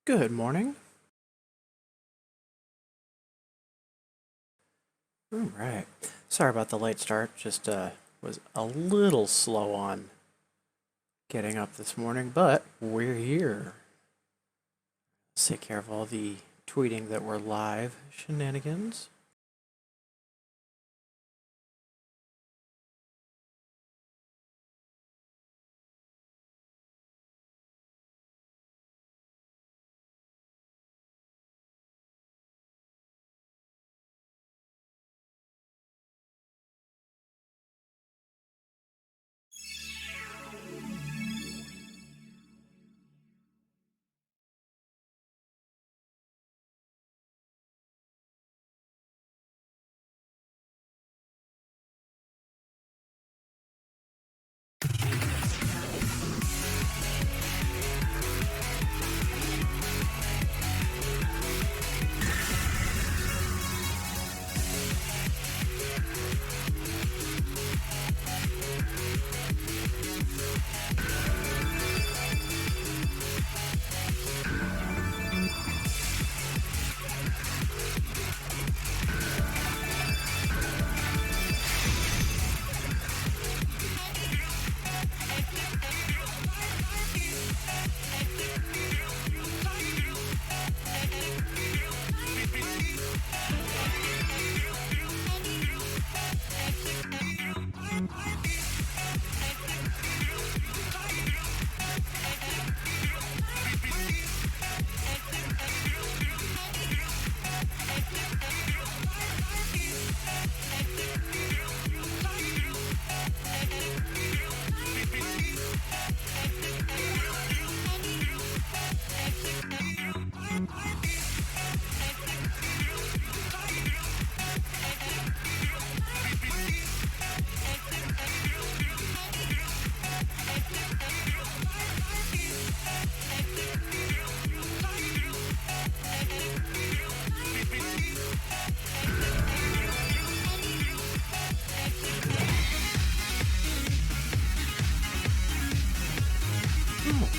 Good morning. All right. Sorry about the late start. Just was a little slow on getting up this morning, but we're here. Let's take care of all the tweeting that we're live shenanigans.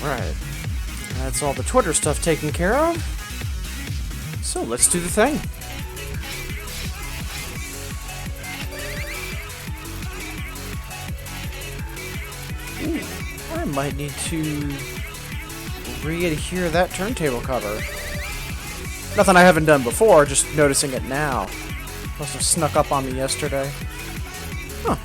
Right. That's all the Twitter stuff taken care of. So let's do the thing. Ooh, I might need to re-adhere that turntable cover. Nothing I haven't done before, just noticing it now. Must have snuck up on me yesterday. Huh.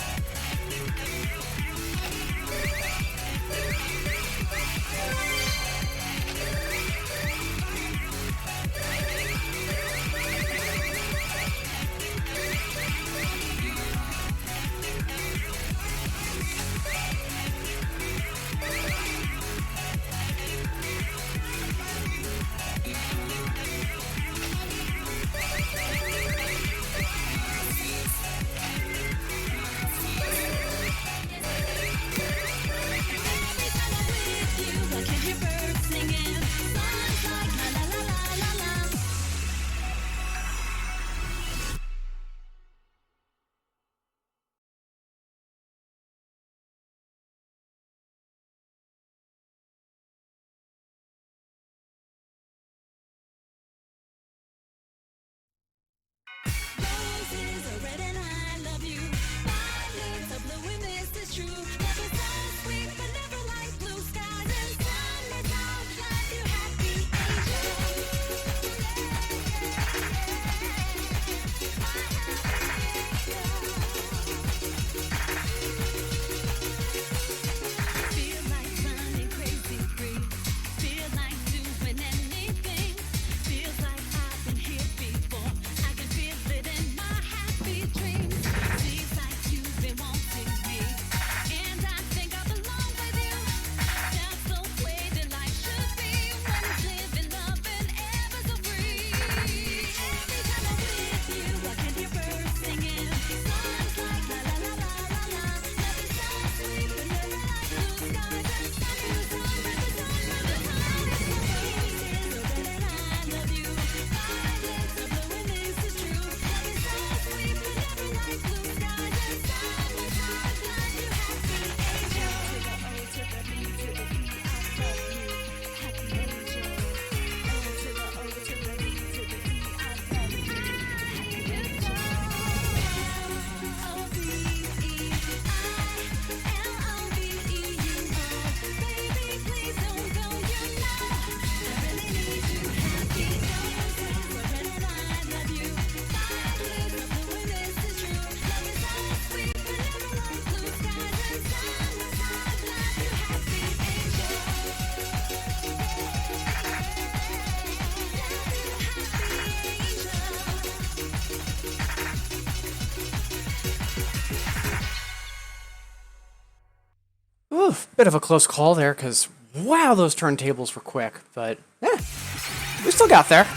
Bit of a close call there, because wow, those turntables were quick, but we still got there.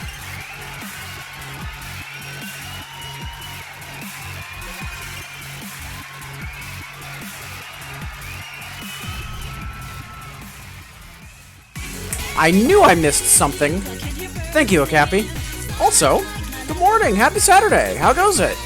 I knew I missed something. Thank you, Okapi. Also, good morning, happy Saturday. How goes it?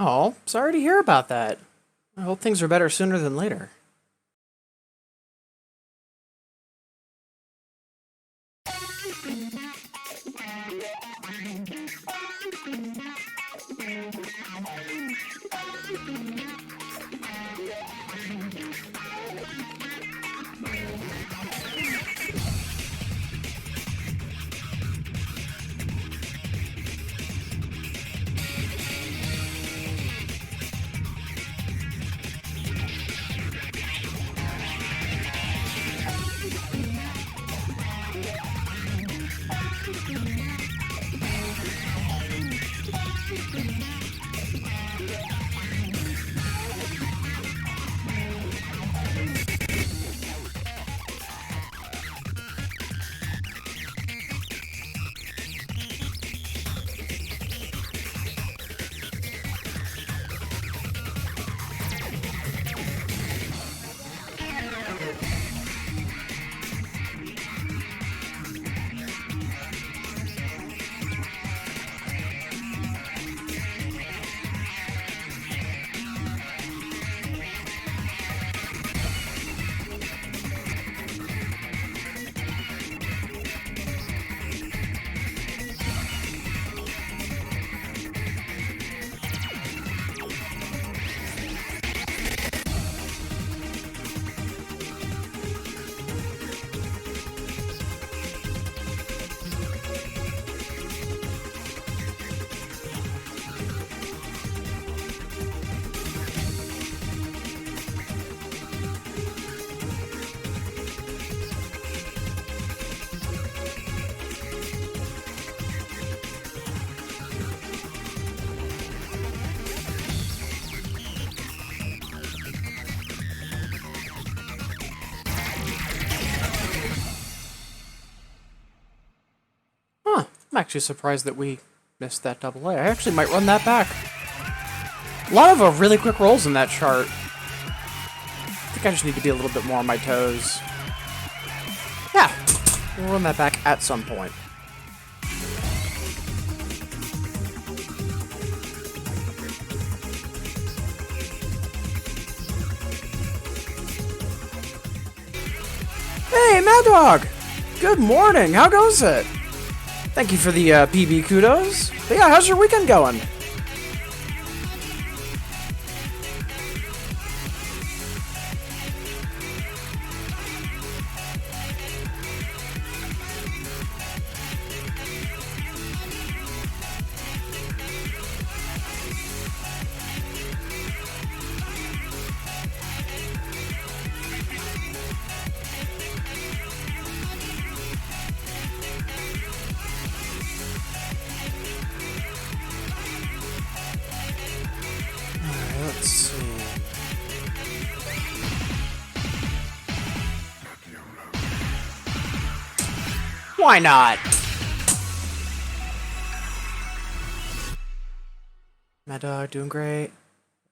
Oh, sorry to hear about that. I hope things are better sooner than later. Huh, I'm actually surprised that we missed that double A. I actually might run that back. A lot of really quick rolls in that chart. I think I just need to be a little bit more on my toes. Yeah, we'll run that back at some point. Hey, Mad Dog! Good morning, how goes it? Thank you for the PB kudos. But yeah, how's your weekend going? Let's see. Why not? Mad Dog doing great.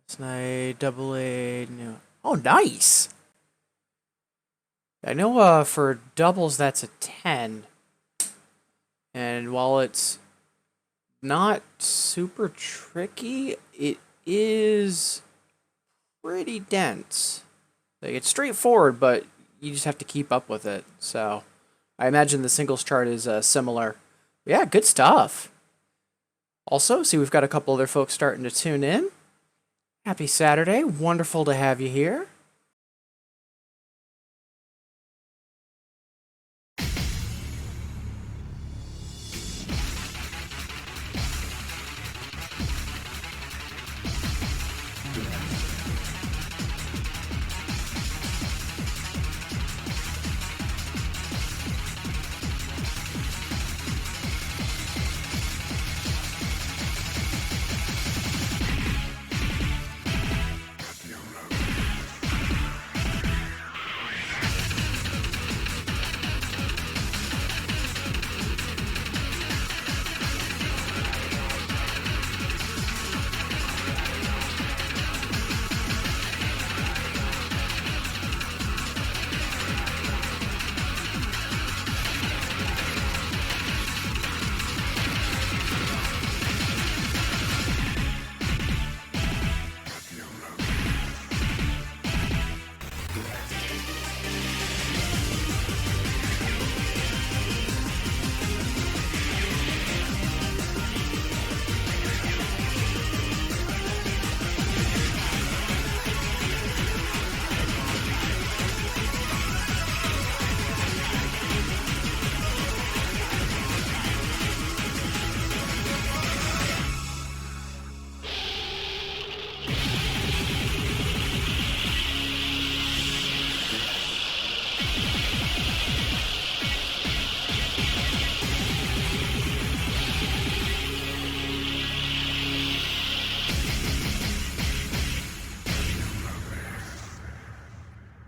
Last night, double A. No. Oh, nice. I know for doubles that's a 10. And while it's not super tricky, it is pretty dense. Like, it's straightforward, but you just have to keep up with it. So I imagine the singles chart is similar. Yeah, good stuff. Also, see, we've got a couple other folks starting to tune in. Happy Saturday. Wonderful to have you here.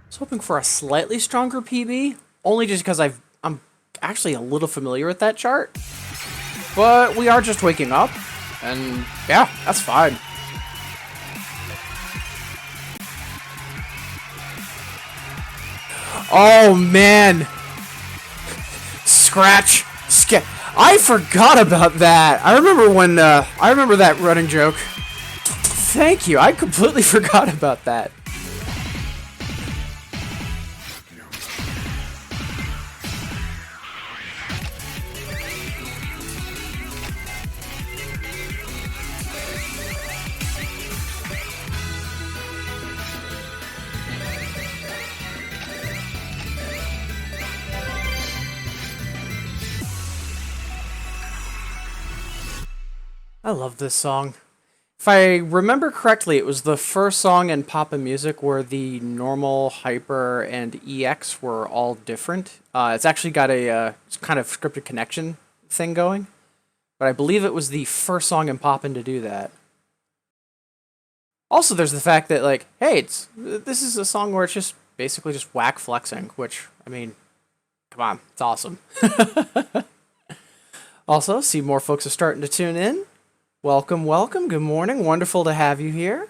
I was hoping for a slightly stronger PB, only just because I'm actually a little familiar with that chart. But we are just waking up, and yeah, that's fine. Oh man! Scratch! I forgot about that! I remember that running joke. Thank you, I completely forgot about that. I love this song. If I remember correctly, it was the first song in Papa Music where the normal, hyper, and EX were all different. It's actually got a kind of scripted connection thing going, but I believe it was the first song in Poppin' to do that. Also, there's the fact that, like, hey, this is a song where it's just basically just whack flexing, which, I mean, come on, it's awesome. Also, see more folks are starting to tune in. Welcome, welcome. Good morning. Wonderful to have you here.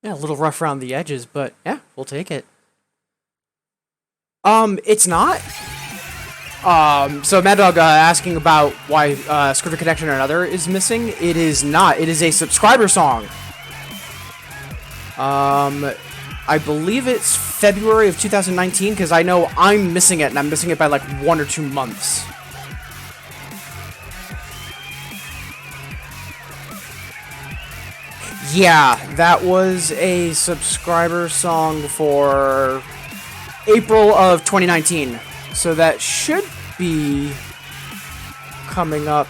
Yeah, a little rough around the edges, but yeah, we'll take it. It's not. So Mad Dog asking about why Scripted Connection or Another is missing. It is not. It is a subscriber song. I believe it's February of 2019 because I know I'm missing it, and I'm missing it by like 1 or 2 months. Yeah, that was a subscriber song for April of 2019. So that should be coming up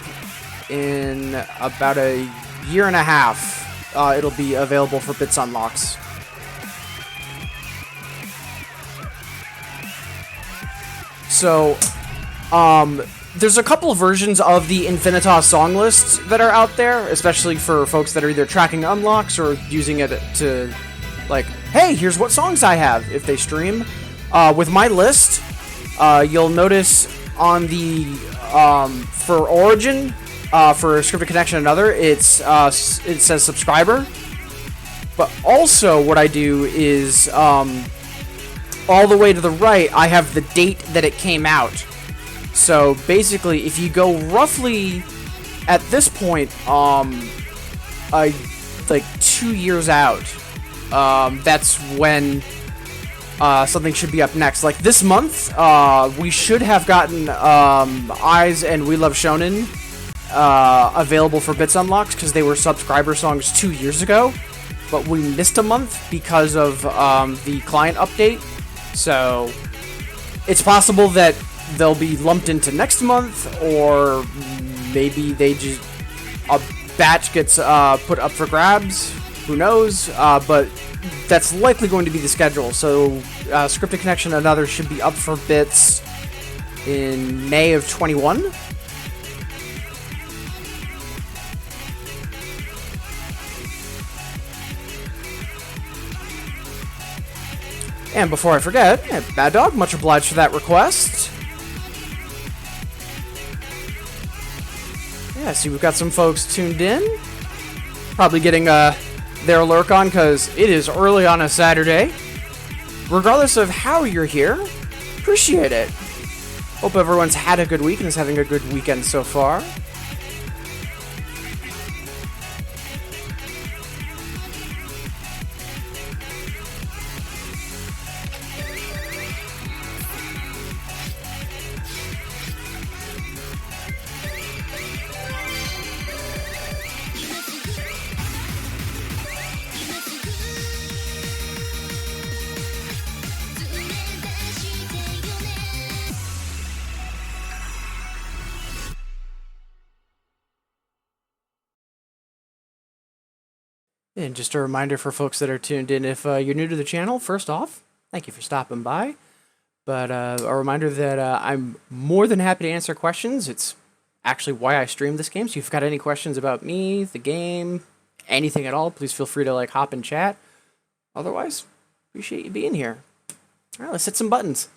in about a year and a half. It'll be available for Bits Unlocks. So, there's a couple of versions of the Infinitas song lists that are out there, especially for folks that are either tracking unlocks or using it to, like, hey, here's what songs I have if they stream. With my list, you'll notice on the, for Origin, for Scripted Connection and Another, it says subscriber. But also what I do is, all the way to the right, I have the date that it came out. So basically, if you go roughly at this point, like 2 years out, that's when something should be up next. Like this month, we should have gotten Eyes and We Love Shonen available for Bits Unlocks because they were subscriber songs 2 years ago, but we missed a month because of the client update. So it's possible that they'll be lumped into next month, or maybe they just a batch gets put up for grabs. Who knows? But that's likely going to be the schedule. So Scripted Connection and Another should be up for bits in May of 21. And before I forget, Bad Dog, much obliged for that request. Yeah, see, we've got some folks tuned in. Probably getting their lurk on because it is early on a Saturday. Regardless of how you're here, appreciate it. Hope everyone's had a good week and is having a good weekend so far. And just a reminder for folks that are tuned in, if you're new to the channel, first off, thank you for stopping by. But a reminder that I'm more than happy to answer questions. It's actually why I stream this game. So if you've got any questions about me, the game, anything at all, please feel free to like hop and chat. Otherwise, appreciate you being here. All right, let's hit some buttons.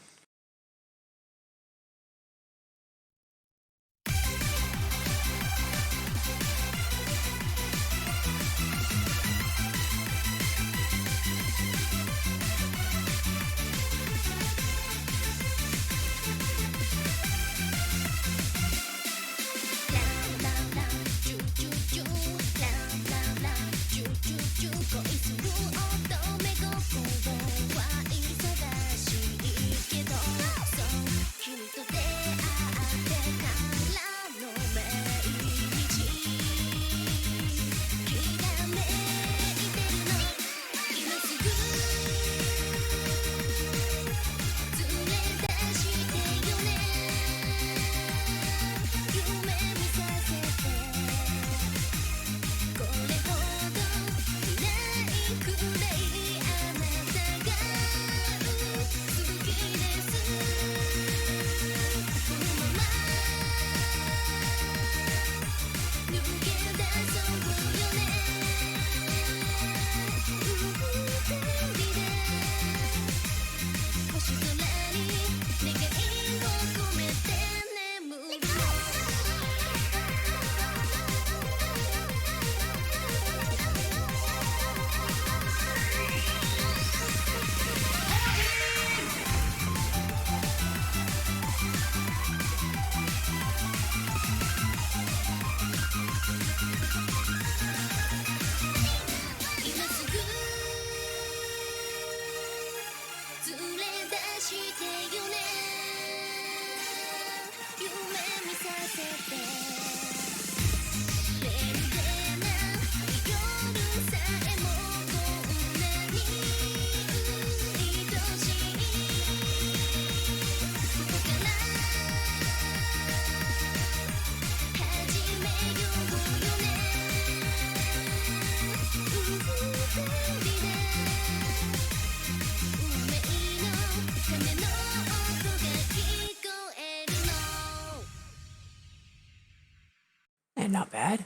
not bad.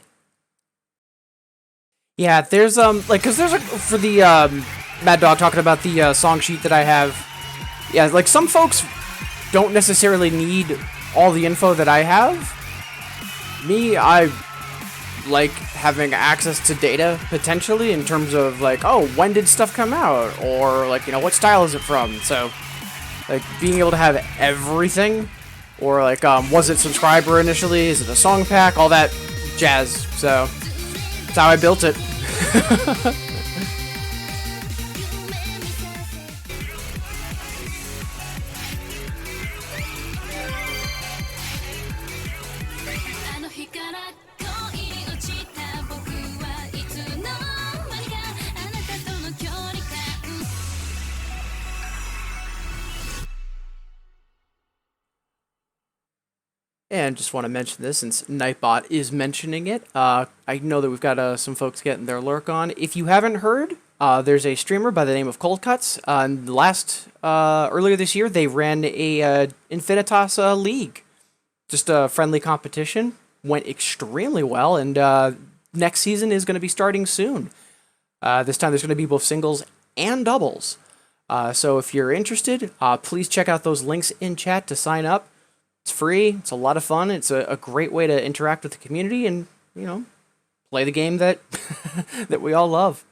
Yeah, there's like, cause there's for the Mad Dog talking about the song sheet that I have. Yeah, like some folks don't necessarily need all the info that I have. Me, I like having access to data potentially in terms of like, oh, when did stuff come out, or like, you know, what style is it from? So like being able to have everything, or like was it subscriber initially, is it a song pack, all that jazz. So that's how I built it. And just want to mention this since Nightbot is mentioning it. I know that we've got some folks getting their lurk on. If you haven't heard, there's a streamer by the name of Cold Cuts. Earlier this year, they ran a Infinitas league, just a friendly competition. Went extremely well, and next season is going to be starting soon. This time, there's going to be both singles and doubles. So if you're interested, please check out those links in chat to sign up. It's free. It's a lot of fun. It's a great way to interact with the community and, you know, play the game that that we all love.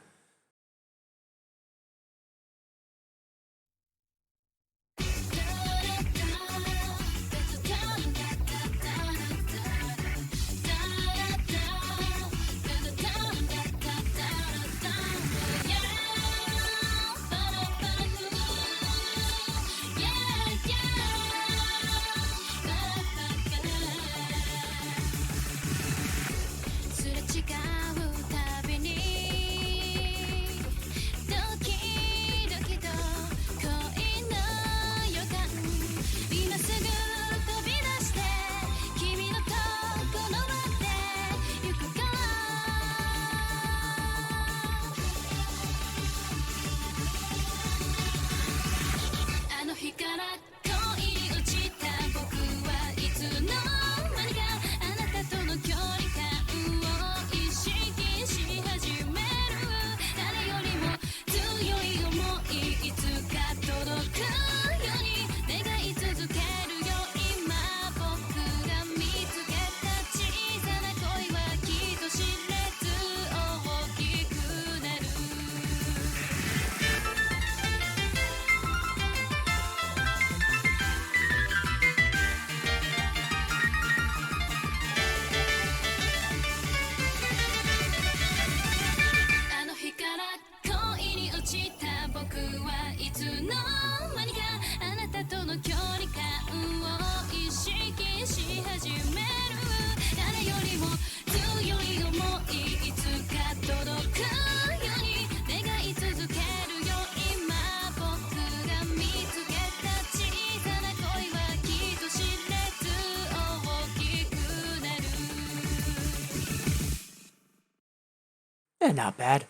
Yeah, not bad.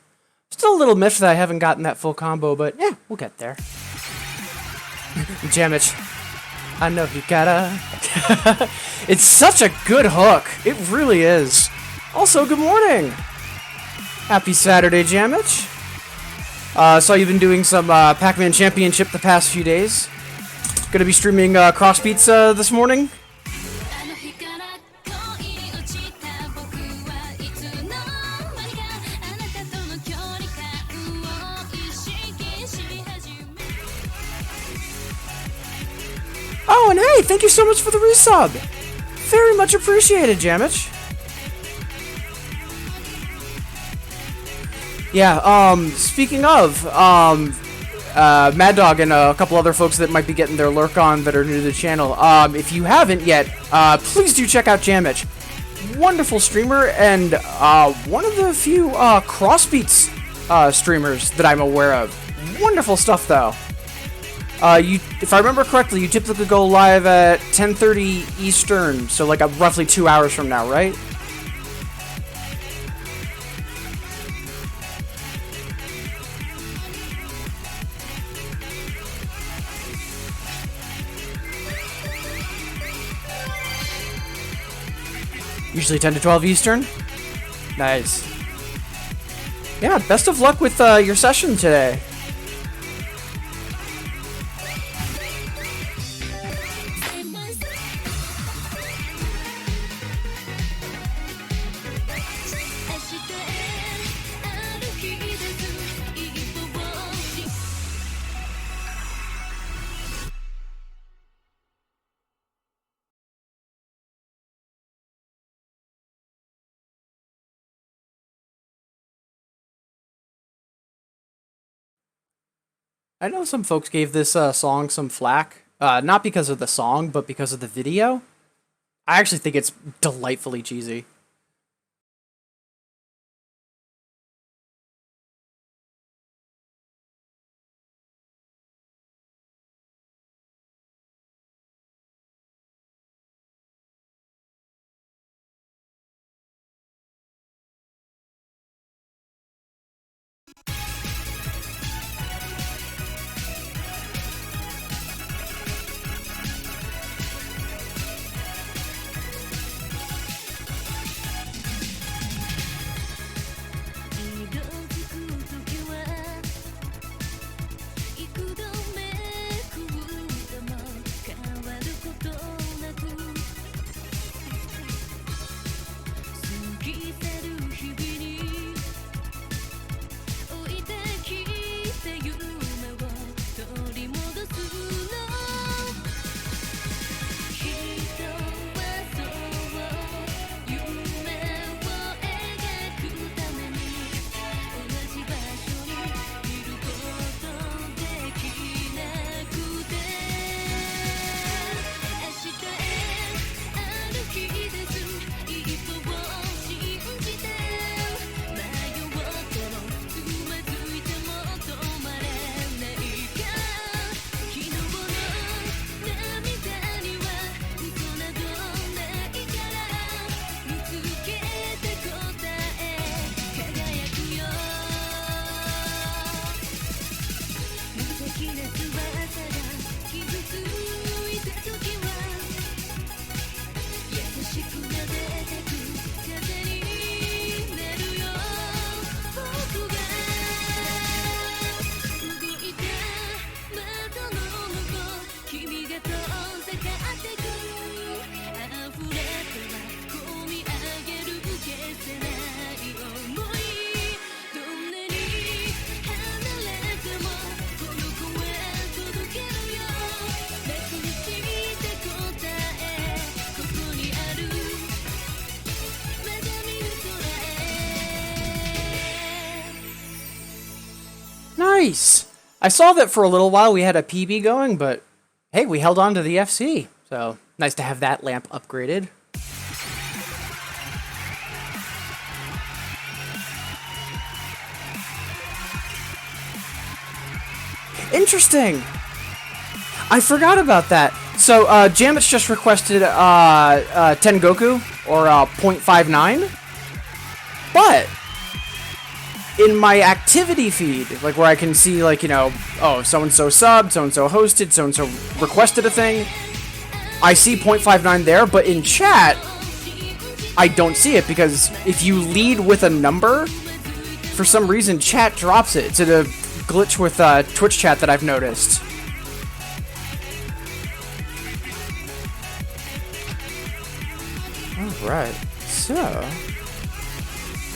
Still a little miffed that I haven't gotten that full combo, but yeah, we'll get there. Jamich. I know you gotta. It's such a good hook. It really is. Also, good morning. Happy Saturday, Jamich. Saw you've been doing some Pac-Man Championship the past few days. Gonna be streaming Crossbeats this morning. Oh, and hey, thank you so much for the resub. Very much appreciated, Jamich. Yeah, speaking of, Mad Dog and a couple other folks that might be getting their lurk on that are new to the channel, if you haven't yet, please do check out Jamich. Wonderful streamer, and one of the few Crossbeats streamers that I'm aware of. Wonderful stuff, though. If I remember correctly, you typically go live at 10:30 Eastern, so like roughly 2 hours from now, right? Usually 10 to 12 Eastern. Nice. Yeah, best of luck with your session today. I know some folks gave this song some flack, not because of the song, but because of the video. I actually think it's delightfully cheesy. Nice! I saw that for a little while we had a PB going, but hey, we held on to the FC. So, nice to have that lamp upgraded. Interesting! I forgot about that. So, Jamet's just requested Tengoku, or 0.59. But in my activity feed, like where I can see, like, you know, oh, so-and-so subbed, so-and-so hosted, so-and-so requested a thing, I see 0.59 there, but in chat, I don't see it, because if you lead with a number, for some reason, chat drops it. It's a glitch with Twitch chat that I've noticed. Alright, so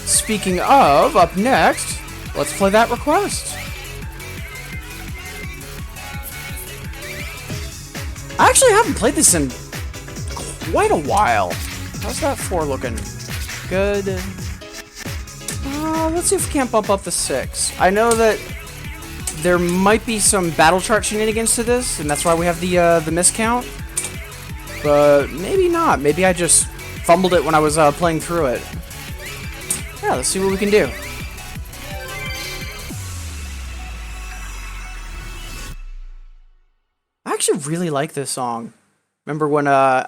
speaking of, up next, let's play that request. I actually haven't played this in quite a while. How's that 4 looking? Good. Let's see if we can't bump up the 6. I know that there might be some battle chart shenanigans to this, and that's why we have the miscount. But maybe not. Maybe I just fumbled it when I was playing through it. Yeah, let's see what we can do. I actually really like this song. Remember when I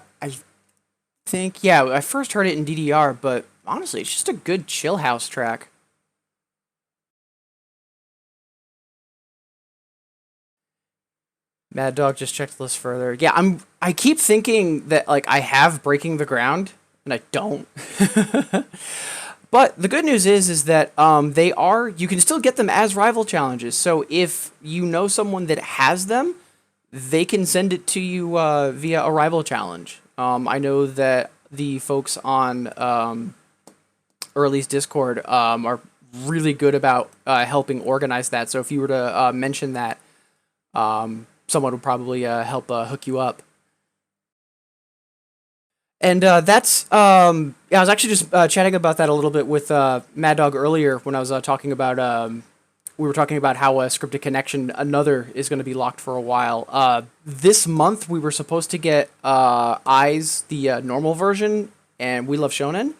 think, yeah, I first heard it in DDR, but honestly, it's just a good chill house track. Mad Dog just checked the list further. Yeah, I keep thinking that, like, I have Breaking the Ground, and I don't. But the good news is that you can still get them as rival challenges. So if you know someone that has them, they can send it to you via a rival challenge. I know that the folks on Early's Discord are really good about helping organize that. So if you were to mention that, someone would probably help hook you up. And that's I was actually just chatting about that a little bit with Mad Dog earlier when I was talking about we were talking about how Scripted Connection another is going to be locked for a while. This month we were supposed to get Eyes, the normal version, and We Love Shonen,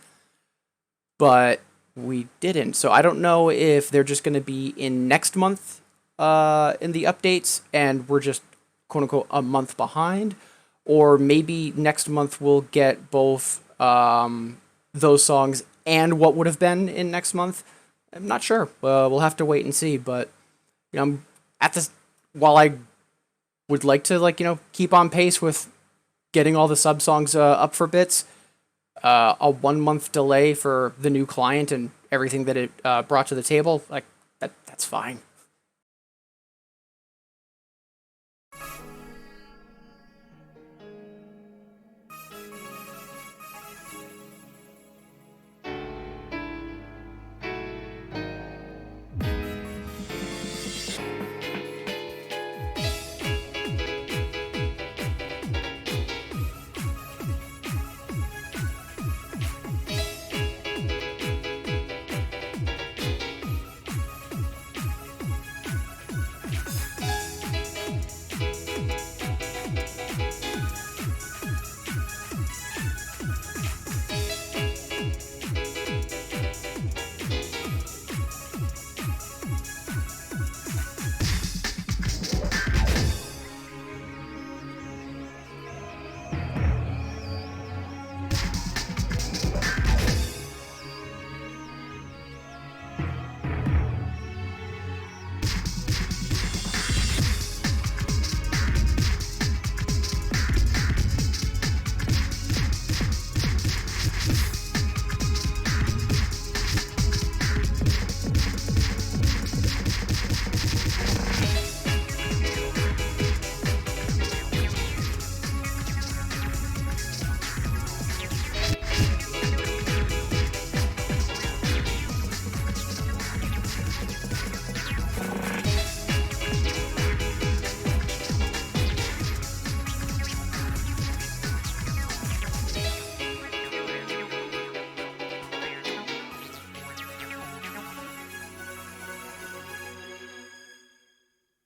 but we didn't. So I don't know if they're just going to be in next month in the updates, and we're just quote unquote a month behind. Or maybe next month we'll get both those songs and what would have been in next month. I'm not sure. We'll have to wait and see. But I'm at this. While I would like to keep on pace with getting all the sub songs up for bits, a 1 month delay for the new client and everything that it brought to the table, that's fine.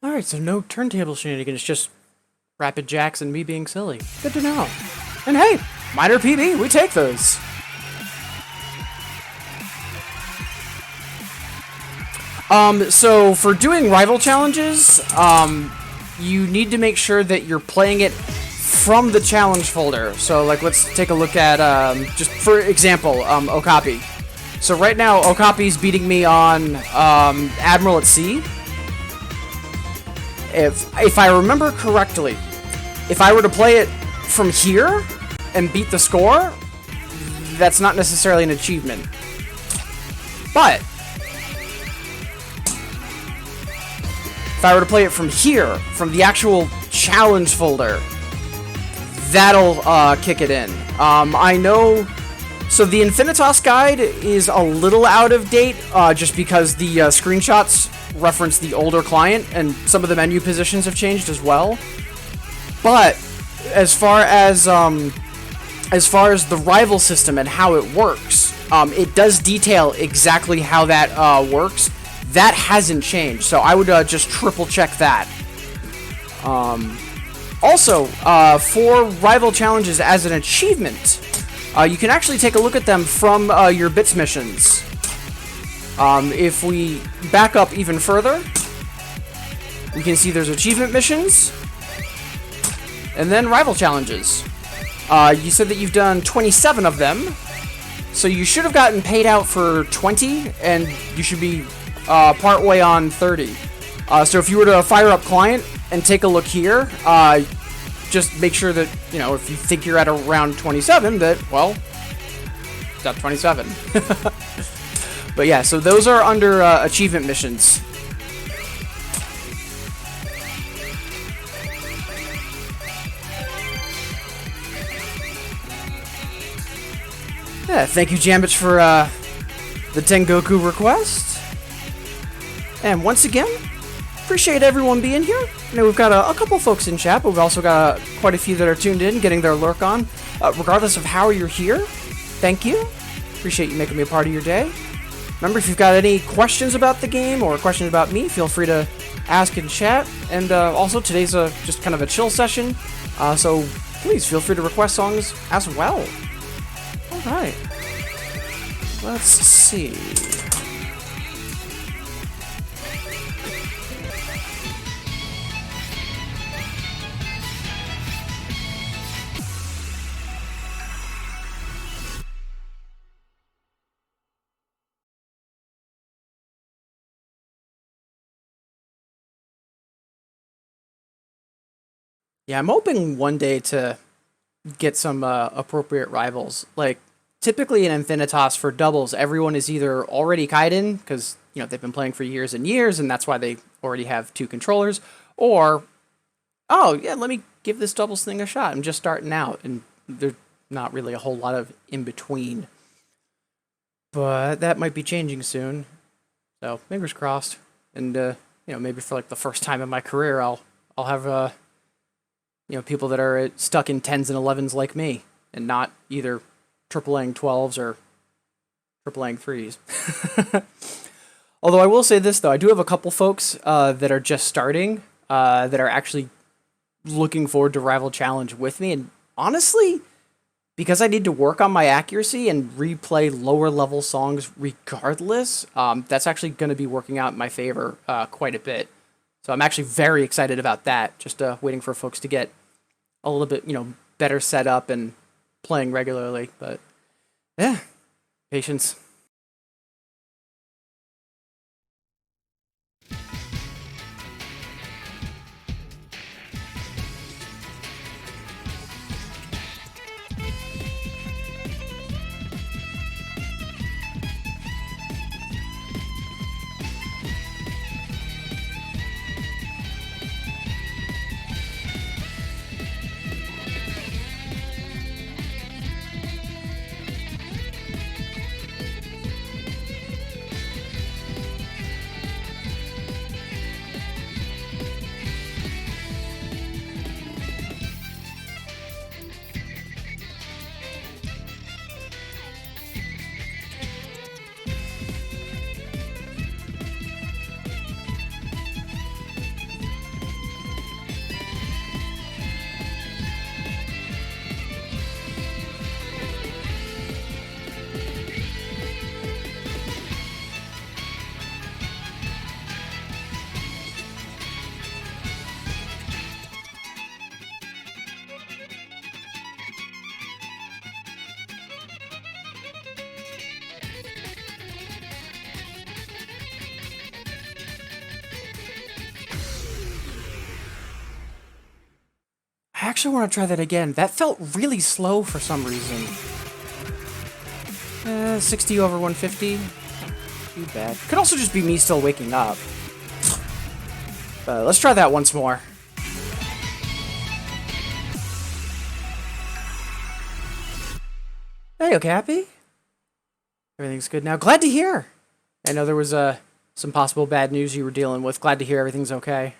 Alright, so no turntable shenanigans, just Rapid Jacks and me being silly. Good to know. And hey, minor PB, we take those. So for doing rival challenges, you need to make sure that you're playing it from the challenge folder. So let's take a look at, just for example, Okapi. So right now, Okapi's beating me on Admiral at Sea. If I remember correctly, if I were to play it from here and beat the score, that's not necessarily an achievement. But if I were to play it from here, from the actual challenge folder, that'll kick it in. I know. So the Infinitas guide is a little out of date, just because the screenshots reference the older client, and some of the menu positions have changed as well. But as far as the rival system and how it works, it does detail exactly how that works. That hasn't changed, so I would just triple check that. Also, for rival challenges as an achievement, you can actually take a look at them from your bits missions. If we back up even further, we can see there's achievement missions, and then rival challenges. You said that you've done 27 of them, so you should have gotten paid out for 20, and you should be partway on 30. So if you were to fire up client and take a look here, just make sure that, if you think you're at around 27, that, well, got 27. But yeah, so those are under achievement missions. Yeah, thank you, Jambich, for the Tengoku request. And once again, appreciate everyone being here. You know, we've got a couple folks in chat, but we've also got quite a few that are tuned in, getting their lurk on. Regardless of how you're here, thank you. Appreciate you making me a part of your day. Remember, if you've got any questions about the game or questions about me, feel free to ask in chat. And also, today's just kind of a chill session, so please feel free to request songs as well. Alright. Let's see. Yeah, I'm hoping one day to get some appropriate rivals. Like, typically in Infinitas for doubles, everyone is either already Kaiden, because, you know, they've been playing for years and years, and that's why they already have 2 controllers, or, oh, yeah, let me give this doubles thing a shot. I'm just starting out, and there's not really a whole lot of in-between. But that might be changing soon. So, fingers crossed. And, you know, maybe for, like, the first time in my career, I'll have, you know, people that are stuck in 10s and 11s like me, and not either tripling 12s or tripling 3s. Although I will say this, though, I do have a couple folks that are just starting, that are actually looking forward to Rival Challenge with me, and honestly, because I need to work on my accuracy and replay lower level songs regardless, that's actually going to be working out in my favor quite a bit. So I'm actually very excited about that. Just waiting for folks to get a little bit, you know, better set up and playing regularly. But yeah, patience. I actually want to try that again. That felt really slow for some reason. 60 over 150. Too bad. Could also just be me still waking up. Let's try that once more. Hey, okay, happy? Everything's good now. Glad to hear. I know there was some possible bad news you were dealing with. Glad to hear everything's okay.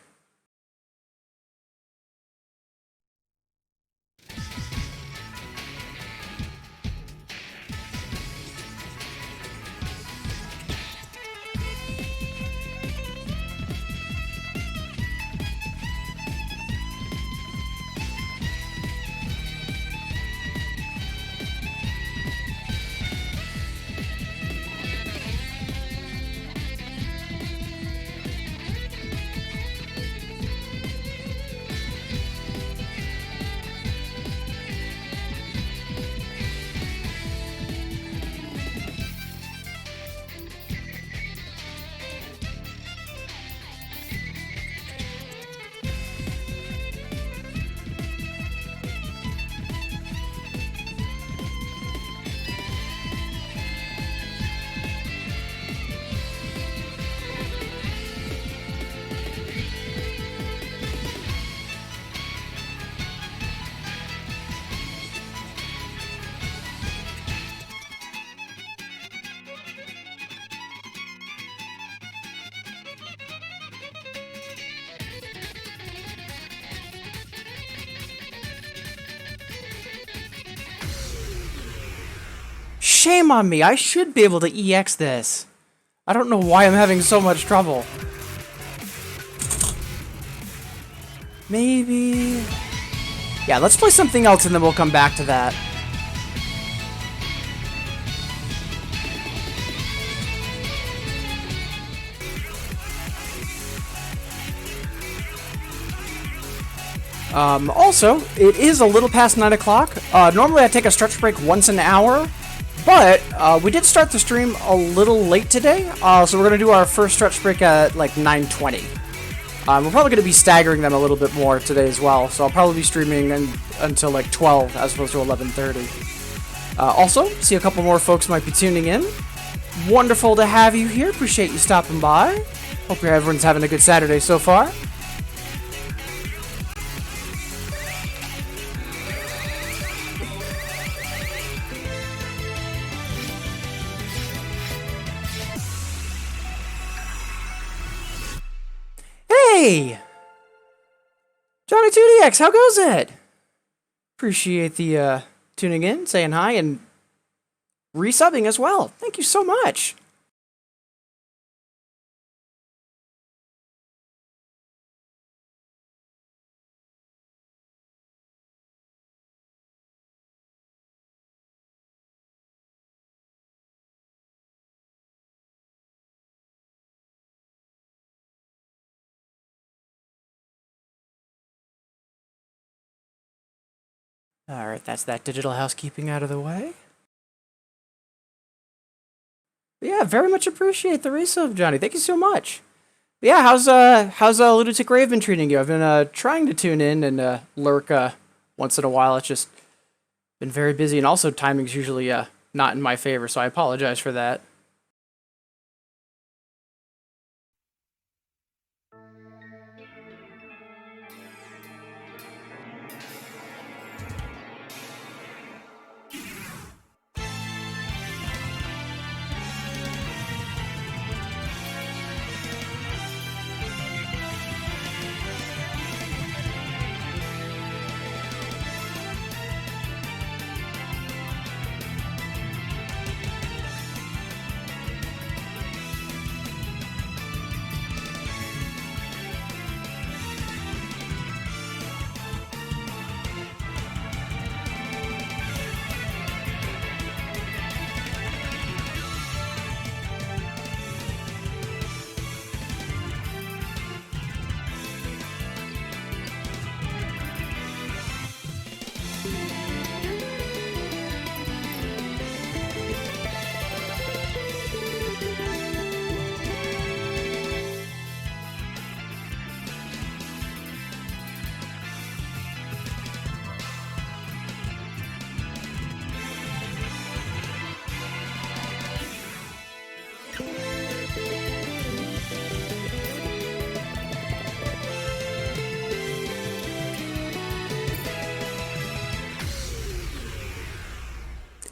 shame on me. I should be able to EX this. I don't know why I'm having so much trouble. Maybe... Yeah, let's play something else and then we'll come back to that. Also, it is a little past 9 o'clock. Normally I take a stretch break once an hour, but we did start the stream a little late today, so we're going to do our first stretch break at like 9:20. We're probably going to be staggering them a little bit more today as well, so I'll probably be streaming until like 12 as opposed to 11:30. Also, see a couple more folks might be tuning in. Wonderful to have you here. Appreciate you stopping by. Hope everyone's having a good Saturday so far. Hey! Johnny 2DX, how goes it? Appreciate the tuning in, saying hi, and resubbing as well. Thank you so much. Alright, that's that digital housekeeping out of the way. Yeah, very much appreciate the resub, Johnny. Thank you so much. Yeah, how's Lunatic Rave been treating you? I've been trying to tune in and lurk once in a while. It's just been very busy, and also timing's usually not in my favor, so I apologize for that.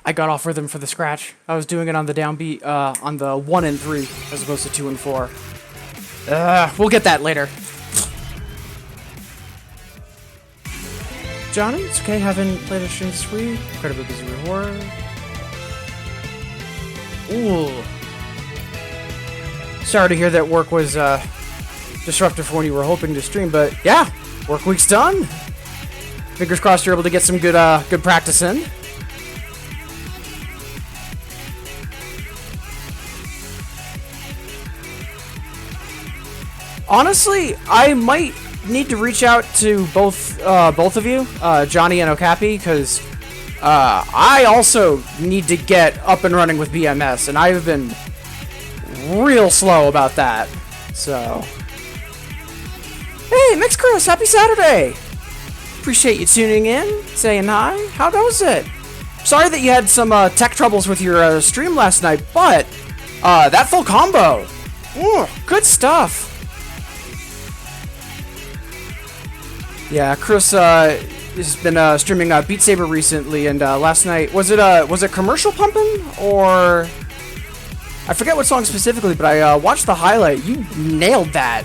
I got off rhythm for the scratch. I was doing it on the downbeat, on the 1 and 3, as opposed to 2 and 4. We'll get that later. Johnny, it's okay, haven't played a stream this week. Incredibly busy with horror. Ooh. Sorry to hear that work was disruptive for when you were hoping to stream, but yeah, work week's done. Fingers crossed you're able to get some good good practice in. Honestly, I might need to reach out to both of you, Johnny and Okapi, because I also need to get up and running with BMS, and I've been real slow about that. So, hey, Mix Chris, happy Saturday! Appreciate you tuning in, saying hi. How goes it? Sorry that you had some tech troubles with your stream last night, but that full combo, ooh, good stuff. Yeah, Chris has been streaming Beat Saber recently, and last night was it Commercial Pumpin', or I forget what song specifically, but I watched the highlight. You nailed that.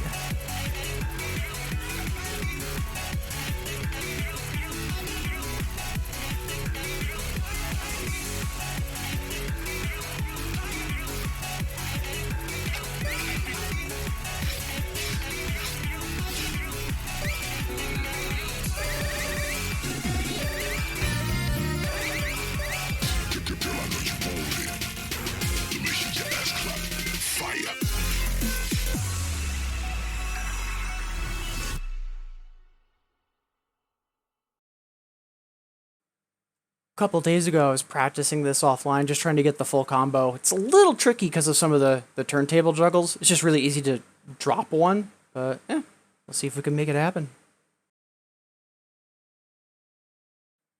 couple days ago I was practicing this offline, just trying to get the full combo. It's a little tricky because of some of the turntable juggles. It's just really easy to drop one, but yeah, we'll see if we can make it happen.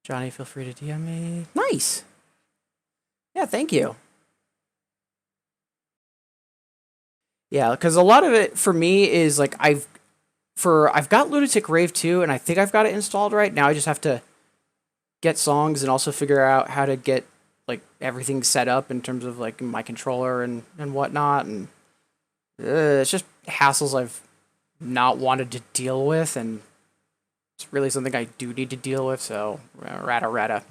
Johnny, feel free to DM me. Nice. Yeah, thank you. Yeah, because a lot of it for me is like I've got Lunatic Rave 2, and I think I've got it installed right now. I just have to get songs and also figure out how to get like everything set up in terms of like my controller and whatnot, and it's just hassles I've not wanted to deal with, and it's really something I do need to deal with. So rata.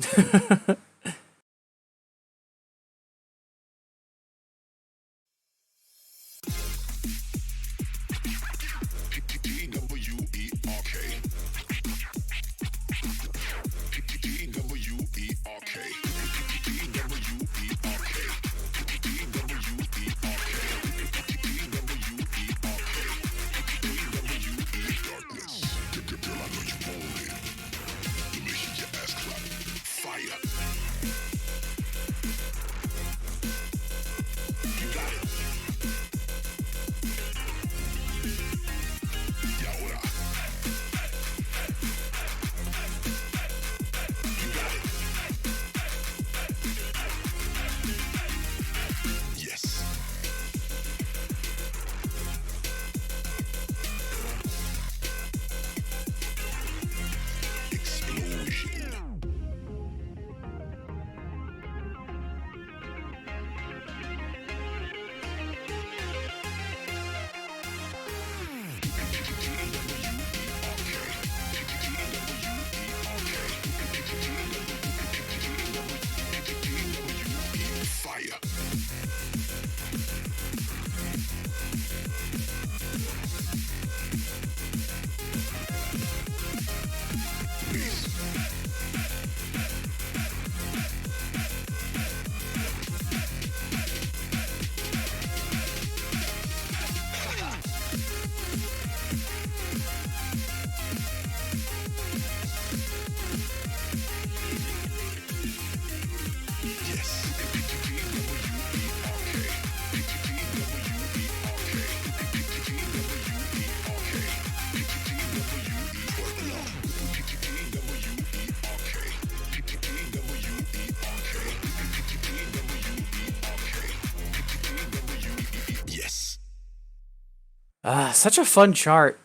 Such a fun chart.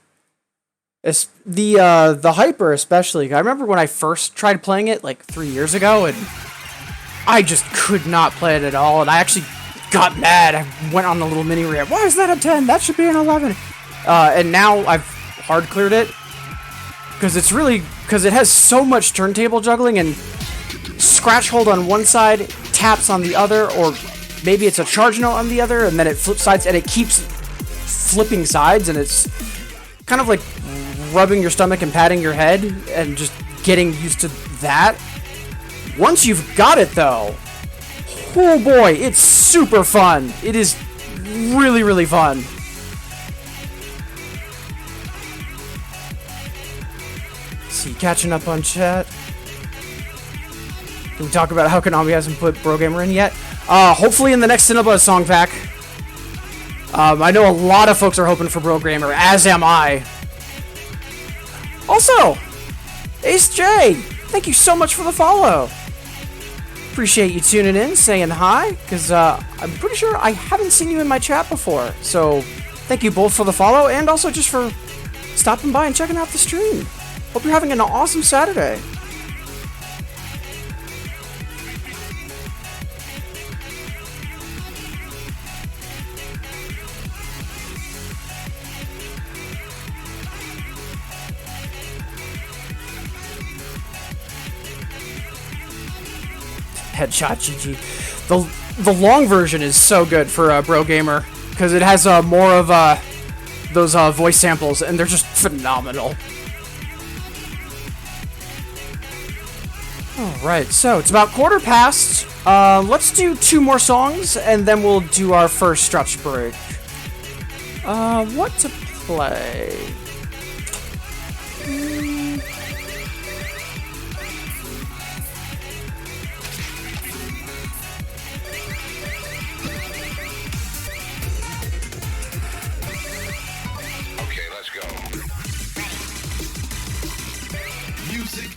It's the Hyper especially. I remember when I first tried playing it like 3 years ago, and I just could not play it at all, and I actually got mad. I went on the little mini rant. Why is that a 10? That should be an 11. And now I've hard cleared it because it has so much turntable juggling and scratch hold on one side, taps on the other, or maybe it's a charge note on the other, and then it flips sides, and it keeps flipping sides, and it's kind of like rubbing your stomach and patting your head and just getting used to that. Once you've got it though, oh boy, it's super fun. It is really, really fun. See, catching up on chat. Can we talk about how Konami hasn't put Bro Gamer in yet? Hopefully in the next Cinnabuzz song pack. I know a lot of folks are hoping for Bro Gamer, as am I. Also, Ace J, thank you so much for the follow. Appreciate you tuning in, saying hi, because I'm pretty sure I haven't seen you in my chat before. So, thank you both for the follow, and also just for stopping by and checking out the stream. Hope you're having an awesome Saturday. Headshot GG. The long version is so good for Bro Gamer because it has more of those voice samples, and they're just phenomenal. Alright, so it's about 1:15. Let's do 2 more songs, and then we'll do our first stretch break. What to play?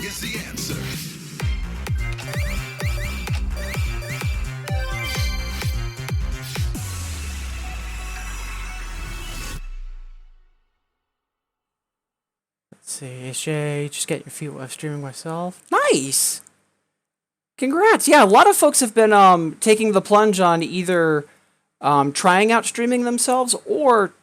is the answer. Let's see, Shay, just get your feet wet streaming myself. Nice! Congrats! Yeah, a lot of folks have been taking the plunge on either trying out streaming themselves or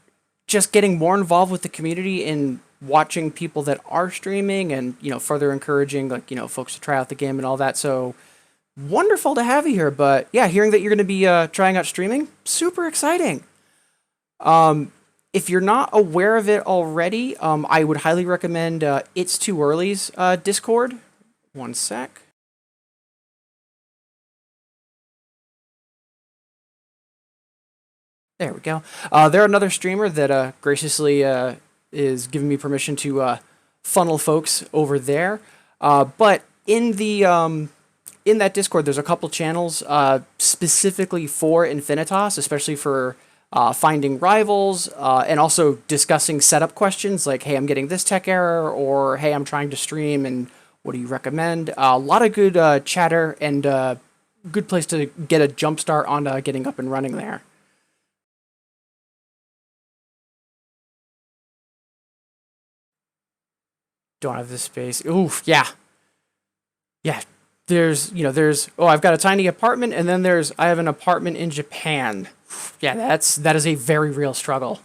just getting more involved with the community and watching people that are streaming and, you know, further encouraging, like, you know, folks to try out the game and all that. So wonderful to have you here. But yeah, hearing that you're going to be trying out streaming, super exciting. If you're not aware of it already, I would highly recommend It's Too Early's Discord. One sec. There we go. They're another streamer that graciously is giving me permission to funnel folks over there. But in the in that Discord, there's a couple channels specifically for Infinitas, especially for finding rivals and also discussing setup questions like, hey, I'm getting this tech error, or hey, I'm trying to stream and what do you recommend? A lot of good chatter and good place to get a jump start on getting up and running there. Don't have this space. Oof, yeah. Yeah. There's oh, I've got a tiny apartment, and then I have an apartment in Japan. Yeah, that is a very real struggle.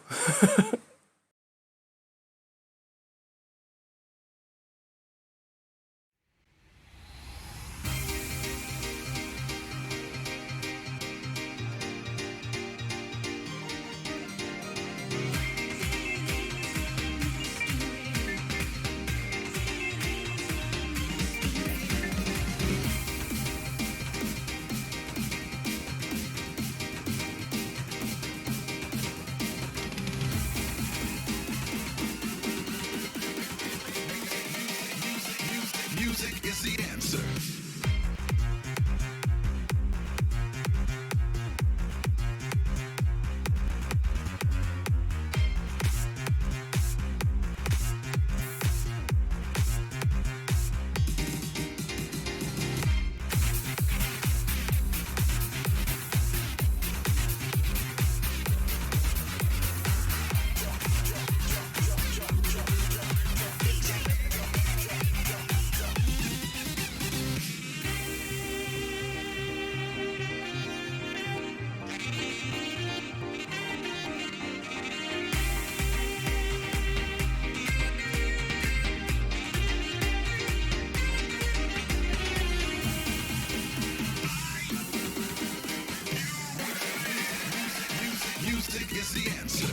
Music is the answer. Music is the answer.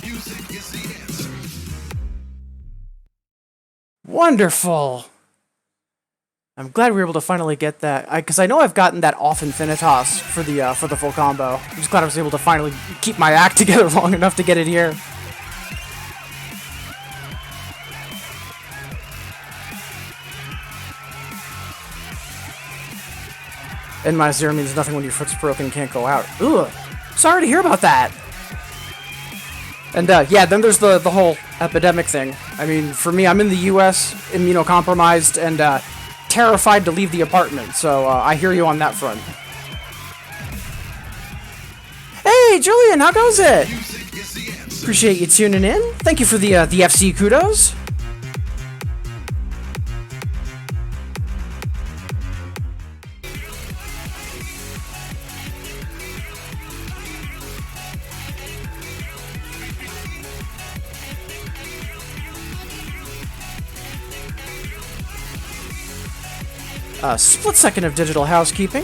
Music is the answer. Wonderful. I'm glad we were able to finally get that, because I know I've gotten that off Infinitas for the full combo. I'm just glad I was able to finally keep my act together long enough to get it here. N-0 means nothing when your foot's broken, can't go out. Ugh, sorry to hear about that. And yeah, then there's the whole epidemic thing. I mean, for me, I'm in the U.S., immunocompromised, and terrified to leave the apartment, so I hear you on that front. Hey, Julian, how goes it? Appreciate you tuning in. Thank you for the FC kudos. Split second of digital housekeeping.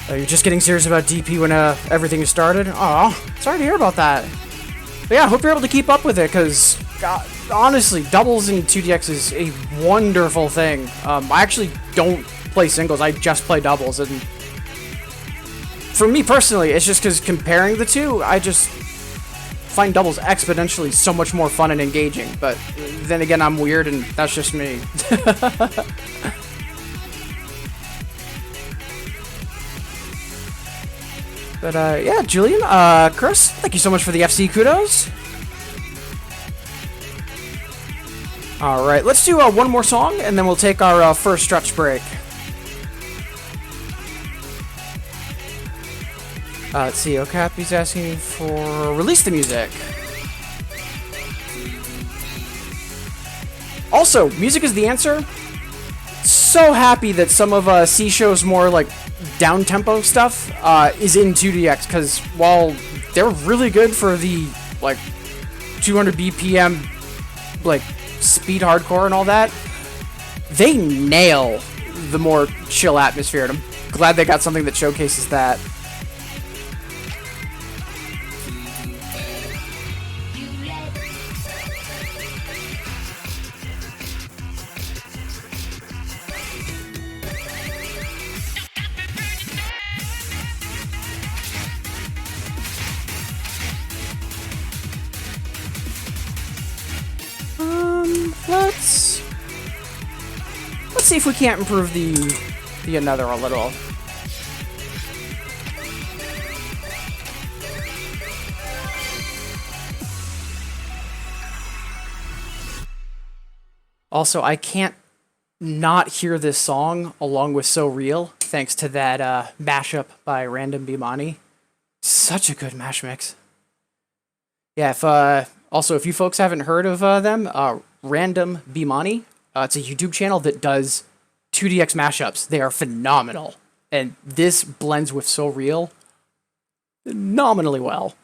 You're just getting serious about DP when everything is started? Aw, sorry to hear about that. But yeah, I hope you're able to keep up with it, because, God, honestly, doubles in 2DX is a wonderful thing. I actually don't play singles, I just play doubles, and for me personally, it's just because comparing the two, I just find doubles exponentially so much more fun and engaging, but then again, I'm weird, and that's just me. But, yeah, Julian, Chris, thank you so much for the FC kudos. Alright, let's do one more song, and then we'll take our first stretch break. Let's see, Okapi's asking for release the music. Also, music is the answer. So happy that some of C-Show's more, like, down-tempo stuff is in 2DX, because while they're really good for the, like, 200 BPM, like, speed hardcore and all that, they nail the more chill atmosphere, and I'm glad they got something that showcases that. Let's see if we can't improve the another a little. Also, I can't not hear this song along with So Real, thanks to that mashup by Random Bimani. Such a good mash mix. Yeah, if you folks haven't heard of them, Random Bimani, it's a YouTube channel that does 2DX mashups. They are phenomenal. And this blends with So Real phenomenally well.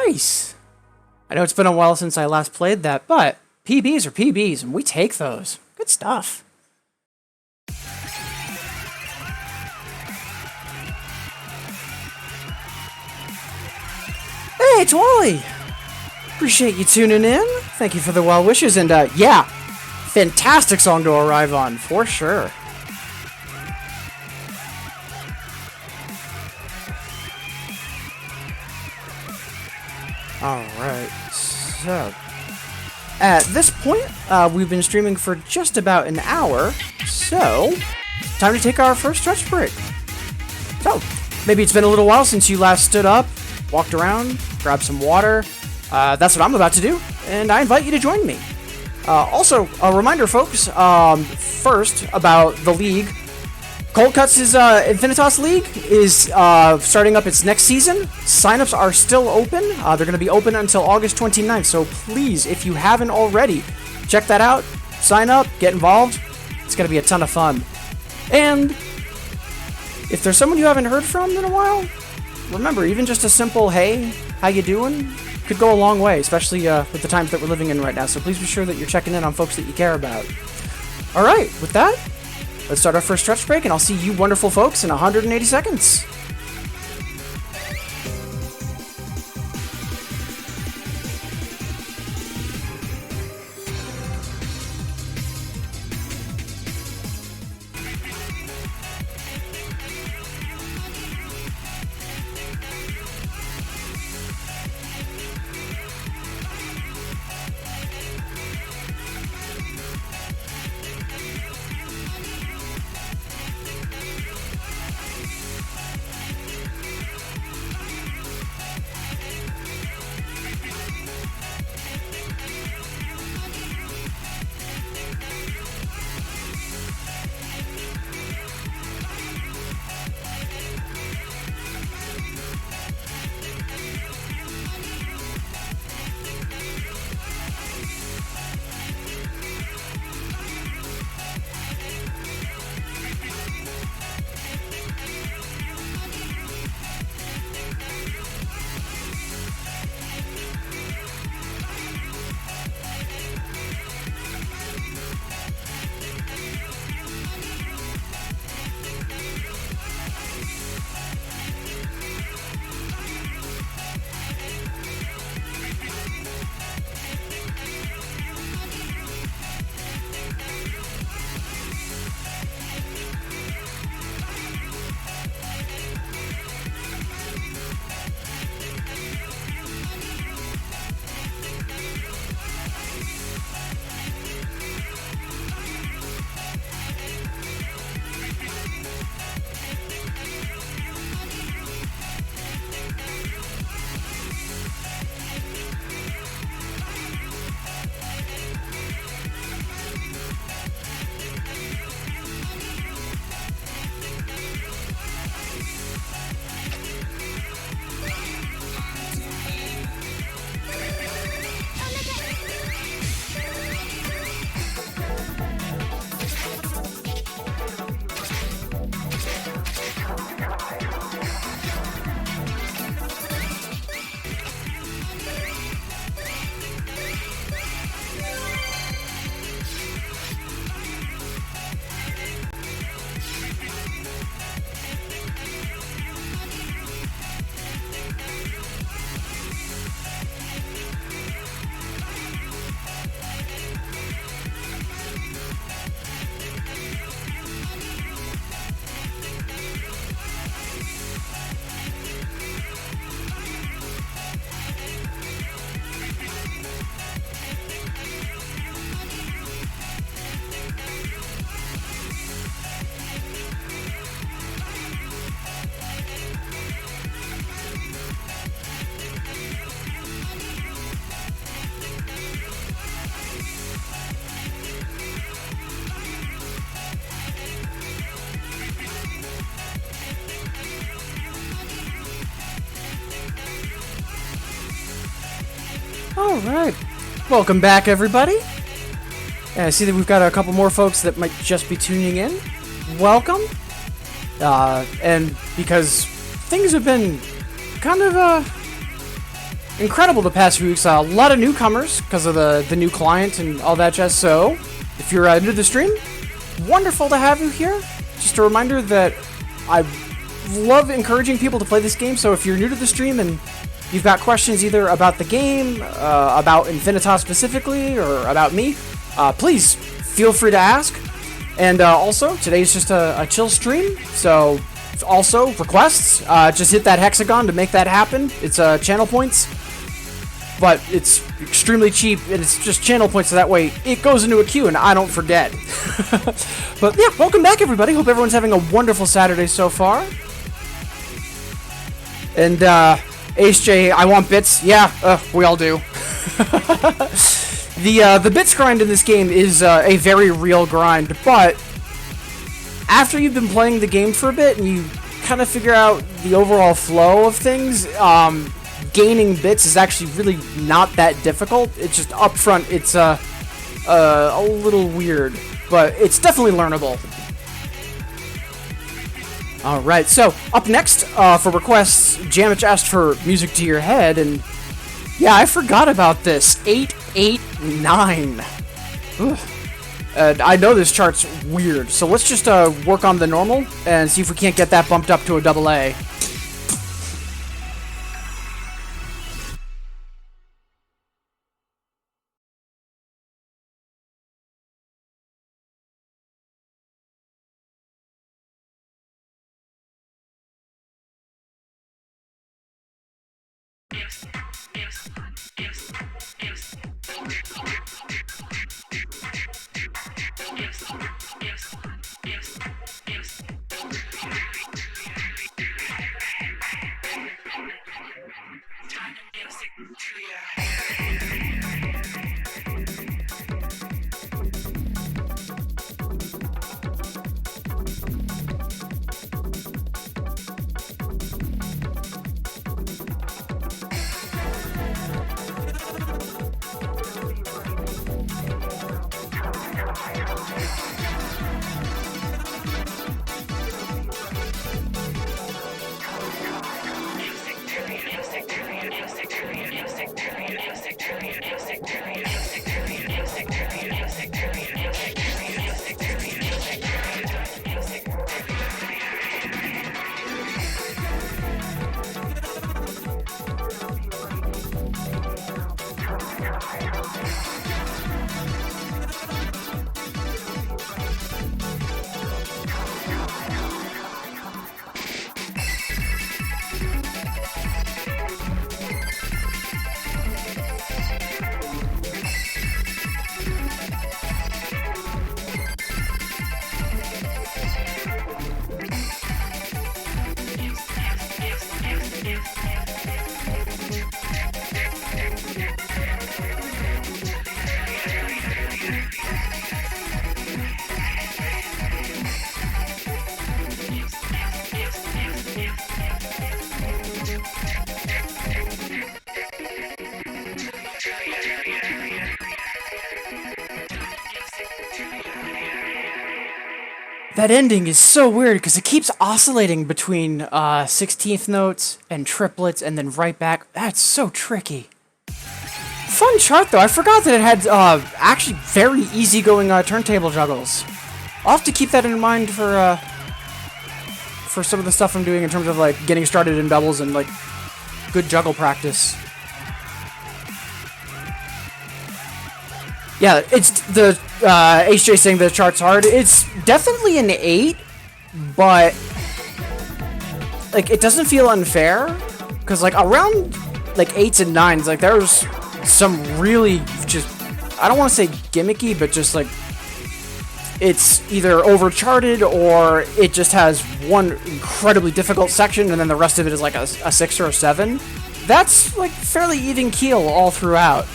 Nice. I know it's been a while since I last played that, but PBs are PBs, and we take those. Good stuff. Hey, it's Wally! Appreciate you tuning in. Thank you for the well wishes, and yeah, fantastic song to arrive on, for sure. Alright, so at this point, we've been streaming for just about an hour, so time to take our first stretch break. So, maybe it's been a little while since you last stood up, walked around, grabbed some water, That's what I'm about to do, and I invite you to join me. Also, a reminder, folks, first about the league. Cold Cuts' Infinitas League is starting up its next season. Signups are still open. They're going to be open until August 29th, so please, if you haven't already, check that out. Sign up, get involved. It's going to be a ton of fun. And if there's someone you haven't heard from in a while, remember, even just a simple, hey, how you doing, could go a long way, especially with the times that we're living in right now. So please be sure that you're checking in on folks that you care about. All right, with that, let's start our first stretch break, and I'll see you wonderful folks in 180 seconds. All right, welcome back, everybody. And I see that we've got a couple more folks that might just be tuning in. Welcome. And because things have been kind of incredible the past few weeks, a lot of newcomers because of the new client and all that jazz. So if you're new to the stream, wonderful to have you here. Just a reminder that I love encouraging people to play this game. So if you're new to the stream and you've got questions either about the game, about Infinitas specifically, or about me, please feel free to ask. And also, today's just a chill stream, so also requests, just hit that hexagon to make that happen. It's channel points, but it's extremely cheap, and it's just channel points, so that way it goes into a queue and I don't forget. But yeah, welcome back, everybody. Hope everyone's having a wonderful Saturday so far. And Ace J, I want bits. Yeah, we all do. The bits grind in this game is a very real grind, but after you've been playing the game for a bit and you kind of figure out the overall flow of things, gaining bits is actually really not that difficult. It's just up front, it's a little weird, but it's definitely learnable. Alright, so up next for requests, Jamich asked for Music to Your Head, and yeah, I forgot about this. 889. I know this chart's weird, so let's just work on the normal and see if we can't get that bumped up to a double A. That ending is so weird because it keeps oscillating between 16th notes and triplets and then right back. That's so tricky. Fun chart though. I forgot that it had actually very easygoing turntable juggles. I'll have to keep that in mind for some of the stuff I'm doing in terms of like getting started in doubles and like good juggle practice. Yeah, it's the HJ saying the chart's hard. It's definitely an 8, but like it doesn't feel unfair because like around like 8s and 9s, like there's some really just, I don't want to say gimmicky, but just like it's either overcharted or it just has one incredibly difficult section and then the rest of it is like a 6 or a 7. That's like fairly even keel all throughout.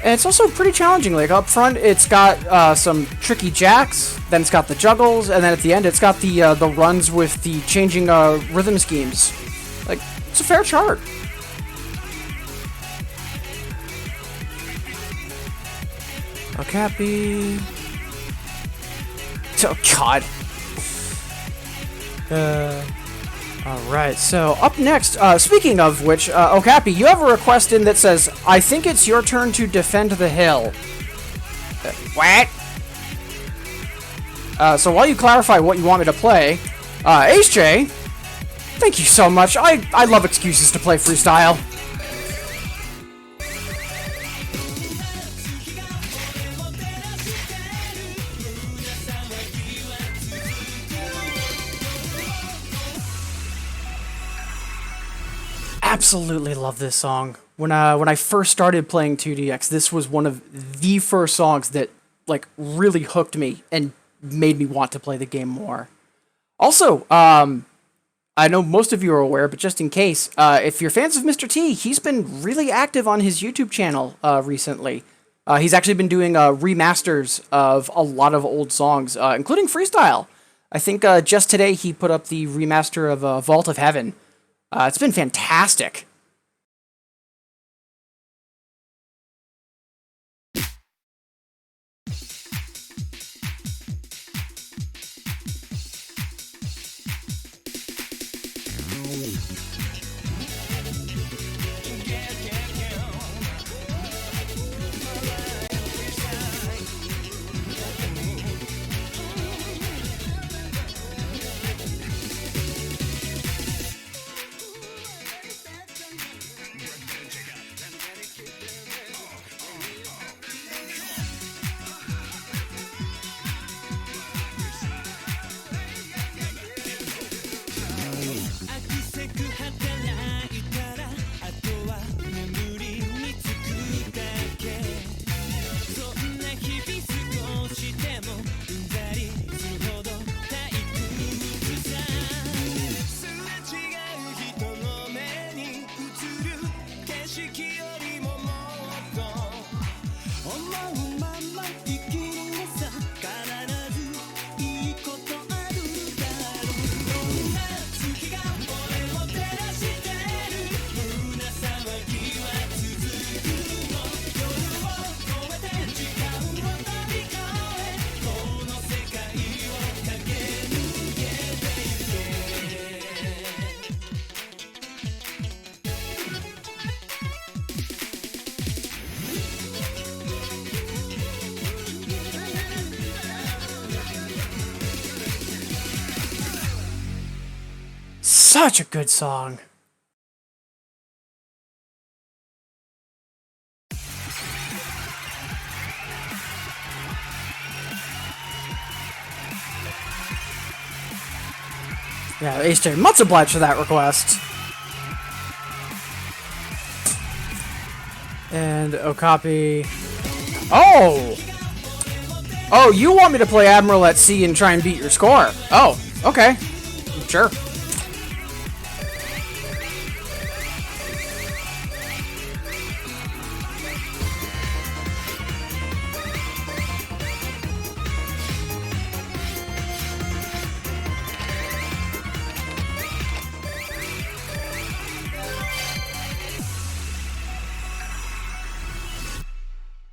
And it's also pretty challenging. Like up front, it's got some tricky jacks, then it's got the juggles, and then at the end, it's got the runs with the changing rhythm schemes. Like, it's a fair chart. Okapi. Oh God. Alright, so up next, speaking of which, Okapi, you have a request in that says, I think it's your turn to defend the hill. What? So while you clarify what you want me to play, HJ, thank you so much. I love excuses to play freestyle. Absolutely love this song. When I first started playing 2DX, this was one of the first songs that like really hooked me and made me want to play the game more. Also, I I know most of you are aware, but just in case, if you're fans of Mr. T, he's been really active on his YouTube channel recently. He's actually been doing remasters of a lot of old songs, including freestyle. I think just today he put up the remaster of Vault of Heaven. It's been fantastic. Such a good song. Yeah, HJ, much obliged for that request. And Okapi. Oh! Oh, you want me to play Admiral at Sea and try and beat your score? Oh, okay. Sure.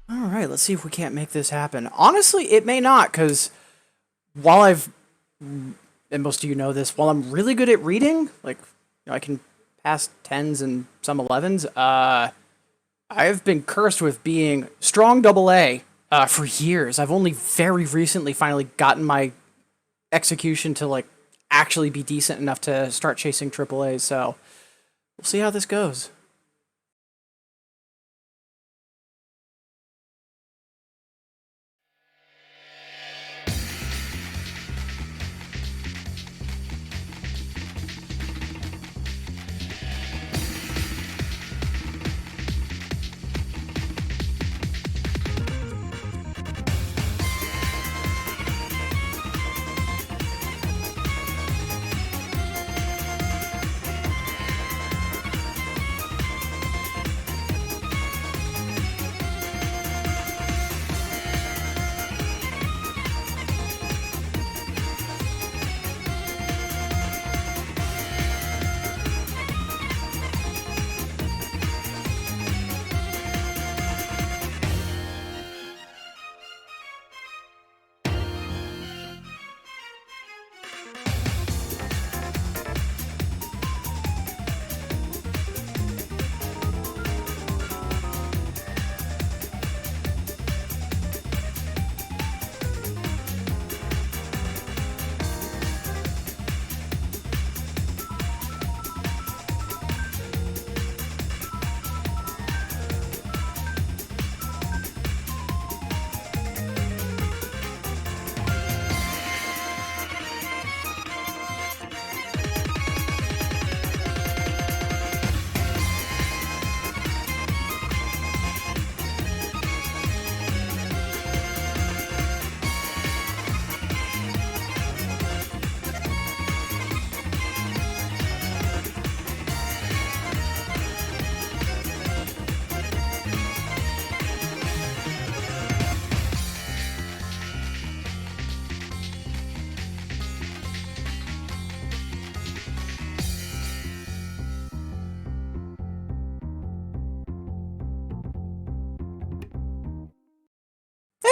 Alright, let's see if we can't make this happen. Honestly, it may not, because while and most of you know this, while I'm really good at reading, like, I can pass 10s and some 11s, I've been cursed with being strong AA for years. I've only very recently finally gotten my execution to, like, actually be decent enough to start chasing AAA, so we'll see how this goes.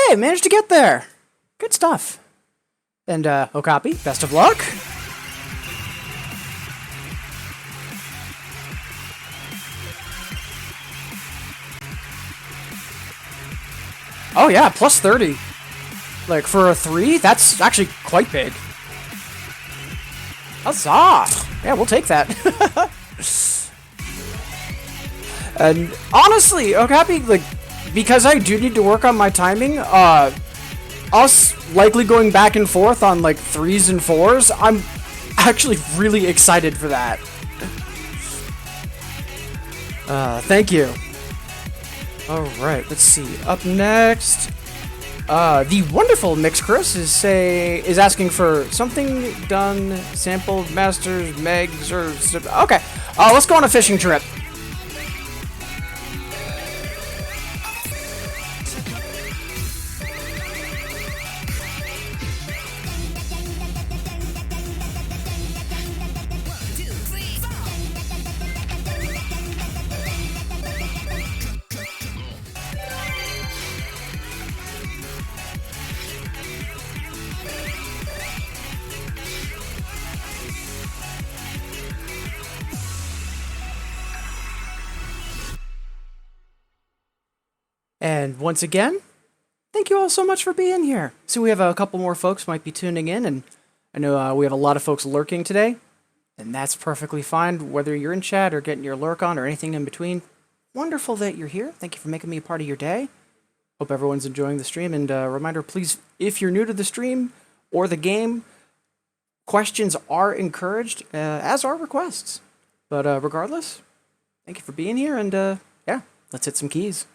Hey, managed to get there. Good stuff. And, Okapi, best of luck. Oh yeah, plus 30. Like, for a 3, that's actually quite big. Huzzah! Yeah, we'll take that. And honestly, Okapi, like, because I do need to work on my timing, us likely going back and forth on, like, 3s and 4s, I'm actually really excited for that. Thank you. Alright, let's see. Up next, the wonderful Mix Chris is asking for something done, sampled, masters, megs, or... Okay, let's go on a fishing trip. And once again, thank you all so much for being here. So we have a couple more folks might be tuning in, and I know we have a lot of folks lurking today, and that's perfectly fine, whether you're in chat or getting your lurk on or anything in between. Wonderful that you're here. Thank you for making me a part of your day. Hope everyone's enjoying the stream, and reminder, please, if you're new to the stream or the game, questions are encouraged, as are requests. But regardless, thank you for being here, and yeah, let's hit some keys.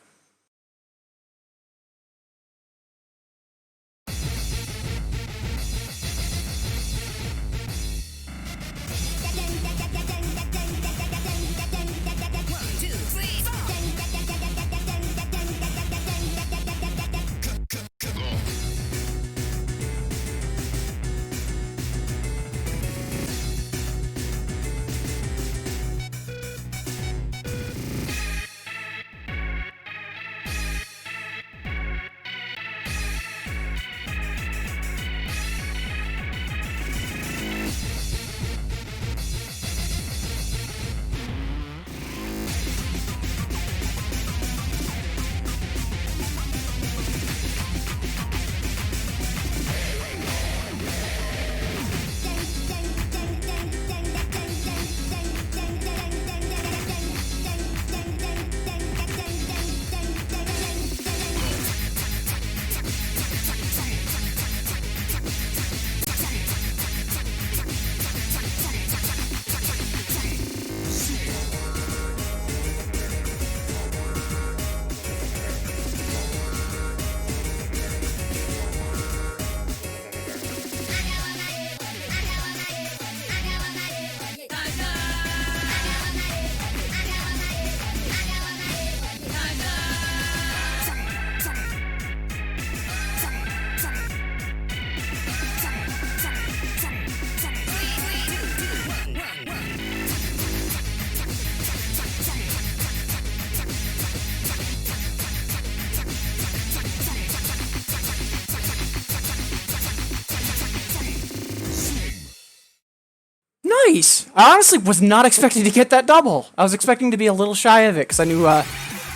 Nice! I honestly was not expecting to get that double. I was expecting to be a little shy of it, because I knew a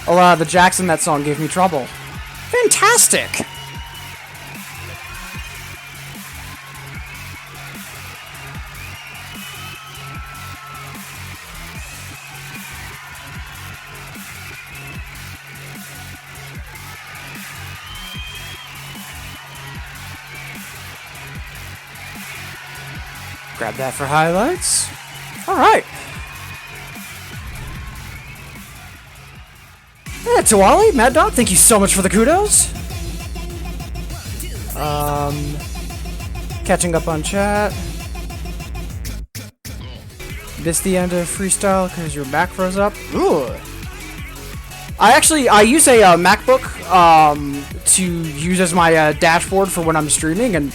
lot of the jacks in that song gave me trouble. Fantastic! Grab that for highlights. Alright. Yeah, Tawali, Mad Dog, thank you so much for the kudos. Catching up on chat. Missed the end of freestyle because your Mac froze up. Ooh. I use a MacBook to use as my dashboard for when I'm streaming, and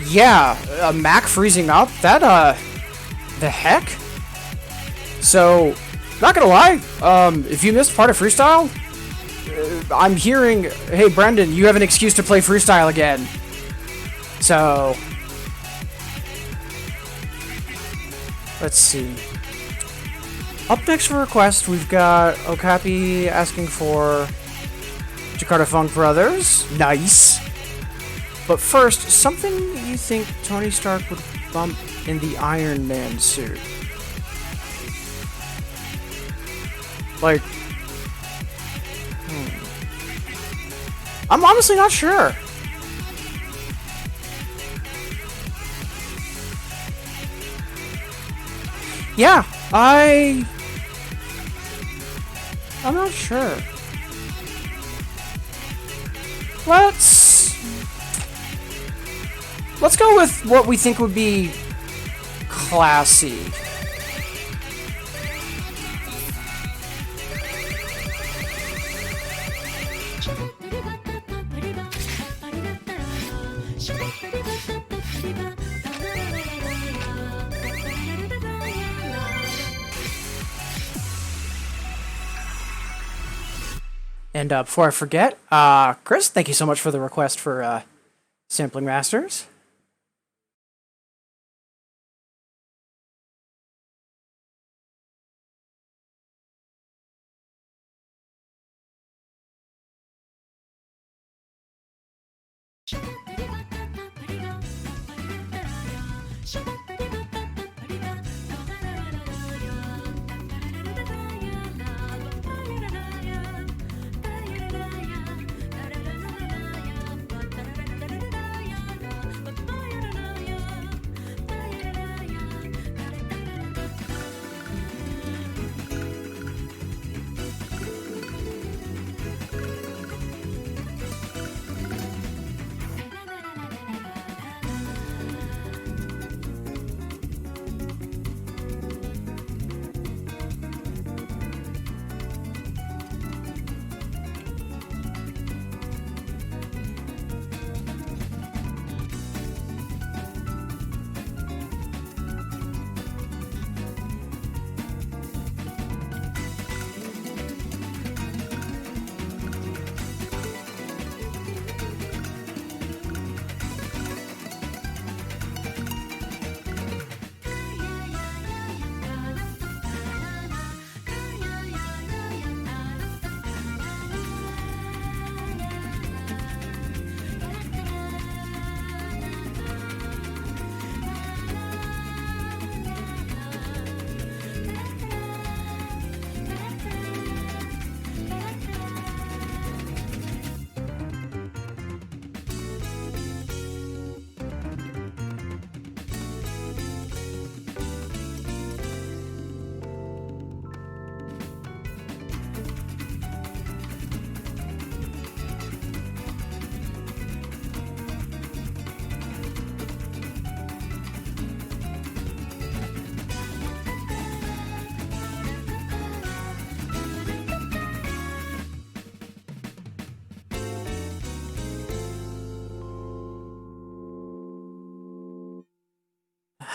yeah, a Mac freezing up, that, the heck? So, not gonna lie, if you missed part of freestyle, I'm hearing, hey Brendan, you have an excuse to play freestyle again. So let's see. Up next for request, we've got Okapi asking for Jakarta Funk Brothers. Nice. But first, something you think Tony Stark would bump in the Iron Man suit. Like, I'm honestly not sure. Yeah, I'm not sure. Let's go with what we think would be classy. And before I forget, Chris, thank you so much for the request for Sampling Masters.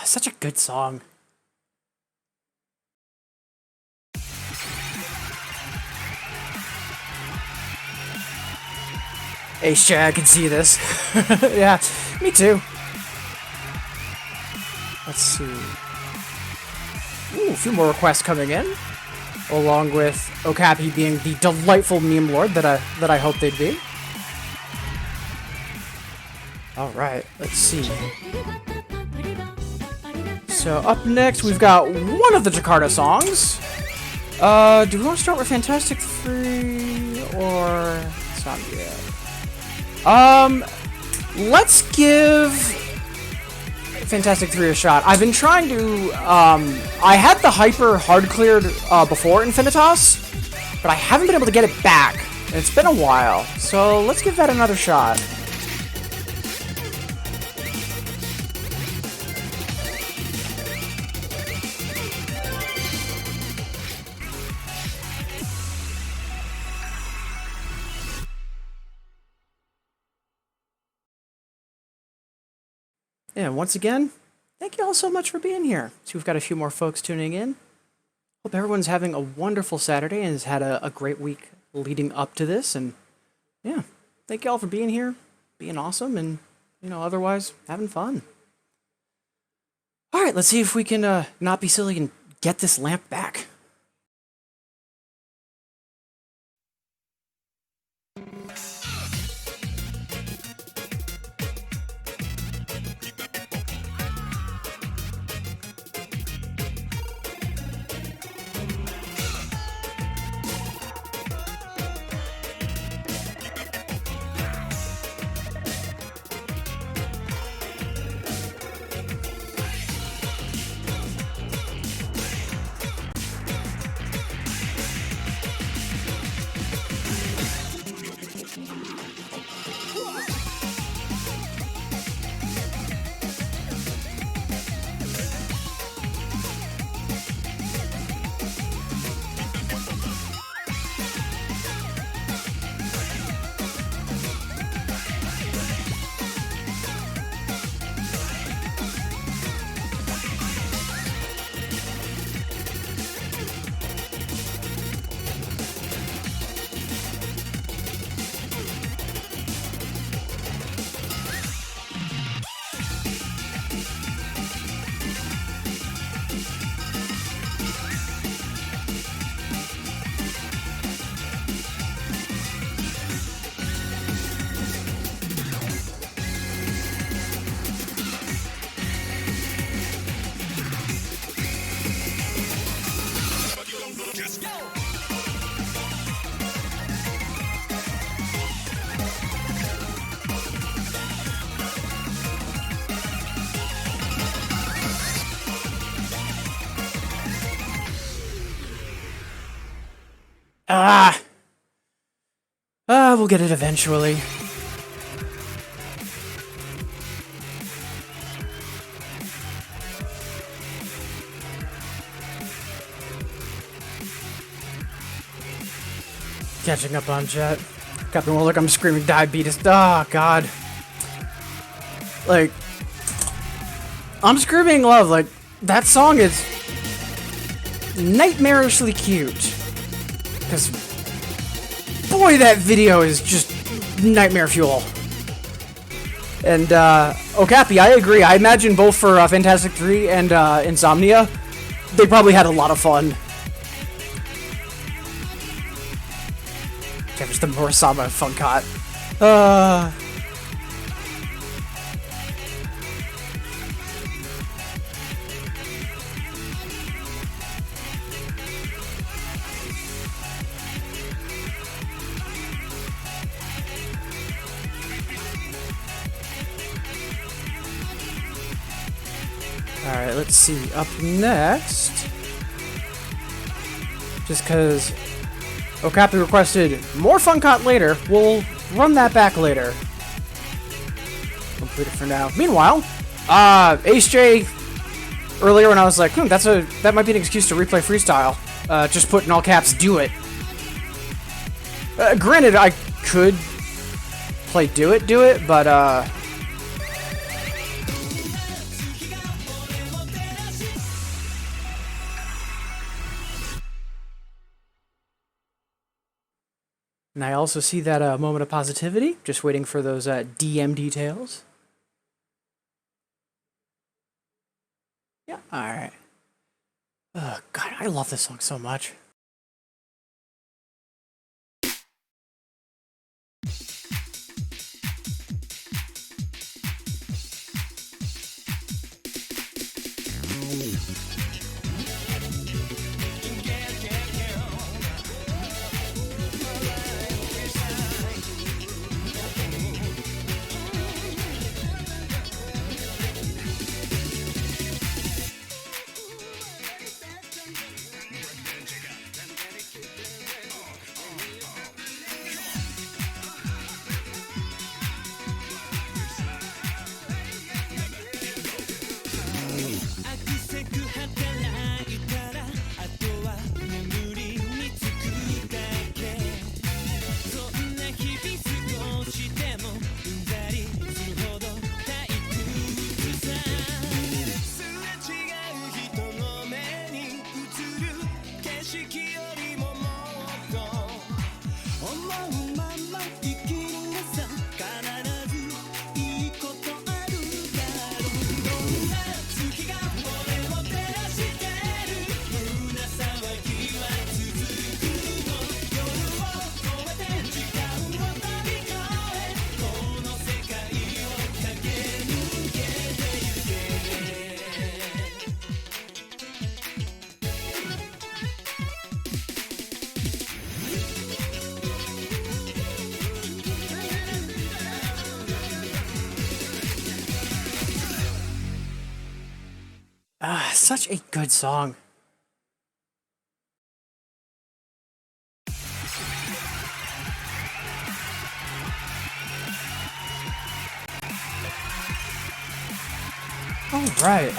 Such a good song. Ace Chat, I can see this. Yeah, me too. Let's see. Ooh, a few more requests coming in, along with Okapi being the delightful meme lord that I hope they'd be. All right, let's see. So up next, we've got one of the Jakarta songs. Do we want to start with Fantastic 3 or it's not yet? Let's give Fantastic 3 a shot. I've been trying to, I had the Hyper hard cleared before Infinitas, but I haven't been able to get it back. And it's been a while, so let's give that another shot. And once again, thank you all so much for being here. So we've got a few more folks tuning in. Hope everyone's having a wonderful Saturday and has had a great week leading up to this. And yeah, thank y'all for being here, being awesome, and, you know, otherwise having fun. All right, let's see if we can not be silly and get this lamp back. We'll get it eventually. Catching up on Jet. Captain Warlock, I'm screaming diabetes. Oh, God. Like, I'm screaming love. Like, that song is nightmarishly cute. Because, boy, that video is just nightmare fuel. And, Okapi, I agree. I imagine both for Fantastic 3 and Insomnia, they probably had a lot of fun. There's the Murasama Funkot. Alright, let's see. Up next, just because Okapi requested more Funkot later, we'll run that back later. Complete it for now. Meanwhile, Ace J, earlier when I was like, that might be an excuse to replay freestyle, just put in all caps, do it. Granted, I could play do it, but, and I also see that moment of positivity, just waiting for those DM details. Yeah, alright. Oh, God, I love this song so much. such a good song. All right.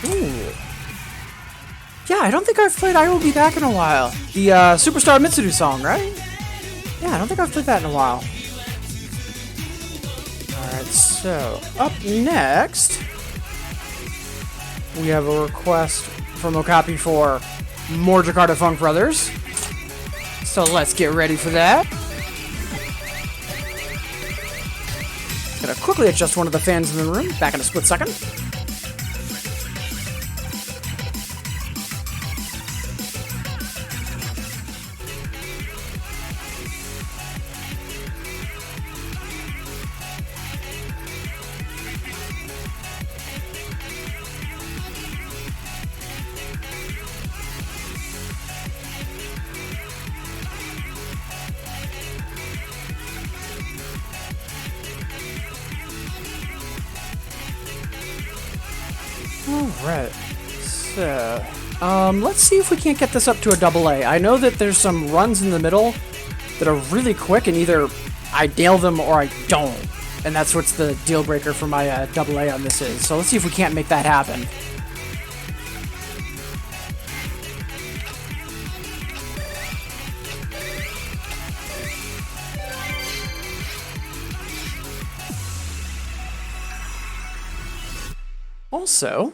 Ooh. Yeah, I don't think I've played I Will Be Back in a while. The Superstar Mitsuru song, right? Yeah, I don't think I've played that in a while. Alright, so up next, we have a request from Okapi for more Jakarta Funk Brothers. So let's get ready for that. Gonna quickly adjust one of the fans in the room, back in a split second. Alright, so, let's see if we can't get this up to a double A. I know that there's some runs in the middle that are really quick, and either I nail them or I don't. And that's what's the deal breaker for my double A on this is. So let's see if we can't make that happen. Also,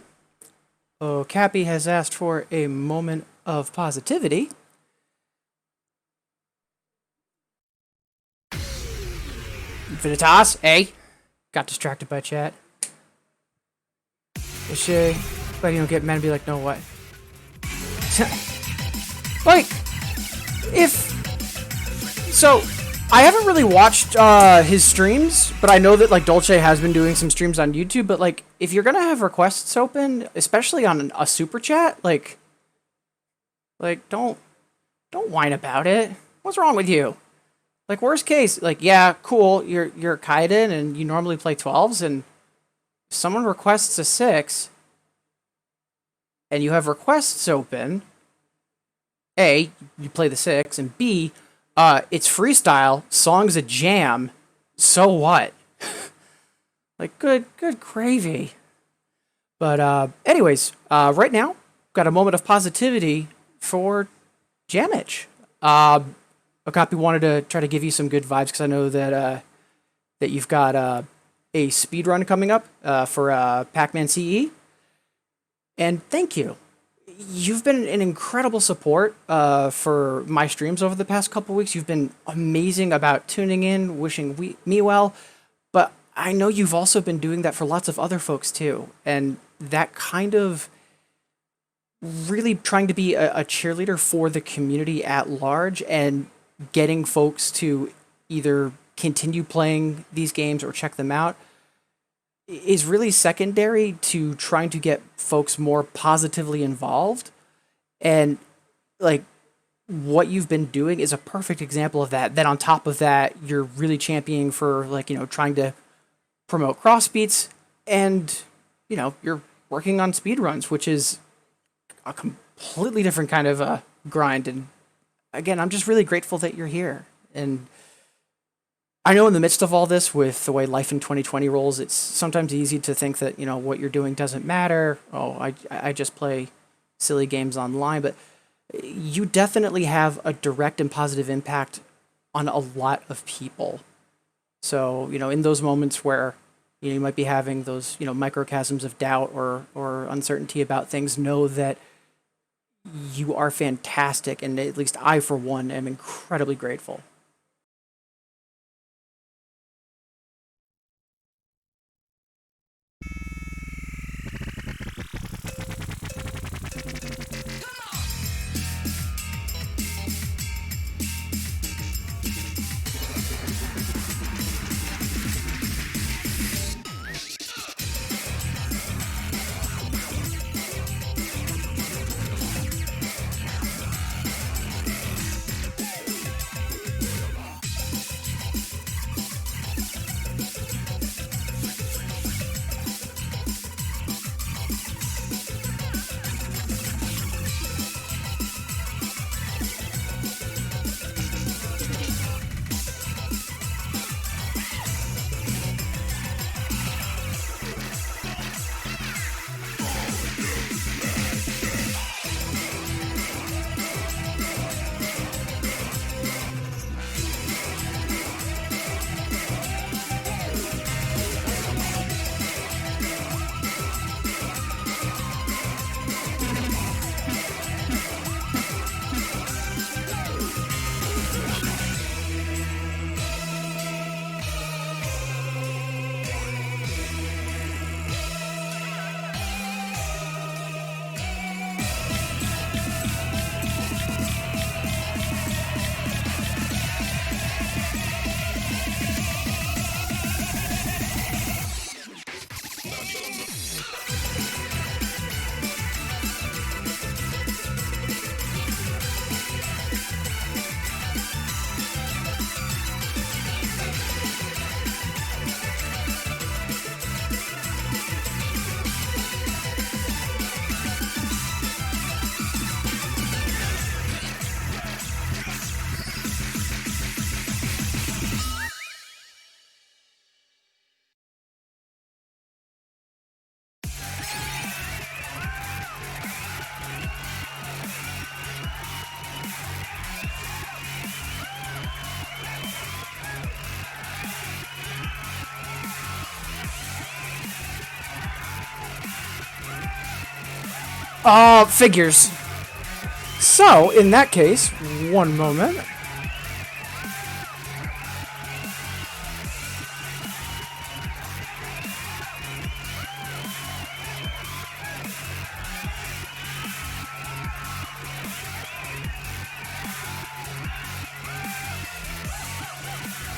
Cappy has asked for a moment of positivity. Infinitas, eh? Got distracted by chat. Is she? But you don't get mad and be like, no, what? Like, if... So, I haven't really watched his streams, but I know that like Dolce has been doing some streams on YouTube. But like, if you're gonna have requests open, especially on a super chat, like don't whine about it. What's wrong with you? Like worst case, like yeah, cool, you're Kaiden and you normally play 12s, and if someone requests a 6, and you have requests open, A, you play the 6, and B, it's freestyle, song's a jam, so what? Like, good gravy. But, anyways, right now, got a moment of positivity for Jamich. Okapi wanted to try to give you some good vibes, because I know that, that you've got, a speedrun coming up, for, Pac-Man CE. And thank you. You've been an incredible support for my streams over the past couple weeks. You've been amazing about tuning in, wishing me well. But I know you've also been doing that for lots of other folks too. And that kind of really trying to be a cheerleader for the community at large and getting folks to either continue playing these games or check them out is really secondary to trying to get folks more positively involved. And like what you've been doing is a perfect example of that. Then on top of that, you're really championing for like, you know, trying to promote crossbeats, and, you know, you're working on speedruns, which is a completely different kind of grind. And again, I'm just really grateful that you're here. And I know in the midst of all this, with the way life in 2020 rolls, it's sometimes easy to think that, you know, what you're doing doesn't matter. Oh, I just play silly games online. But you definitely have a direct and positive impact on a lot of people. So, you know, in those moments where, you know, you might be having those, you know, microchasms of doubt or uncertainty about things, know that you are fantastic. And at least I, for one, am incredibly grateful. Figures. So, in that case, one moment.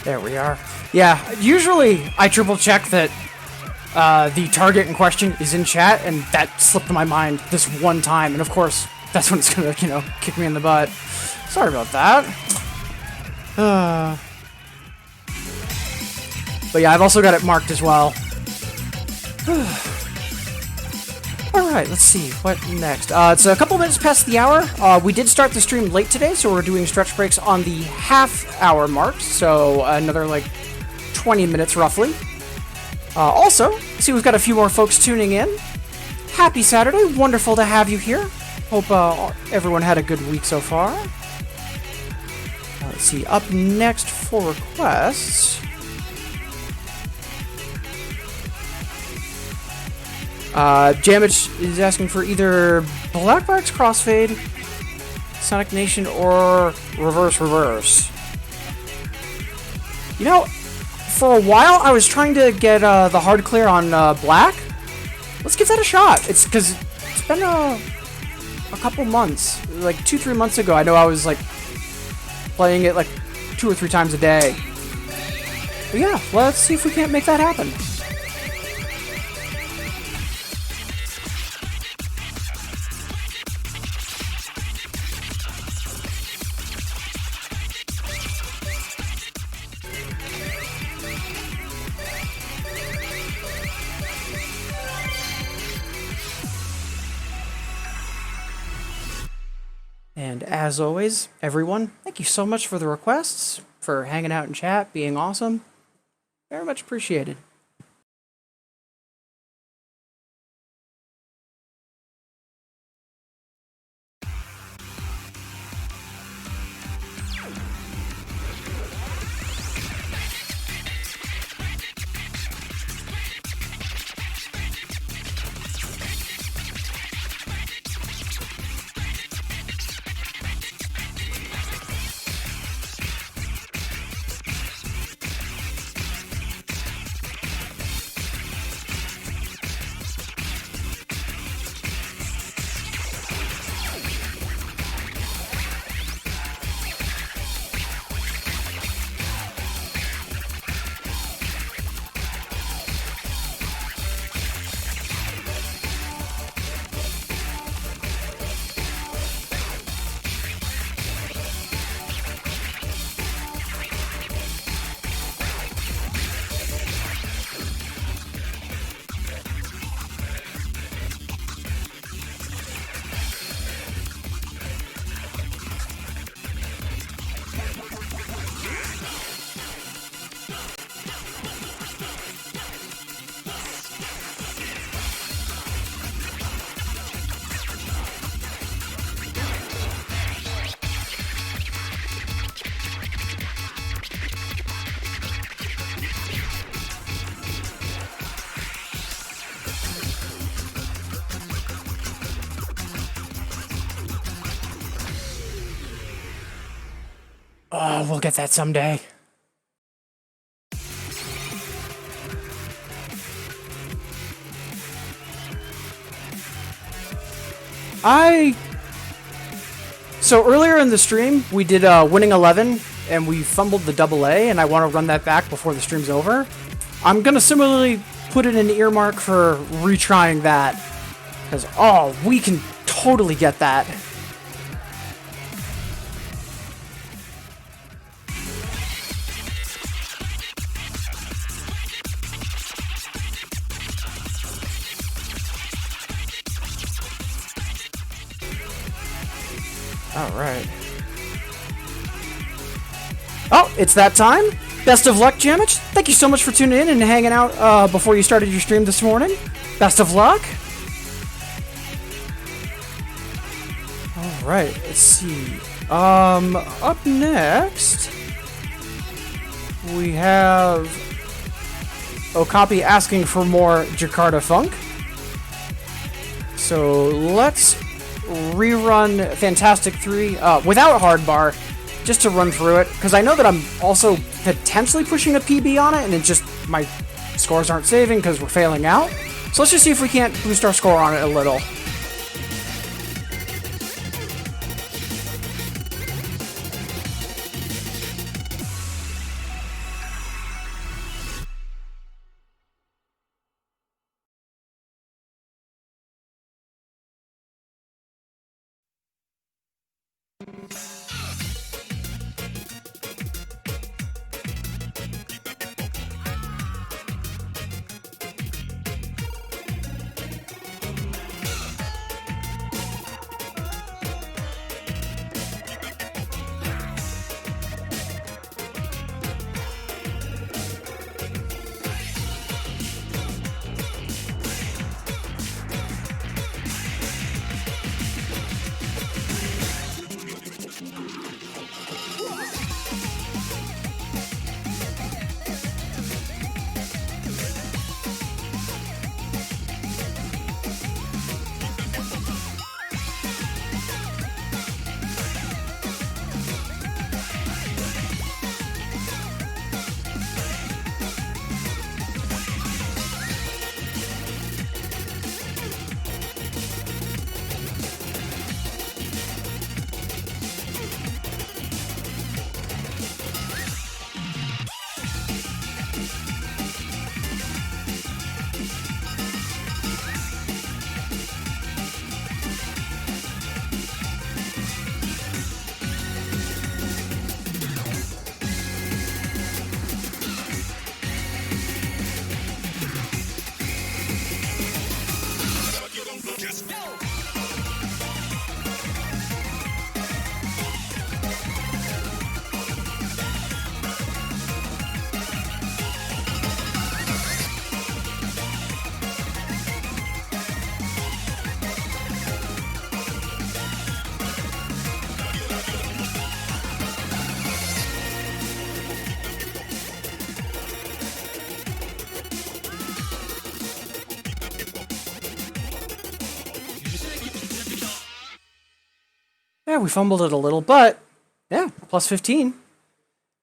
There we are. Yeah, usually I triple check that the target in question is in chat, and that slipped my mind this one time, and of course, that's when it's gonna, kick me in the butt. Sorry about that. But yeah, I've also got it marked as well. Alright, let's see, what next? It's a couple minutes past the hour. We did start the stream late today, so we're doing stretch breaks on the half-hour mark, so another, 20 minutes roughly. Also, see, we've got a few more folks tuning in. Happy Saturday, wonderful to have you here. Hope everyone had a good week so far. Let's see, up next for requests. Jamich is asking for either Blackbox Crossfade, Sonic Nation, or Reverse. For a while I was trying to get the hard clear on Black. Let's give that a shot. It's because it's been a couple months, 2-3 months ago. I know I was playing it 2 or 3 times a day. But yeah, let's see if we can't make that happen. And as always, everyone, thank you so much for the requests, for hanging out in chat, being awesome. Very much appreciated. Oh, we'll get that someday. So earlier in the stream, we did Winning 11, and we fumbled the double A, and I want to run that back before the stream's over. I'm going to similarly put in an earmark for retrying that, because, we can totally get that. Alright. Oh, it's that time. Best of luck, Jamich. Thank you so much for tuning in and hanging out before you started your stream this morning. Best of luck. Alright, let's see. Up next, we have Okapi asking for more Jakarta Funk. So let's rerun Fantastic 3 without hard bar, just to run through it, because I know that I'm also potentially pushing a PB on it, and it just, my scores aren't saving because we're failing out. So let's just see if we can't boost our score on it a little. Yeah, we fumbled it a little, but yeah, plus 15.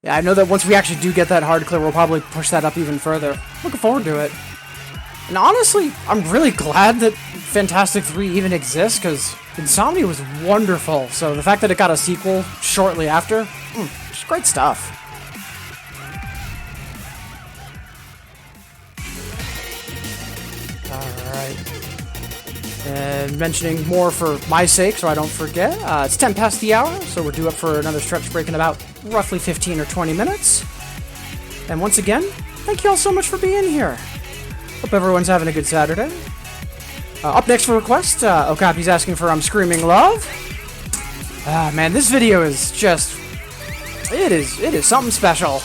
Yeah, I know that once we actually do get that hard clear, we'll probably push that up even further. Looking forward to it. And honestly, I'm really glad that Fantastic 3 even exists, because Insomnia was wonderful. So the fact that it got a sequel shortly after, just great stuff. Alright. And mentioning more for my sake, so I don't forget, it's 10 past the hour, so we're due up for another stretch break in about roughly 15 or 20 minutes. And once again, thank you all so much for being here. Hope everyone's having a good Saturday. Up next for request, Okapi's asking for I'm Screaming Love. Man, this video is just... It is something special.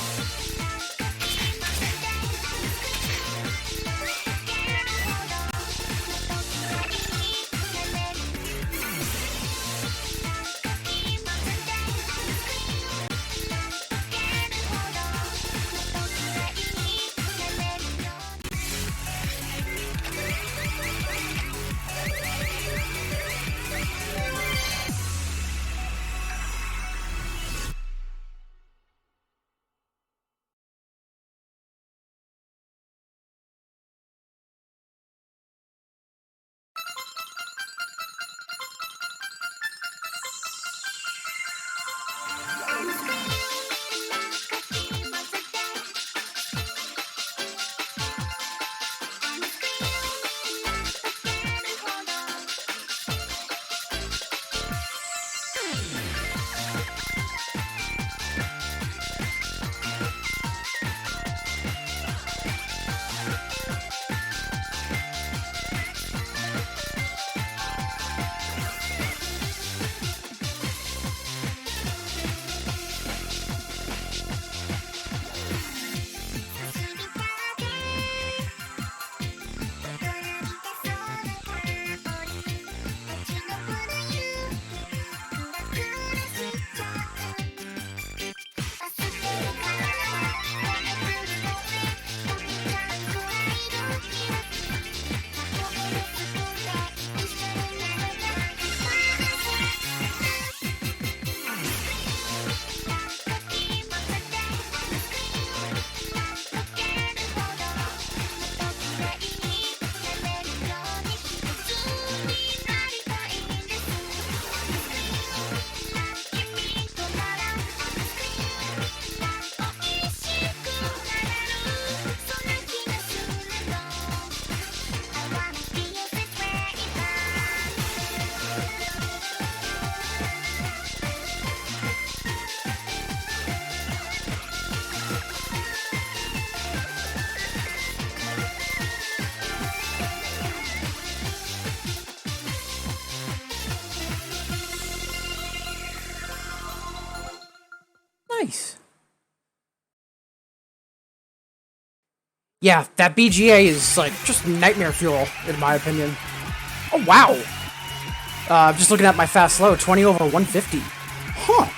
Nice. Yeah, that BGA is like just nightmare fuel, in my opinion. Oh, wow. Just looking at my fast slow, 20 over 150. Huh.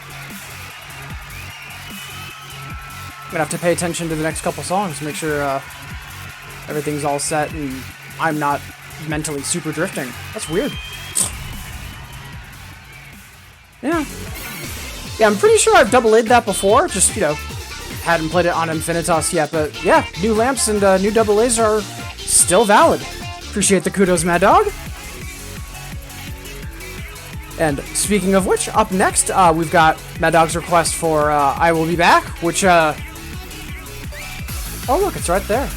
I'm gonna have to pay attention to the next couple songs, make sure everything's all set and I'm not mentally super drifting. That's weird. Yeah. Yeah, I'm pretty sure I've double A'd that before, just, you know, hadn't played it on Infinitas yet, but yeah, new lamps and new double A's are still valid. Appreciate the kudos, Mad Dog. And speaking of which, up next, we've got Mad Dog's request for I Will Be Back, which, oh look, it's right there.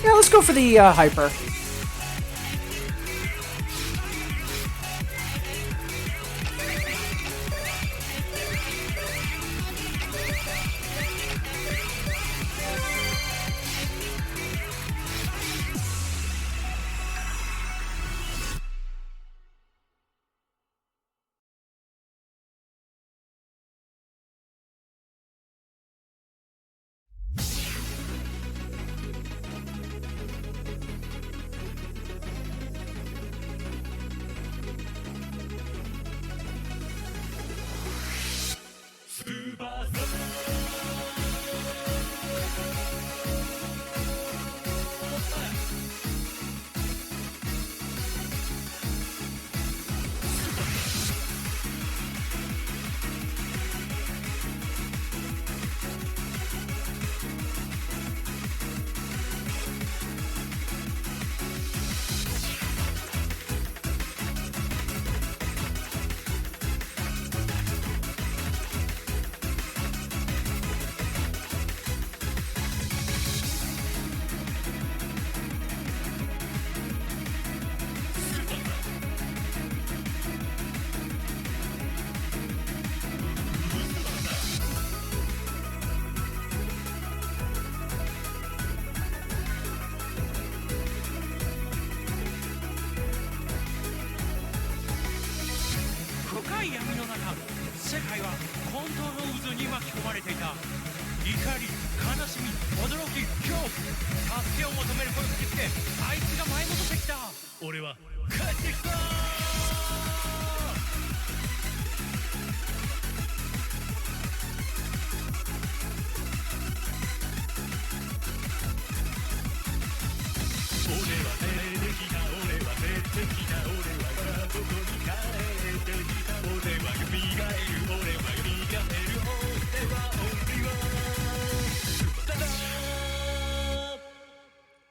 Let's go for the hyper.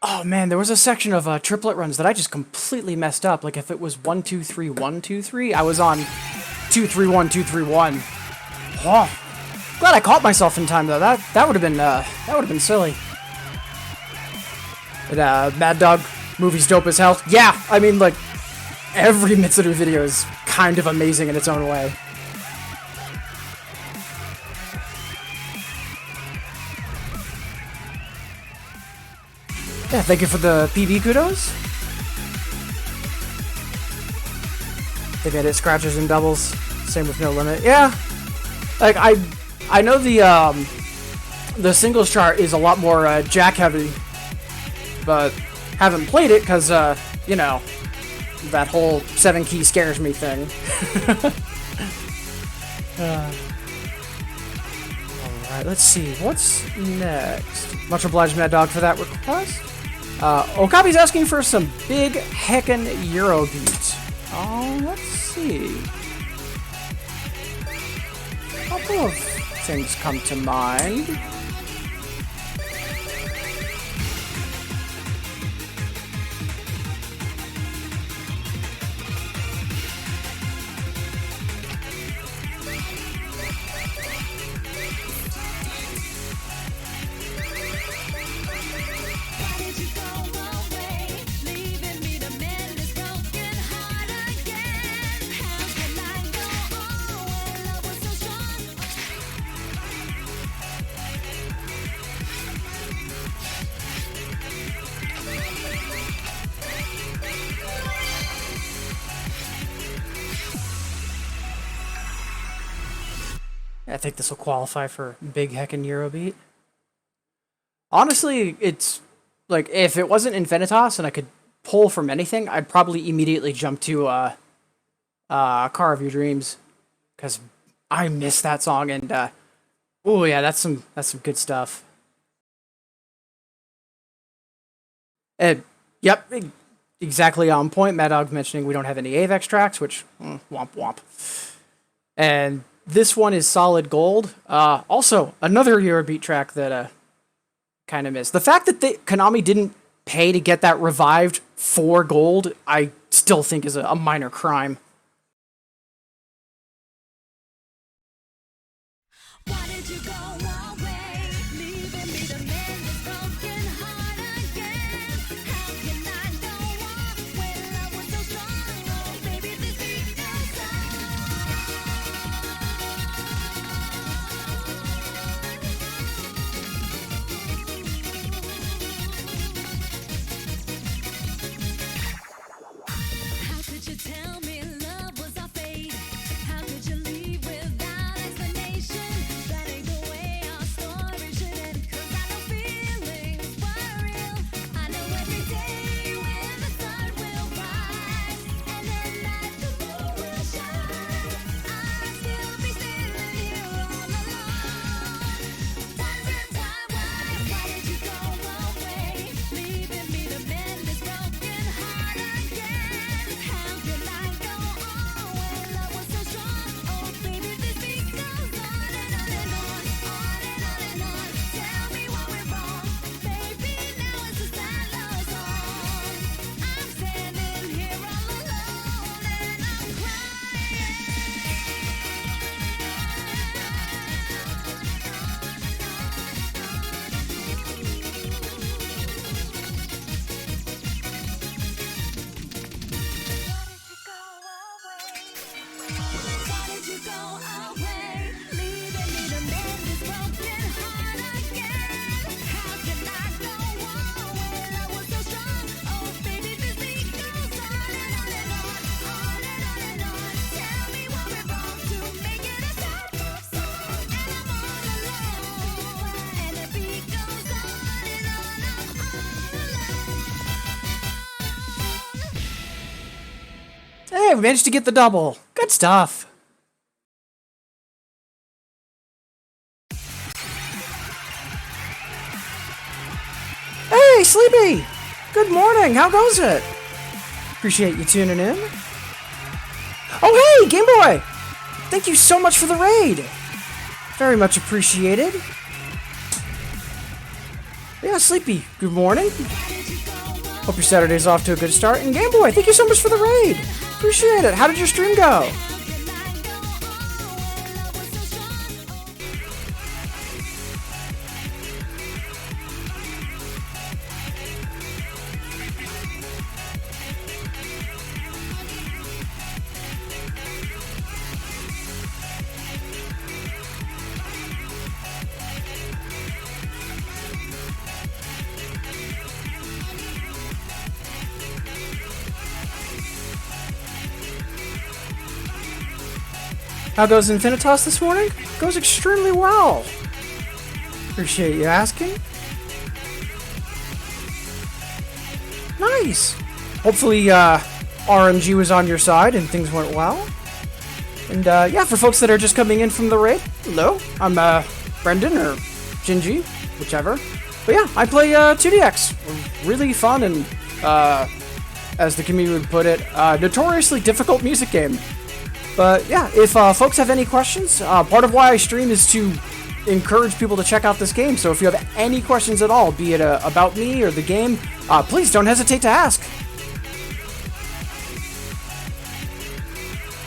Oh man, there was a section of triplet runs that I just completely messed up. Like if it was 1 2 3 1 2 3, I was on 2 3 1 2 3 1. Oh, glad I caught myself in time though. That would have been silly. But, Mad Dog movie's dope as hell. Yeah, I mean like every Mitsuru video is kind of amazing in its own way. Yeah, thank you for the PB kudos. They made it scratches and doubles. Same with No Limit. Yeah, like I know the singles chart is a lot more jack heavy, but haven't played it because you know that whole 7 key scares me thing. All right, let's see what's next. Much obliged, Mad Dog, for that request. Okabe's asking for some big heckin' Eurobeat. Oh, let's see. A couple of things come to mind. I think this will qualify for big heckin' Eurobeat. Honestly, it's like if it wasn't Infinitas and I could pull from anything, I'd probably immediately jump to Car of Your Dreams, because I miss that song. And oh yeah, that's some good stuff. And yep, exactly on point. Mad Dog mentioning we don't have any AVEX tracks, which womp womp. And this one is solid gold. Also, another Eurobeat track that kind of missed. The fact that Konami didn't pay to get that revived for gold, I still think is a minor crime. Why did you go away, leaving me to mend this broken heart again? How can I go on when love was so strong? Oh, baby, this beat goes on. How could you tell me love was our fate? How could you leave without explanation? That ain't the way our story should end. 'Cause I know feelings were real. I know every day when the sun will rise and at night the moon will shine, I'll still be standing here all alone, wondering why did you go away, leaving me to mend this broken heart again? How could I go on when love was so strong? Oh, baby, this beat goes on and on and on, on and on and on. Tell me what went wrong, baby. Now it's a sad love song. I'm standing here all alone and I'm Why did you go away, leaving me to mend this broken heart again? How can I go on when love was so strong? Oh, baby, this beat goes on and on and on, on and on and on. Tell me what went wrong to make it a sad love song. And I'm all alone, and the beat goes on and on. I'm all alone. Hey, we managed to get the double. Good stuff. Hey, Sleepy! Good morning, how goes it? Appreciate you tuning in. Oh, hey, Game Boy! Thank you so much for the raid. Very much appreciated. Yeah, Sleepy, good morning. Hope your Saturday's off to a good start. And Game Boy, thank you so much for the raid. Appreciate it. How did your stream go? How goes Infinitas this morning? Goes extremely well. Appreciate you asking. Nice. Hopefully, RNG was on your side and things went well. And yeah, for folks that are just coming in from the raid, hello. I'm Brendan or Shinji, whichever. But yeah, I play 2DX. Really fun and, as the community would put it, notoriously difficult music game. But yeah, if folks have any questions, part of why I stream is to encourage people to check out this game. So if you have any questions at all, be it about me or the game, please don't hesitate to ask.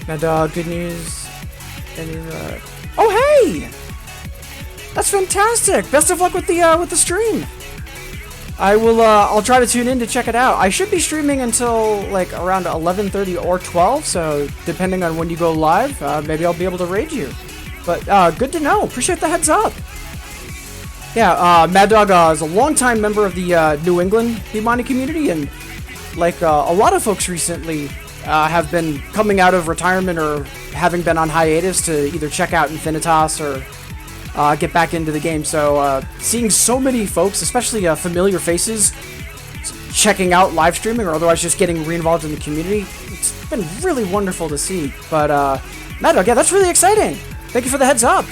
And good news. Oh hey, that's fantastic! Best of luck with the stream. I will. I'll try to tune in to check it out. I should be streaming until like around 11:30 or 12. So depending on when you go live, maybe I'll be able to raid you. But good to know. Appreciate the heads up. Yeah, Mad Dog is a longtime member of the New England Imani community, and like a lot of folks recently have been coming out of retirement or having been on hiatus to either check out Infinitas or get back into the game. So seeing so many folks, especially familiar faces, checking out live streaming or otherwise just getting re-involved in the community, it's been really wonderful to see. But Mad Dog, yeah, that's really exciting. Thank you for the heads up.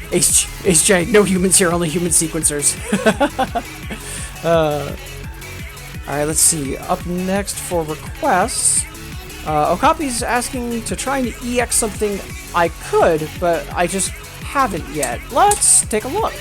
HJ, no humans here, only human sequencers. Alright, let's see. Up next for requests, Okapi's asking to try and EX something I could, but I just haven't yet. Let's take a look.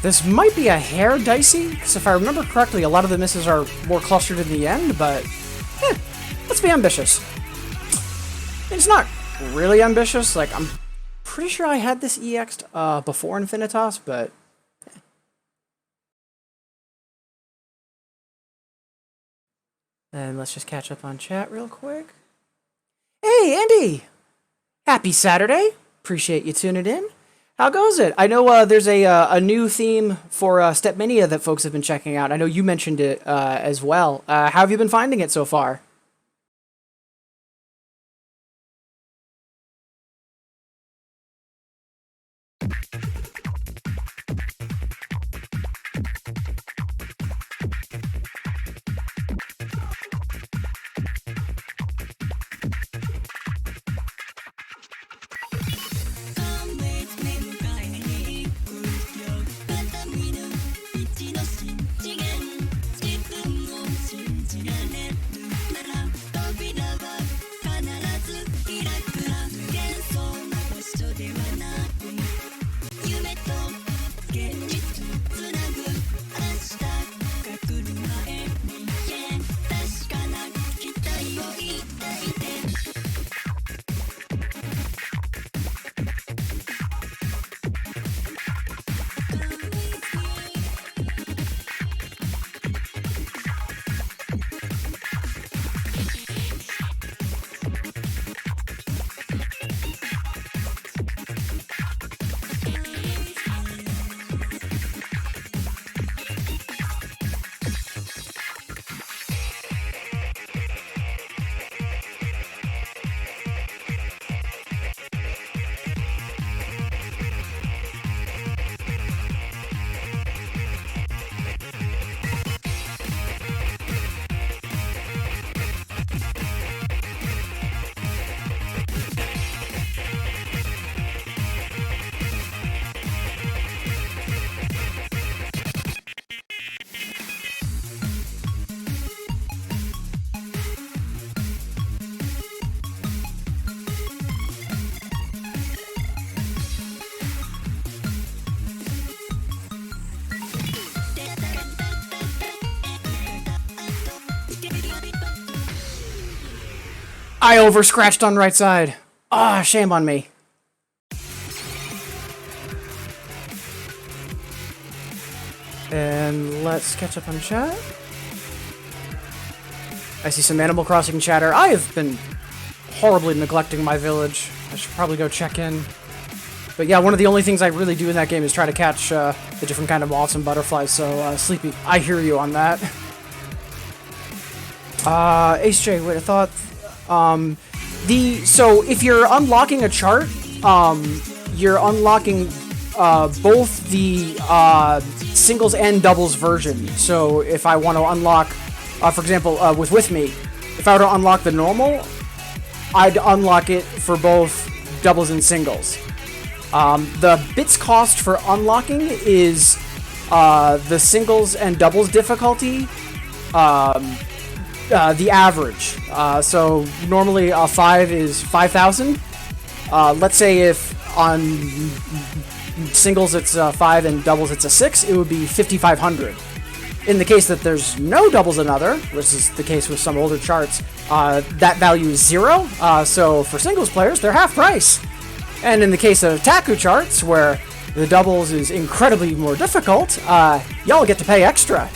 This might be a hair dicey, because if I remember correctly, a lot of the misses are more clustered in the end, but let's be ambitious. It's not really ambitious, like, I'm pretty sure I had this EX'd before Infinitas, but... And let's just catch up on chat real quick. Hey, Andy! Happy Saturday! Appreciate you tuning in. How goes it? I know there's a new theme for Stepmania that folks have been checking out. I know you mentioned it as well. How have you been finding it so far? I over-scratched on right side. Ah, shame on me. And let's catch up on chat. I see some Animal Crossing chatter. I have been horribly neglecting my village. I should probably go check in. But yeah, one of the only things I really do in that game is try to catch the different kind of moths and butterflies, so Sleepy, I hear you on that. Ace J, wait, I thought... So if you're unlocking a chart, you're unlocking both the singles and doubles version. So if I want to unlock, for example, with Me, if I were to unlock the normal, I'd unlock it for both doubles and singles. The bits cost for unlocking is the singles and doubles difficulty, the average. So normally a 5 is 5,000. Let's say if on singles it's a 5 and doubles it's a 6, it would be 5,500. In the case that there's no doubles another, which is the case with some older charts, that value is 0. So for singles players, they're half price. And in the case of Taku charts, where the doubles is incredibly more difficult, y'all get to pay extra.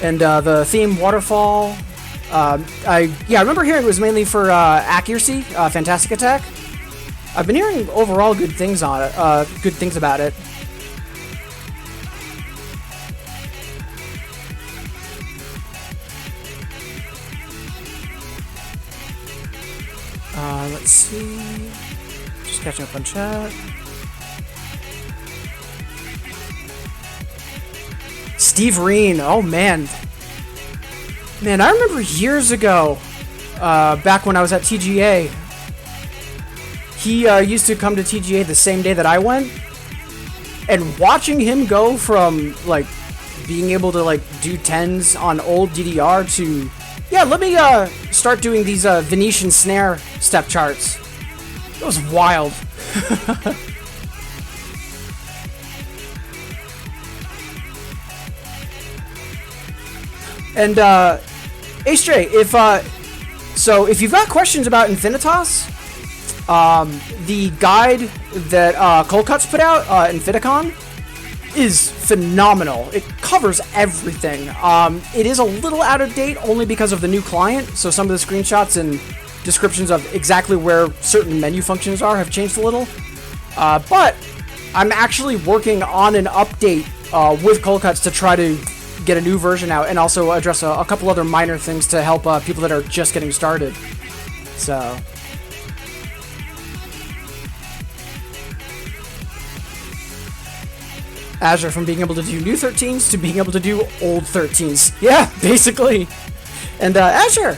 And the theme waterfall, I remember hearing it was mainly for accuracy, fantastic attack. I've been hearing overall good things on it, good things about it. Let's see. Just catching up on chat. Steve Reen, oh man. Man, I remember years ago, back when I was at TGA, he used to come to TGA the same day that I went, and watching him go from, like, being able to, like, do 10s on old DDR to, yeah, let me start doing these Venetian snare step charts. It was wild. And HJ, if you've got questions about Infinitas, the guide that Cold Cuts put out, Infiticon, is phenomenal. It covers everything. It is a little out of date only because of the new client, so some of the screenshots and descriptions of exactly where certain menu functions are have changed a little. But I'm actually working on an update with Cold Cuts to try to get a new version out and also address a couple other minor things to help people that are just getting started. So Azure, from being able to do new 13s to being able to do old 13s. Yeah, basically. And Azure,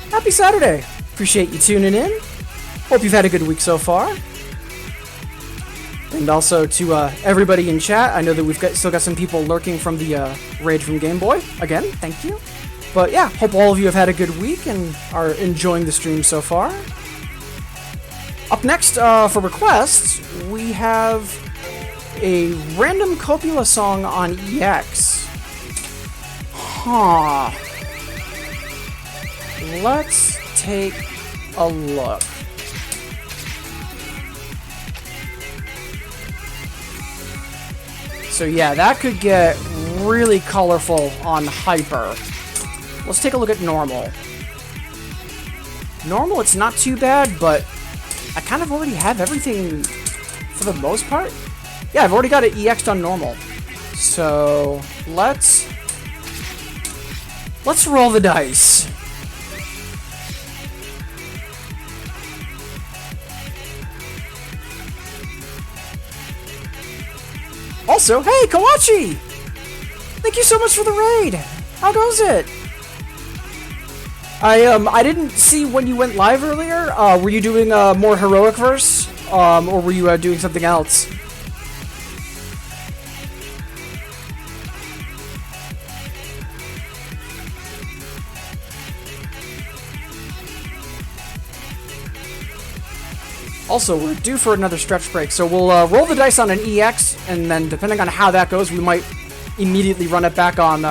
happy Saturday. Appreciate you tuning in. Hope you've had a good week so far. And also to everybody in chat, I know that we've still got some people lurking from the raid from Game Boy. Again, thank you. But yeah, hope all of you have had a good week and are enjoying the stream so far. Up next for requests, we have a random Copula song on EX. Huh. Let's take a look. So yeah, that could get really colorful on Hyper. Let's take a look at Normal. Normal, it's not too bad, but I kind of already have everything for the most part. Yeah, I've already got it EX'd on Normal. So let's roll the dice. Also, hey, Kawachi! Thank you so much for the raid! How goes it? I didn't see when you went live earlier. Were you doing a more heroic verse? Or were you doing something else? Also, we're due for another stretch break, so we'll roll the dice on an EX, and then depending on how that goes, we might immediately run it back on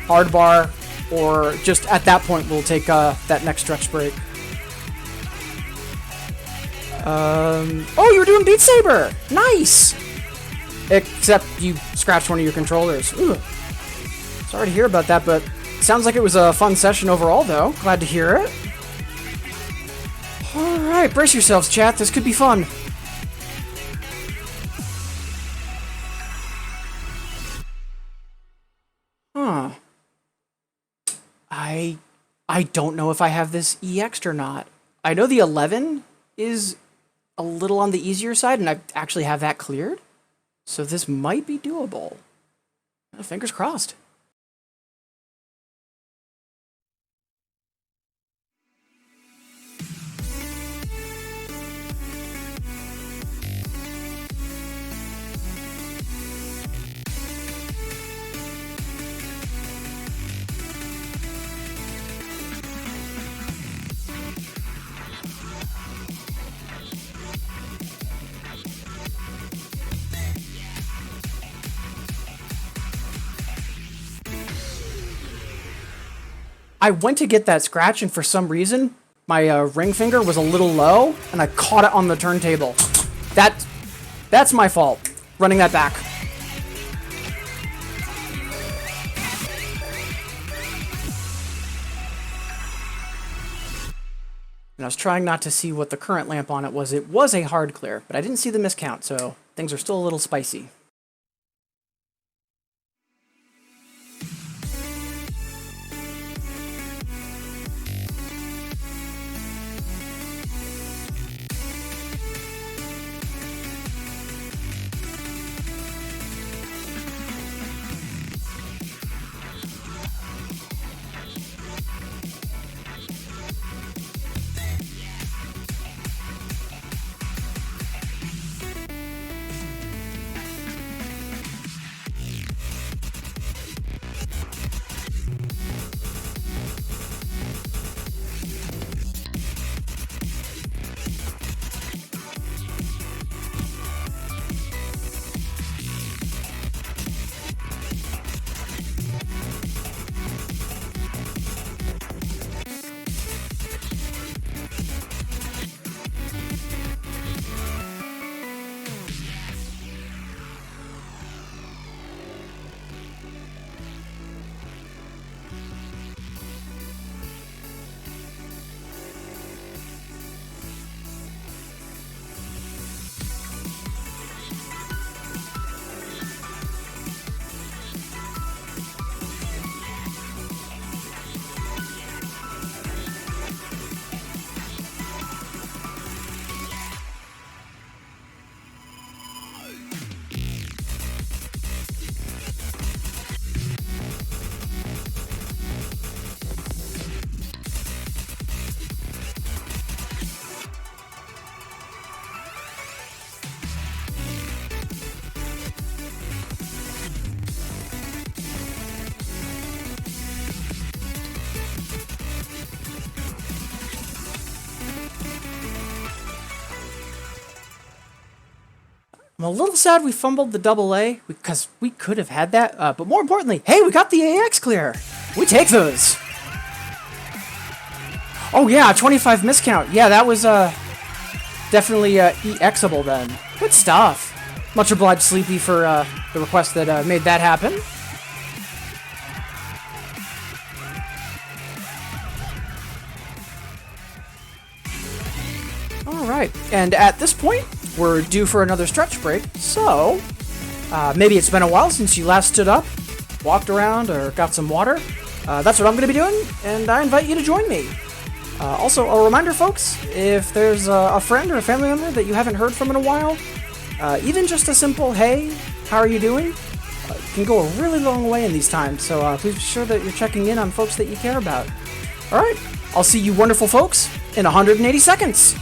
hard bar, or just at that point we'll take that next stretch break. Oh, you were doing Beat Saber! Nice! Except you scratched one of your controllers. Ooh. Sorry to hear about that, but sounds like it was a fun session overall, though. Glad to hear it. Alright, brace yourselves, chat. This could be fun. Huh. I don't know if I have this EX'd or not. I know the 11 is a little on the easier side, and I actually have that cleared. So this might be doable. Fingers crossed. I went to get that scratch, and for some reason, my ring finger was a little low, and I caught it on the turntable. That's my fault, running that back. And I was trying not to see what the current lamp on it was. It was a hard clear, but I didn't see the miscount, so things are still a little spicy. I'm a little sad we fumbled the double A, because we could have had that, but more importantly, hey, we got the AX clear! We take those! Oh yeah, 25 miscount. Yeah, that was, definitely, EXable then. Good stuff. Much obliged, Sleepy, for, the request that, made that happen. Alright, and at this point, we're due for another stretch break, so maybe it's been a while since you last stood up, walked around, or got some water. That's what I'm going to be doing, and I invite you to join me. Also, a reminder, folks, if there's a friend or a family member that you haven't heard from in a while, even just a simple, hey, how are you doing, can go a really long way in these times, so please be sure that you're checking in on folks that you care about. Alright, I'll see you wonderful folks in 180 seconds!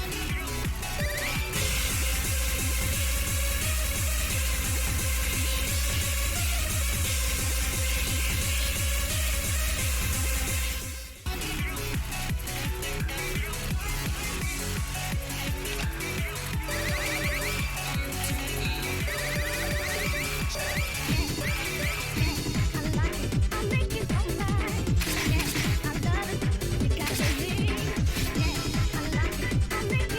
I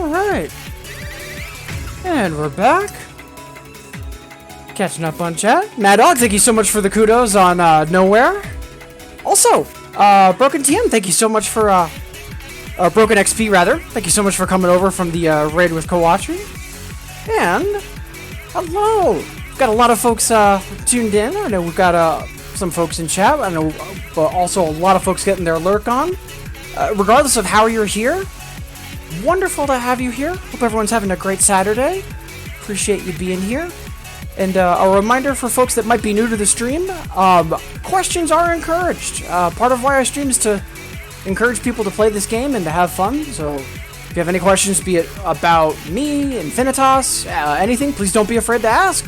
Alright. And we're back. Catching up on chat. Mad Dog, thank you so much for the kudos on Nowhere. Also, Broken TM, thank you so much for, Broken XP rather. Thank you so much for coming over from the raid with Kawachi. And, hello. We've got a lot of folks tuned in. I know we've got some folks in chat. I know also a lot of folks getting their lurk on. Regardless of how you're here, wonderful to have you here. Hope everyone's having a great Saturday. Appreciate you being here. And a reminder for folks that might be new to the stream, questions are encouraged. Part of why I stream is to encourage people to play this game and to have fun. So if you have any questions, be it about me, Infinitas, anything, please don't be afraid to ask.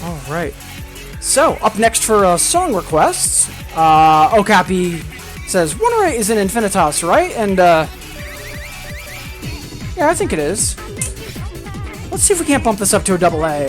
Alright. So, up next for song requests, Okapi says, Wonderay is in Infinitas, right? And, yeah, I think it is. Let's see if we can't bump this up to a double A.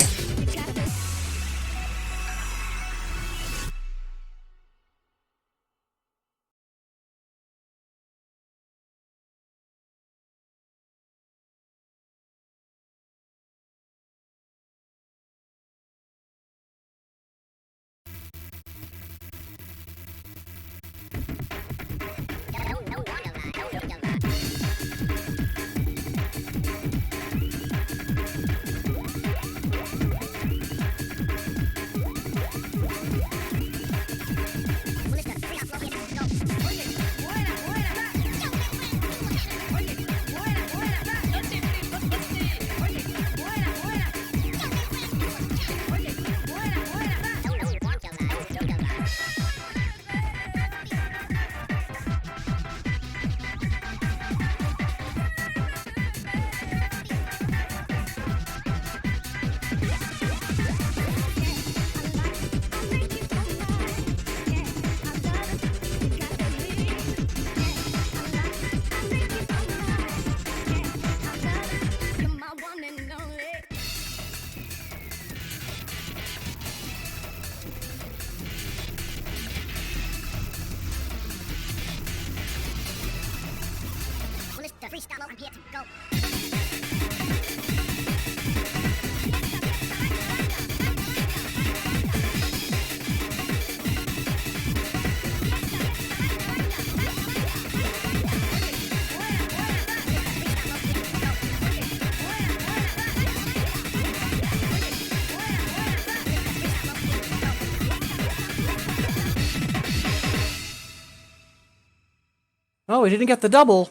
Oh, we didn't get the double,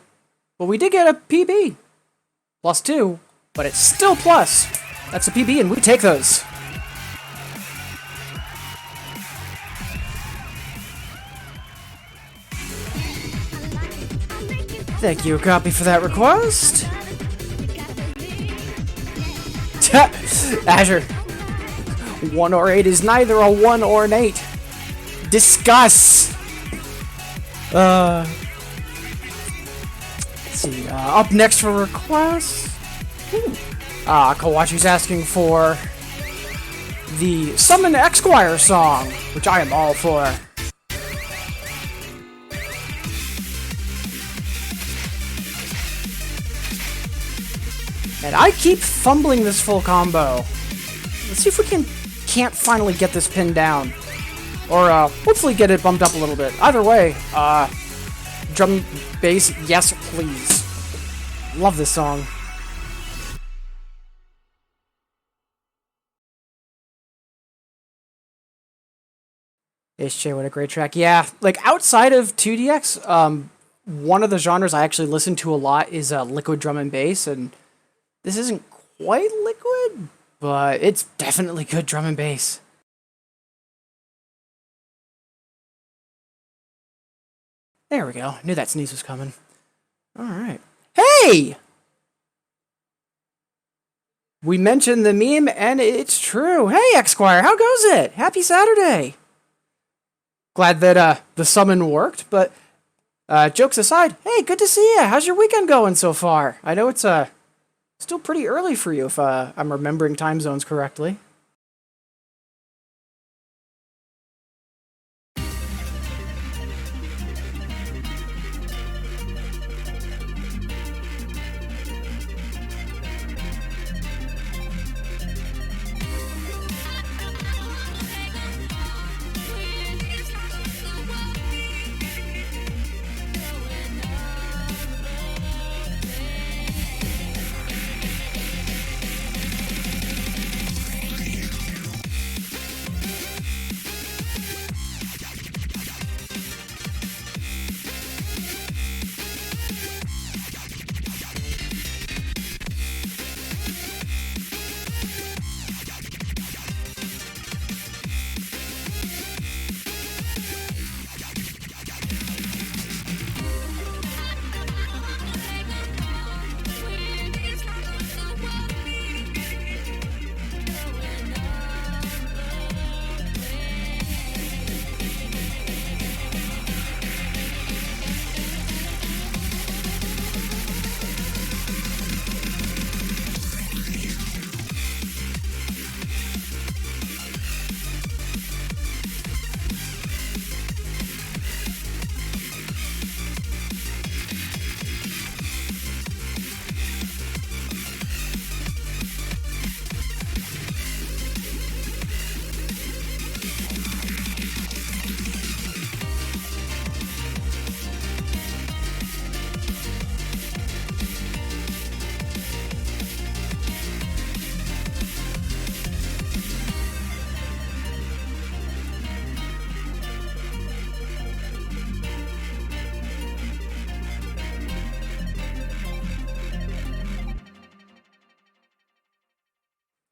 but we did get a PB. +2, but it's still plus. That's a PB, and we take those. Thank you, Copy, for that request. Azure. 1 or 8 is neither a 1 or an 8. Discuss. Let's see. Up next for requests. Kawachi's asking for the Summon Esquire song, which I am all for. And I keep fumbling this full combo. Let's see if we can't finally get this pinned down. Or, hopefully get it bumped up a little bit. Either way, drum, bass, yes please. Love this song. HJ, what a great track. Yeah, like, outside of 2DX, one of the genres I actually listen to a lot is, liquid drum and bass, and this isn't quite liquid, but it's definitely good drum and bass. There we go. Knew that sneeze was coming. Alright. Hey! We mentioned the meme, and it's true. Hey, Esquire, how goes it? Happy Saturday! Glad that, the summon worked, but, jokes aside, hey, good to see ya! How's your weekend going so far? I know it's, still pretty early for you, if, I'm remembering time zones correctly.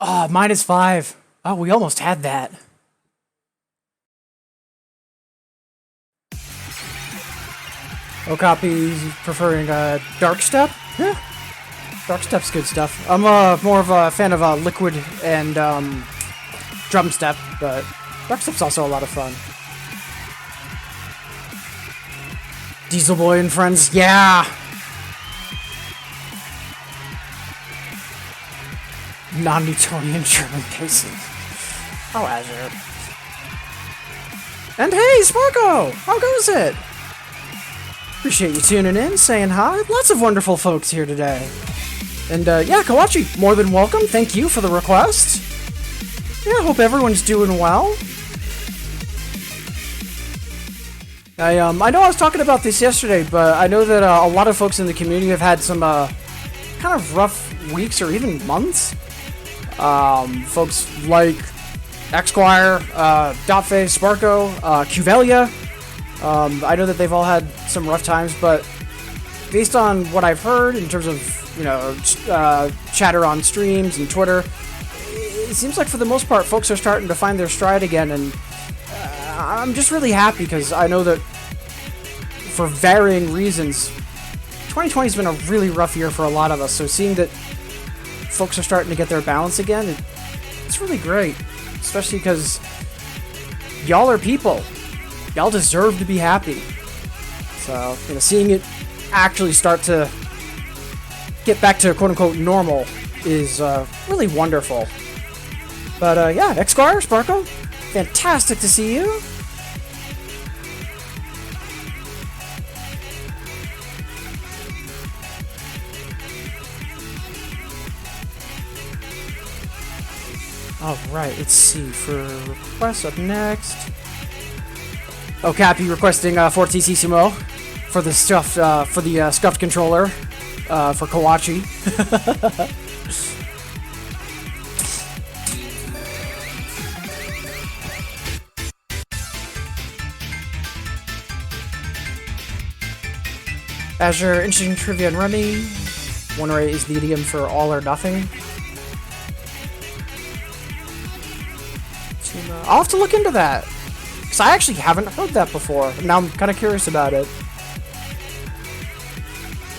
Ah, -5. Oh, we almost had that. Okapi preferring Dark Step? Yeah. Dark Step's good stuff. I'm more of a fan of Liquid and Drum Step, but Dark Step's also a lot of fun. Diesel Boy and Friends, yeah! Non-Newtonian German cases. Oh, Azure. And hey, Sparko! How goes it? Appreciate you tuning in, saying hi. Lots of wonderful folks here today. And yeah, Kawachi, more than welcome. Thank you for the request. Yeah, hope everyone's doing well. I know I was talking about this yesterday, but I know that a lot of folks in the community have had some kind of rough weeks or even months. Folks like Xquire, Dotface, Sparko, Cuvelia. I know that they've all had some rough times, but based on what I've heard in terms of, you know, chatter on streams and Twitter, it seems like for the most part, folks are starting to find their stride again, and I'm just really happy because I know that for varying reasons, 2020 has been a really rough year for a lot of us, so seeing that folks are starting to get their balance again, it's really great, especially because y'all are people. Y'all deserve to be happy. So, you know, seeing it actually start to get back to quote-unquote normal is really wonderful. But yeah, Xquire, Sparko, fantastic to see you. Alright, let's see, for requests up next. Oh, Cappy requesting Fortissimo for the stuffed, for the scuffed controller, for Kawachi. Azure, interesting trivia and Remy. One Ray is the idiom for all or nothing. I'll have to look into that, because I actually haven't heard that before. Now I'm kind of curious about it.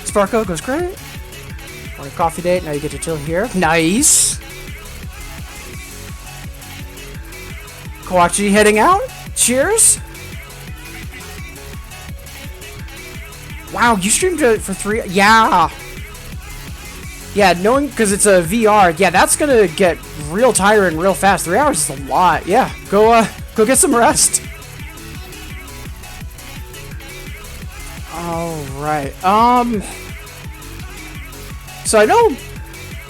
Sparko goes great. On a coffee date, now you get to chill here. Nice! Kawachi heading out. Cheers! Wow, you streamed it for 3... Yeah! Yeah, knowing, because it's a VR, yeah, that's gonna get real tiring real fast. 3 hours is a lot. Yeah, go get some rest. Alright, so I know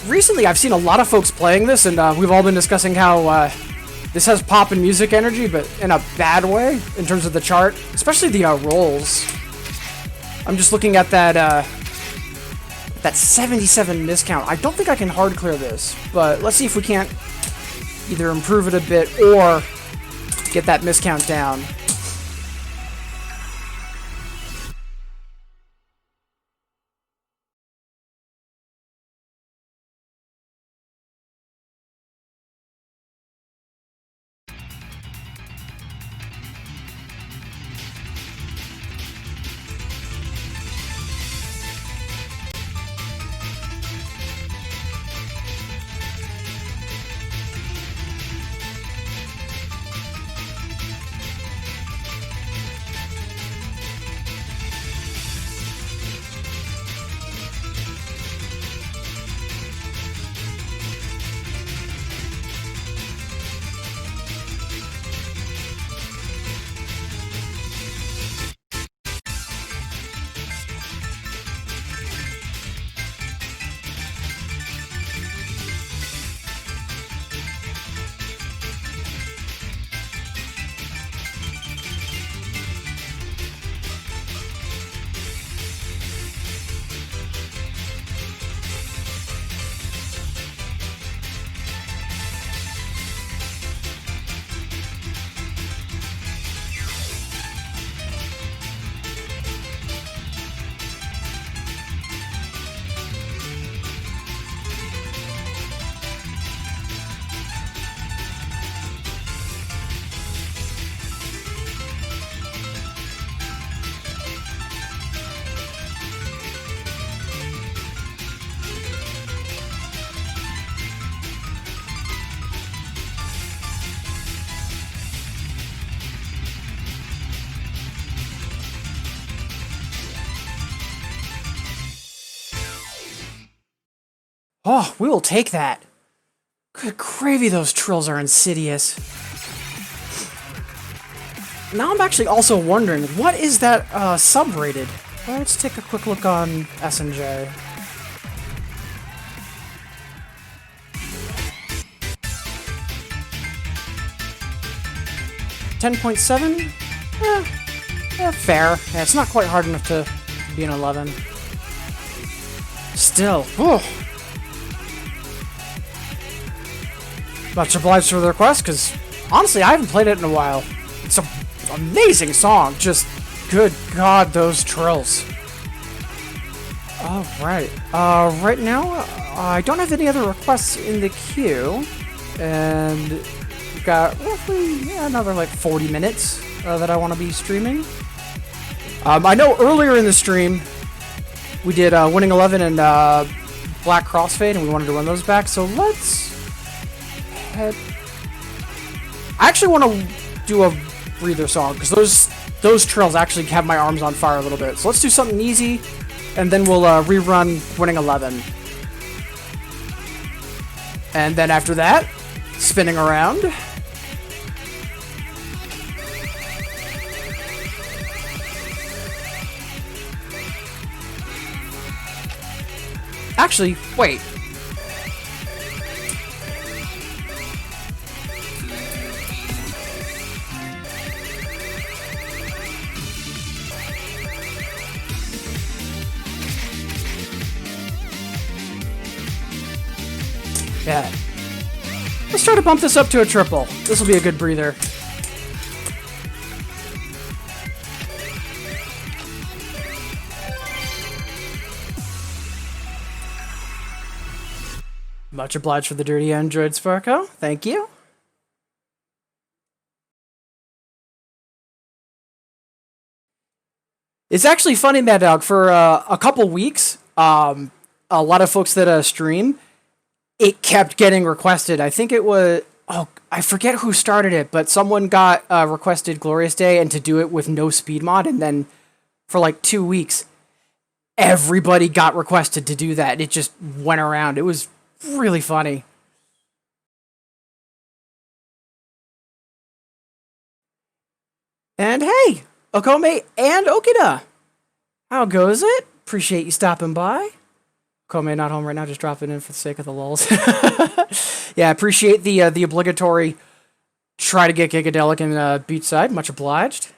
recently I've seen a lot of folks playing this, and we've all been discussing how this has pop and music energy, but in a bad way, in terms of the chart, especially the rolls. I'm just looking at that 77 miscount. I don't think I can hard clear this, but let's see if we can't either improve it a bit or get that miscount down. Oh, we will take that. Good gravy, those trills are insidious. Now I'm actually also wondering, what is that sub rated? Let's take a quick look on S&J. $10.7? Fair. Yeah, it's not quite hard enough to be an 11. Still, much obliged for the request, because honestly, I haven't played it in a while. It's an amazing song, just good god, those trills. Alright, right now, I don't have any other requests in the queue, and we've got roughly another like 40 minutes that I want to be streaming. I know earlier in the stream, we did Winning 11 and Black Crossfade, and we wanted to run those back, so let's head... I actually want to do a breather song, because those trills actually have my arms on fire a little bit. So let's do something easy, and then we'll rerun Winning 11. And then after that, spinning around. Actually, wait. Yeah. Let's try to bump this up to a triple. This will be a good breather. Much obliged for the dirty Android, Sparko. Thank you. It's actually funny, Mad Dog, for a couple weeks, a lot of folks that stream, it kept getting requested. I think it was, I forget who started it, but someone got requested Glorious Day and to do it with no speed mod, and then for like 2 weeks, everybody got requested to do that. It just went around. It was really funny. And hey, Okome and Okida. How goes it? Appreciate you stopping by. Okome not home right now, just dropping in for the sake of the lulz. Yeah, appreciate the obligatory try to get Gigadelic in beachside. Much obliged.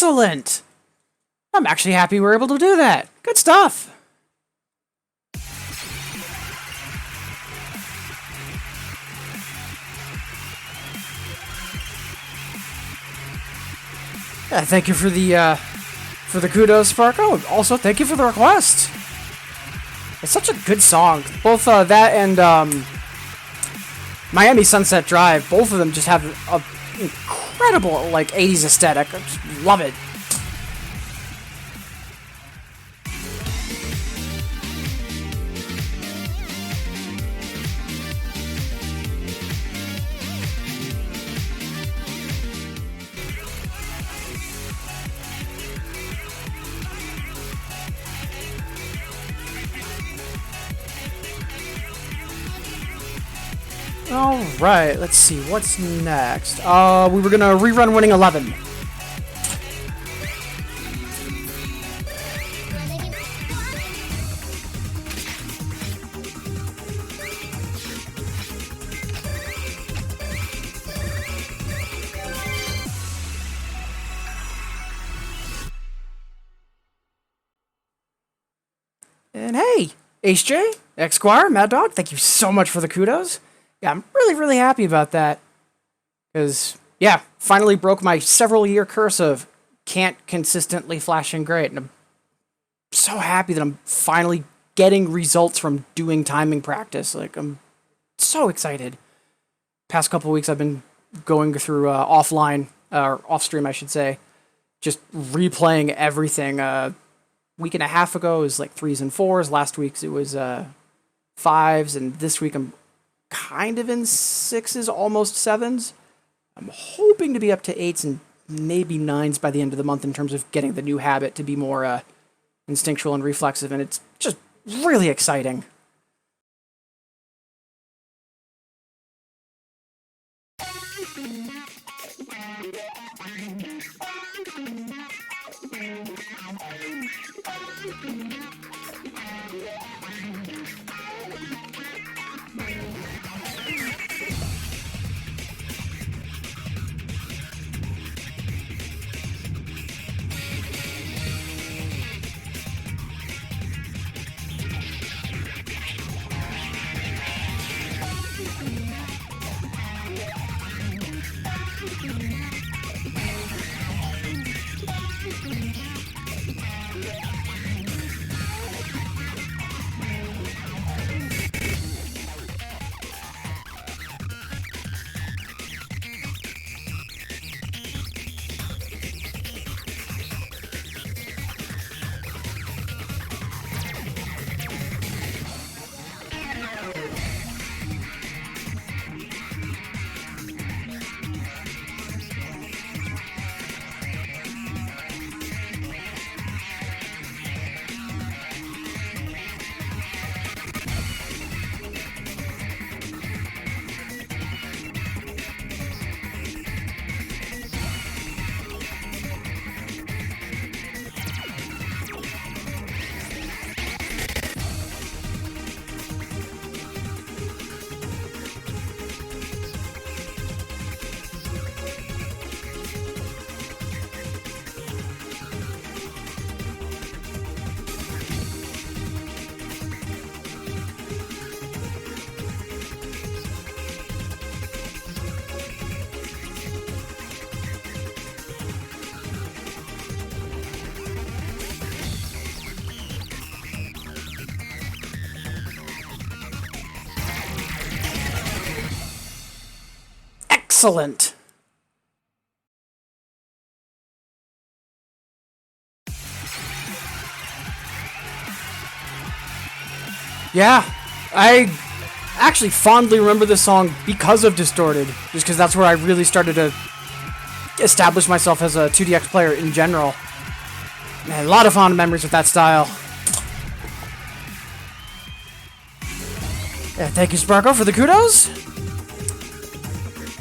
Excellent! I'm actually happy we were able to do that. Good stuff. Yeah, thank you for the kudos, Sparko. Also, thank you for the request. It's such a good song. Both that and Miami Sunset Drive, both of them just have a incredible like 80s aesthetic. I just love it. All right, let's see what's next. We were gonna rerun Winning 11. And hey, HJ, X-Squire, Mad Dog, thank you so much for the kudos. Yeah, I'm really, really happy about that. Because, yeah, finally broke my several-year curse of can't consistently flashing great. And I'm so happy that I'm finally getting results from doing timing practice. Like, I'm so excited. Past couple weeks, I've been going through offline, or off-stream, I should say, just replaying everything. Week and a half ago, it was like 3s and 4s. Last week's it was 5s. And this week, I'm kind of in 6s, almost 7s. I'm hoping to be up to 8s and maybe 9s by the end of the month in terms of getting the new habit to be more instinctual and reflexive, and it's just really exciting. Excellent. Yeah, I actually fondly remember this song because of Distorted, just because that's where I really started to establish myself as a 2DX player in general. Man, a lot of fond memories with that style. Yeah, thank you, Sparko, for the kudos.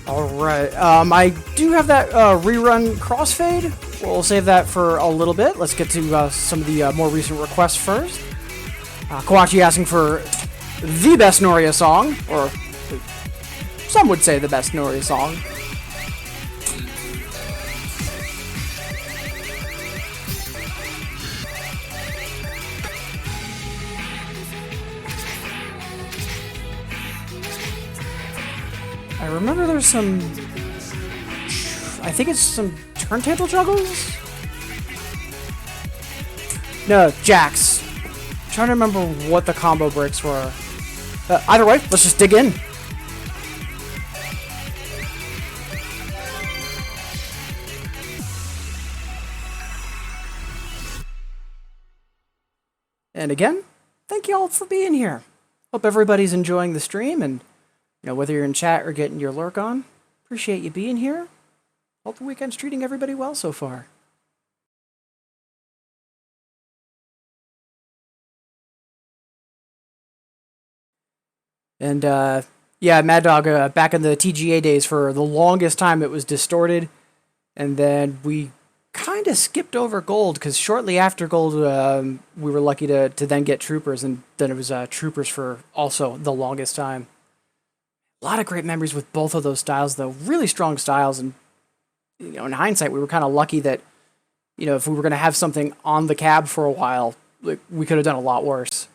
Alright, I do have that rerun crossfade. We'll save that for a little bit. Let's get to some of the more recent requests first. Kawachi asking for the best Noria song, or some would say the best Noria song. I remember there's some... I think it's some turntable juggles? No, jacks. I'm trying to remember what the combo breaks were. Either way, let's just dig in. And again, thank you all for being here. Hope everybody's enjoying the stream, and whether you're in chat or getting your lurk on, appreciate you being here. Hope the weekend's treating everybody well so far. And yeah, Mad Dog, back in the TGA days, for the longest time it was distorted, and then we kind of skipped over Gold, because shortly after Gold, we were lucky to then get Troopers, and then it was Troopers for also the longest time. A lot of great memories with both of those styles, though. Really strong styles, and in hindsight, we were kind of lucky that, if we were going to have something on the cab for a while, like, we could have done a lot worse.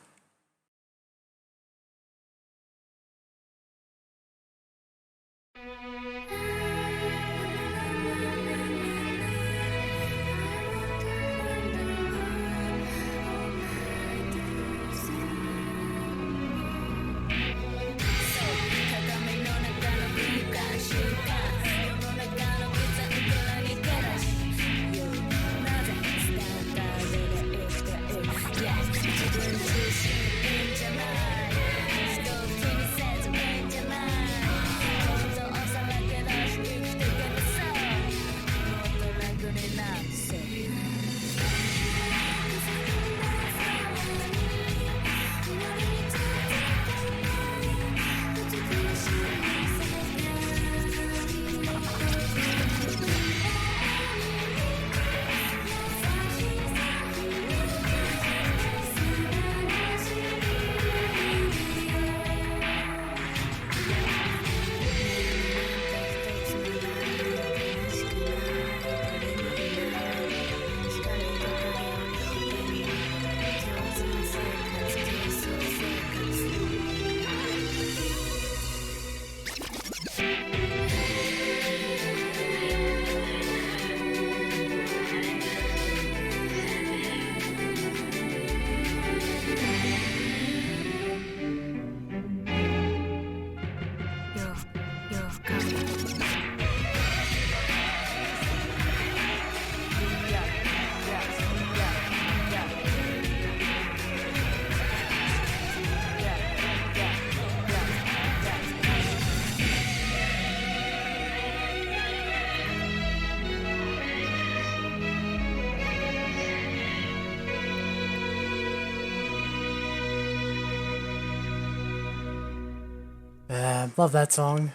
Love that song.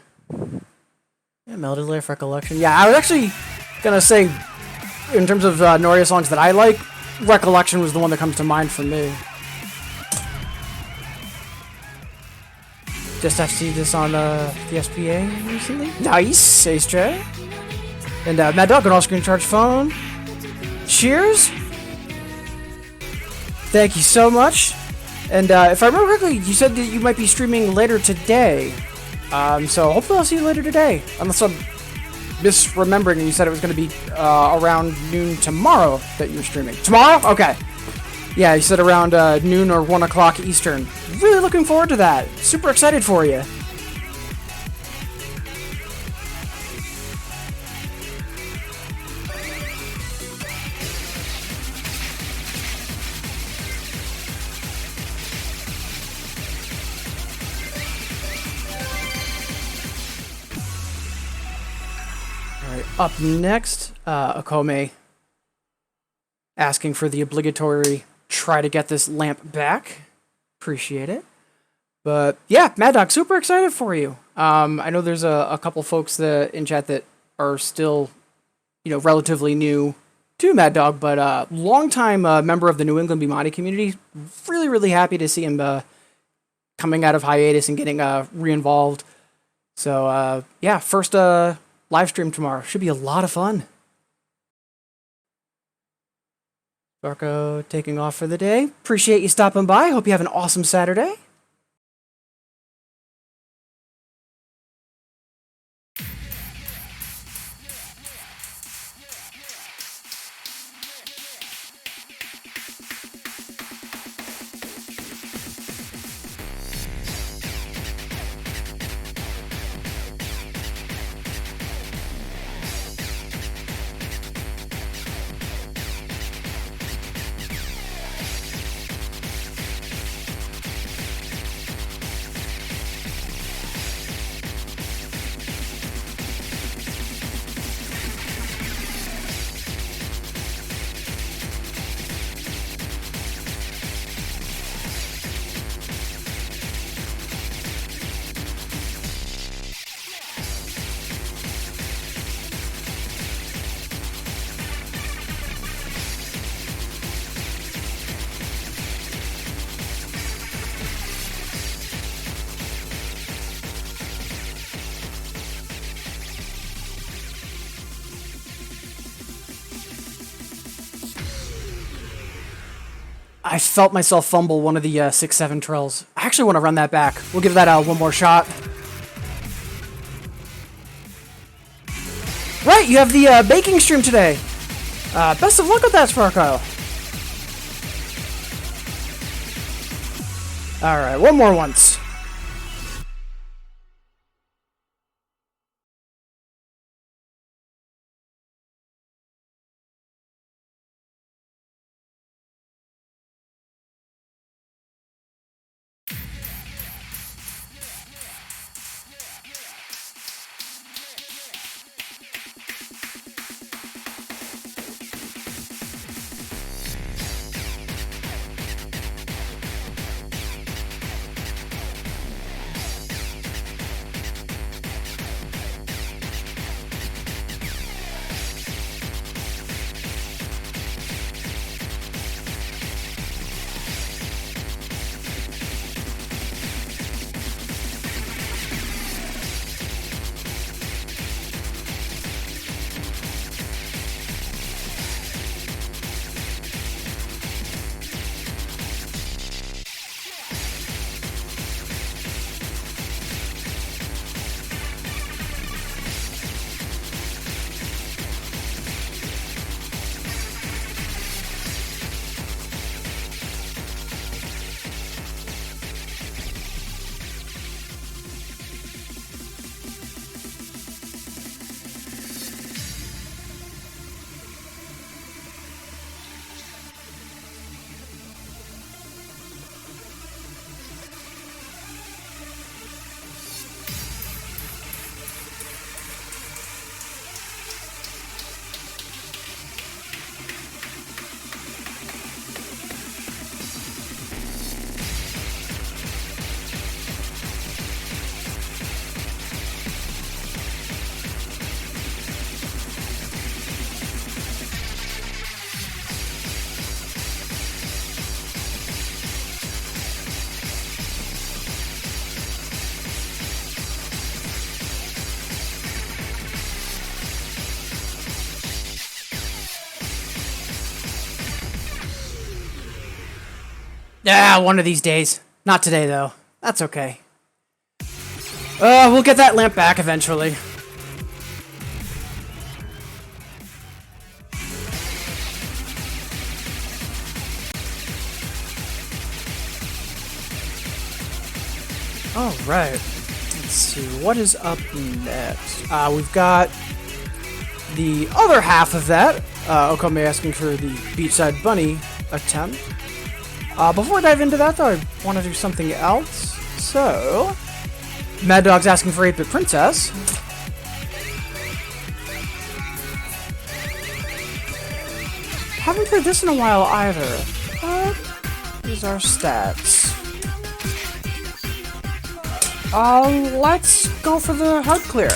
Yeah, Melody Life Recollection. Yeah, I was actually gonna say, in terms of Noria songs that I like, Recollection was the one that comes to mind for me. Just have to see this on the SPA recently. Nice, Ace J. And Mad Dog, an all-screen charge phone. Cheers. Thank you so much. And if I remember correctly, you said that you might be streaming later today. So hopefully I'll see you later today. Unless I'm misremembering and you said it was going to be around noon tomorrow that you're streaming. Tomorrow? Okay. Yeah, you said around noon or 1 o'clock Eastern. Really looking forward to that. Super excited for you. Up next, Akome asking for the obligatory try to get this lamp back. Appreciate it. But yeah, Mad Dog, super excited for you. I know there's a couple folks in chat that are still, relatively new to Mad Dog, but longtime member of the New England Bimani community. Really, really happy to see him coming out of hiatus and getting re-involved. So yeah, first live stream tomorrow. Should be a lot of fun. Darko taking off for the day. Appreciate you stopping by. Hope you have an awesome Saturday. I felt myself fumble one of the 6-7 trills. I actually want to run that back. We'll give that one more shot. Right, you have the baking stream today. Best of luck with that, Sparkle. Alright, one more once. Yeah, one of these days. Not today, though. That's okay. We'll get that lamp back eventually. All right. Let's see. What is up next? We've got the other half of that. Okame asking for the Beachside Bunny attempt. Before I dive into that, though, I want to do something else. So, Mad Dog's asking for 8-Bit Princess. Haven't played this in a while either. Here's our stats. Let's go for the hard clear.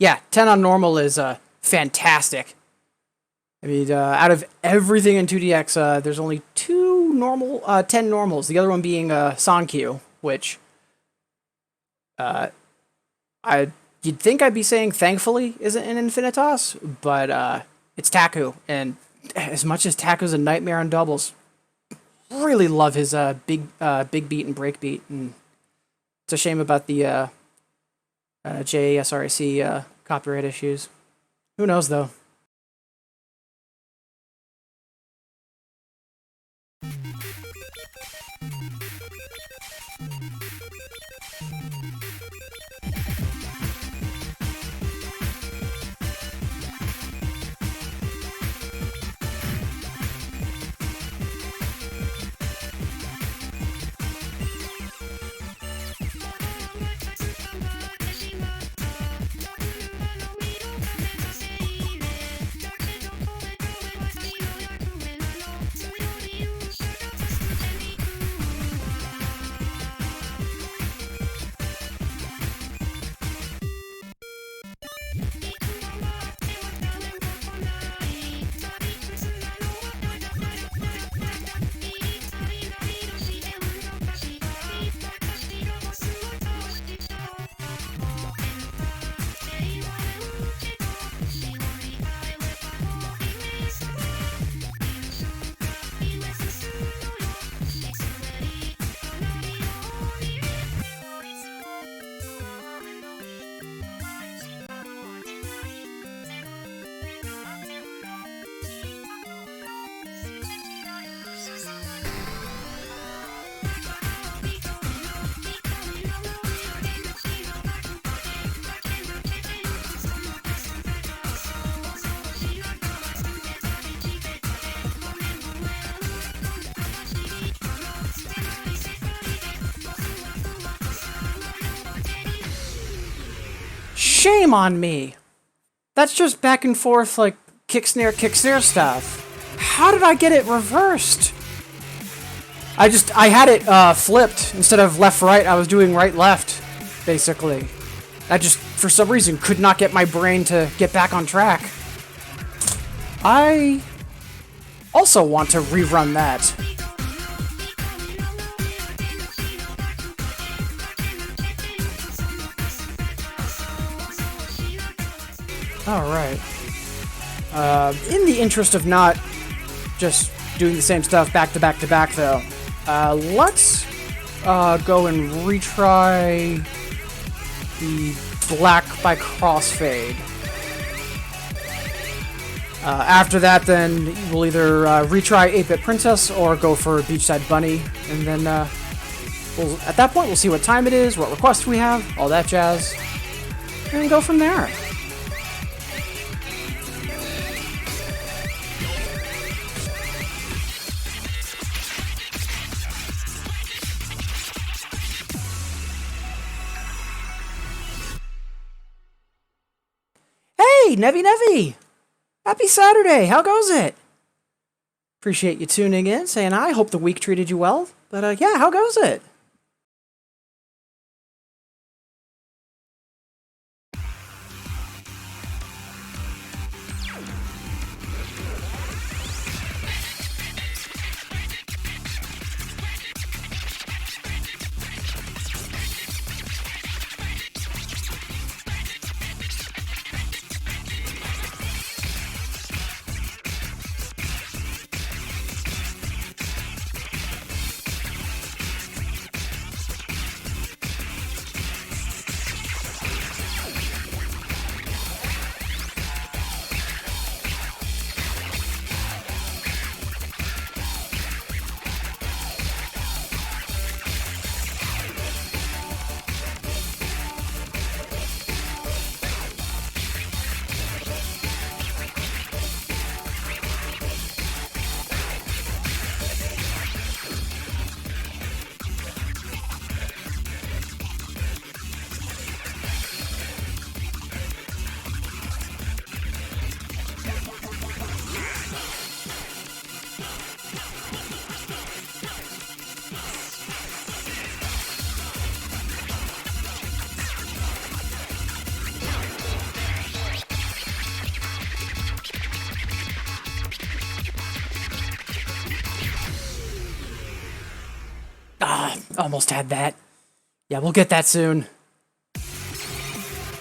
Yeah, 10 on normal is fantastic. I mean, out of everything in 2DX, there's only 10 normals. The other one being Sankyu, which you'd think I'd be saying thankfully isn't an Infinitas, but it's Taku, and as much as Taku's a nightmare on doubles, really love his big beat and break beat, and it's a shame about the JSRC copyright issues. Who knows, though? Shame on me. That's just back and forth, like, kick snare stuff. How did I get it reversed? I had it flipped. Instead of left-right, I was doing right-left, basically. I just, for some reason, could not get my brain to get back on track. I also want to rerun that. Alright. In the interest of not just doing the same stuff back to back to back, though, let's go and retry the black by crossfade. After that, then we'll either retry 8-Bit Princess or go for Beachside Bunny, and then at that point we'll see what time it is, what requests we have, all that jazz, and go from there. Hey, Nevy! Happy Saturday! How goes it? Appreciate you tuning in, saying hi. Hope the week treated you well. But yeah, how goes it? Almost had that. Yeah, we'll get that soon.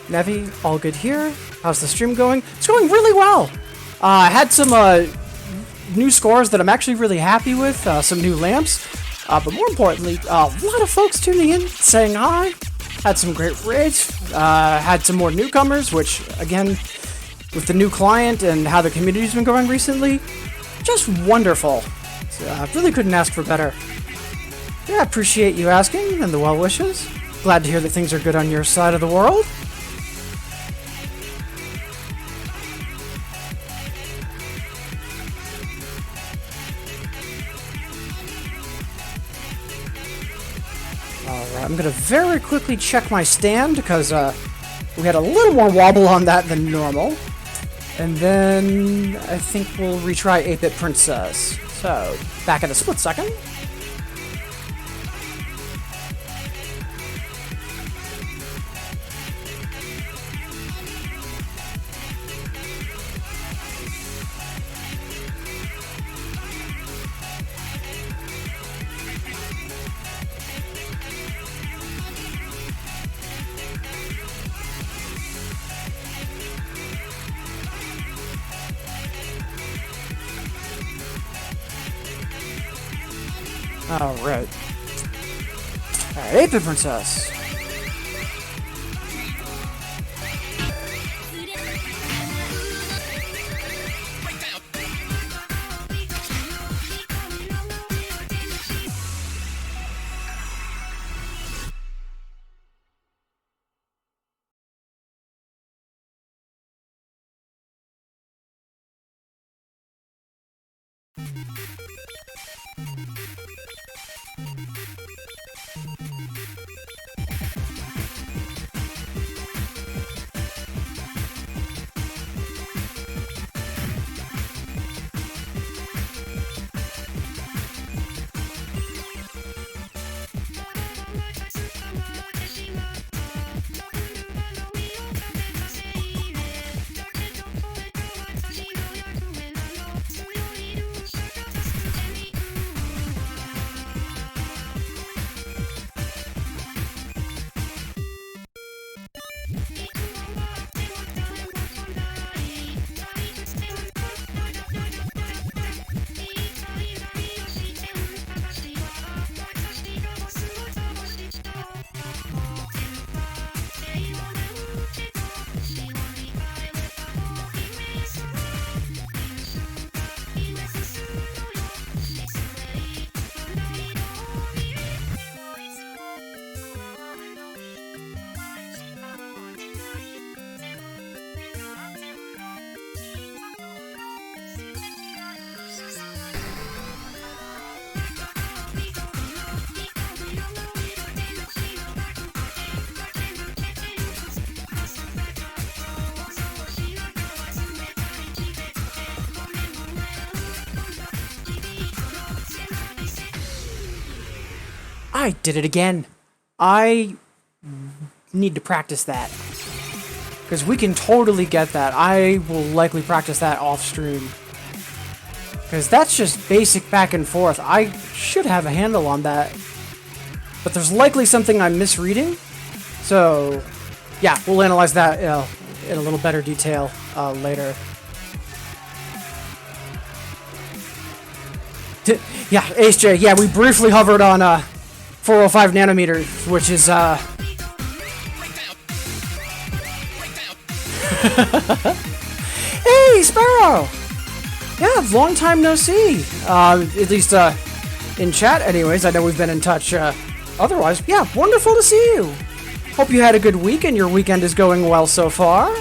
Nevy, all good here. How's the stream going? It's going really well. I had some new scores that I'm actually really happy with. Some new lamps. But more importantly, a lot of folks tuning in, saying hi. Had some great raids. Had some more newcomers, which, again, with the new client and how the community's been going recently, just wonderful. So, I really couldn't ask for better. Yeah, I appreciate you asking and the well wishes. Glad to hear that things are good on your side of the world. Alright, I'm gonna very quickly check my stand because we had a little more wobble on that than normal. And then I think we'll retry 8-Bit Princess. So, back in a split second. Alright. Alright, 8-Bit Princess. I did it again. I need to practice that. Because we can totally get that. I will likely practice that off stream. Because that's just basic back and forth. I should have a handle on that. But there's likely something I'm misreading. So, yeah, we'll analyze that in a little better detail later. Yeah, Ace J, yeah, we briefly hovered on 405 nanometers, which is Hey, Sparrow! Yeah, long time no see. At least in chat anyways. I know we've been in touch otherwise. Yeah, wonderful to see you. Hope you had a good week and your weekend is going well so far.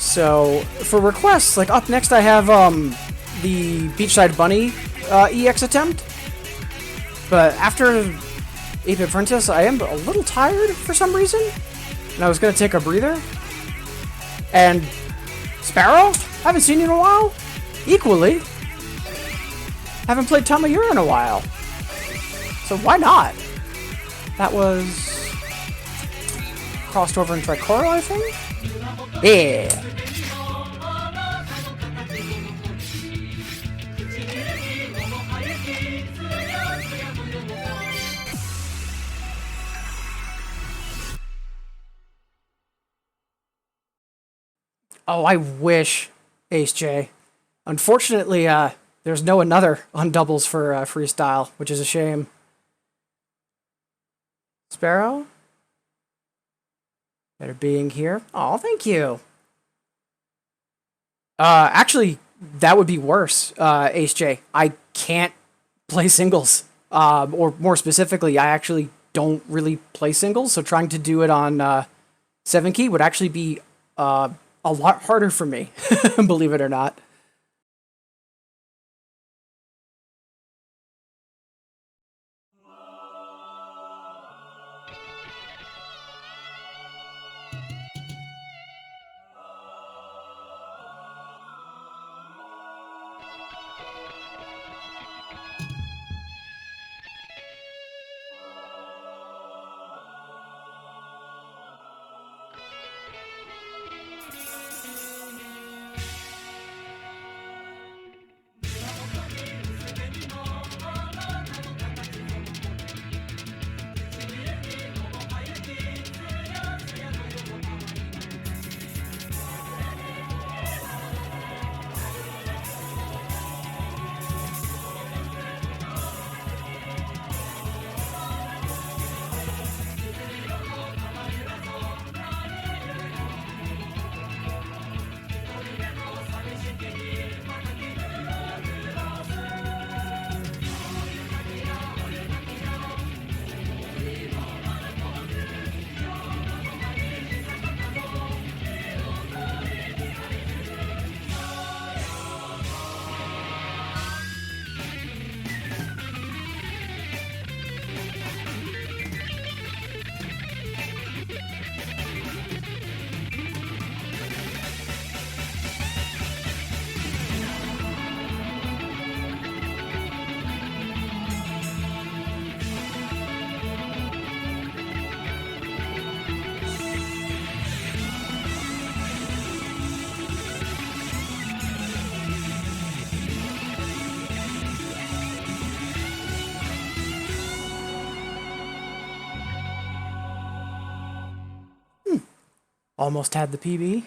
So, for requests, like up next I have the Beachside Bunny EX attempt. But after 8-Bit Princess, I am a little tired for some reason. And I was going to take a breather. And Sparrow? Haven't seen you in a while. Equally. Haven't played Tamayura in a while. So why not? That was crossed over in Tricoro, I think? Yeah. Oh, I wish, Ace J. Unfortunately, there's no another on doubles for freestyle, which is a shame. Sparrow? Better being here. Oh, thank you. Actually, that would be worse, Ace J. I can't play singles. Or more specifically, I actually don't really play singles, so trying to do it on 7 key would actually be a lot harder for me, believe it or not. Almost had the PB.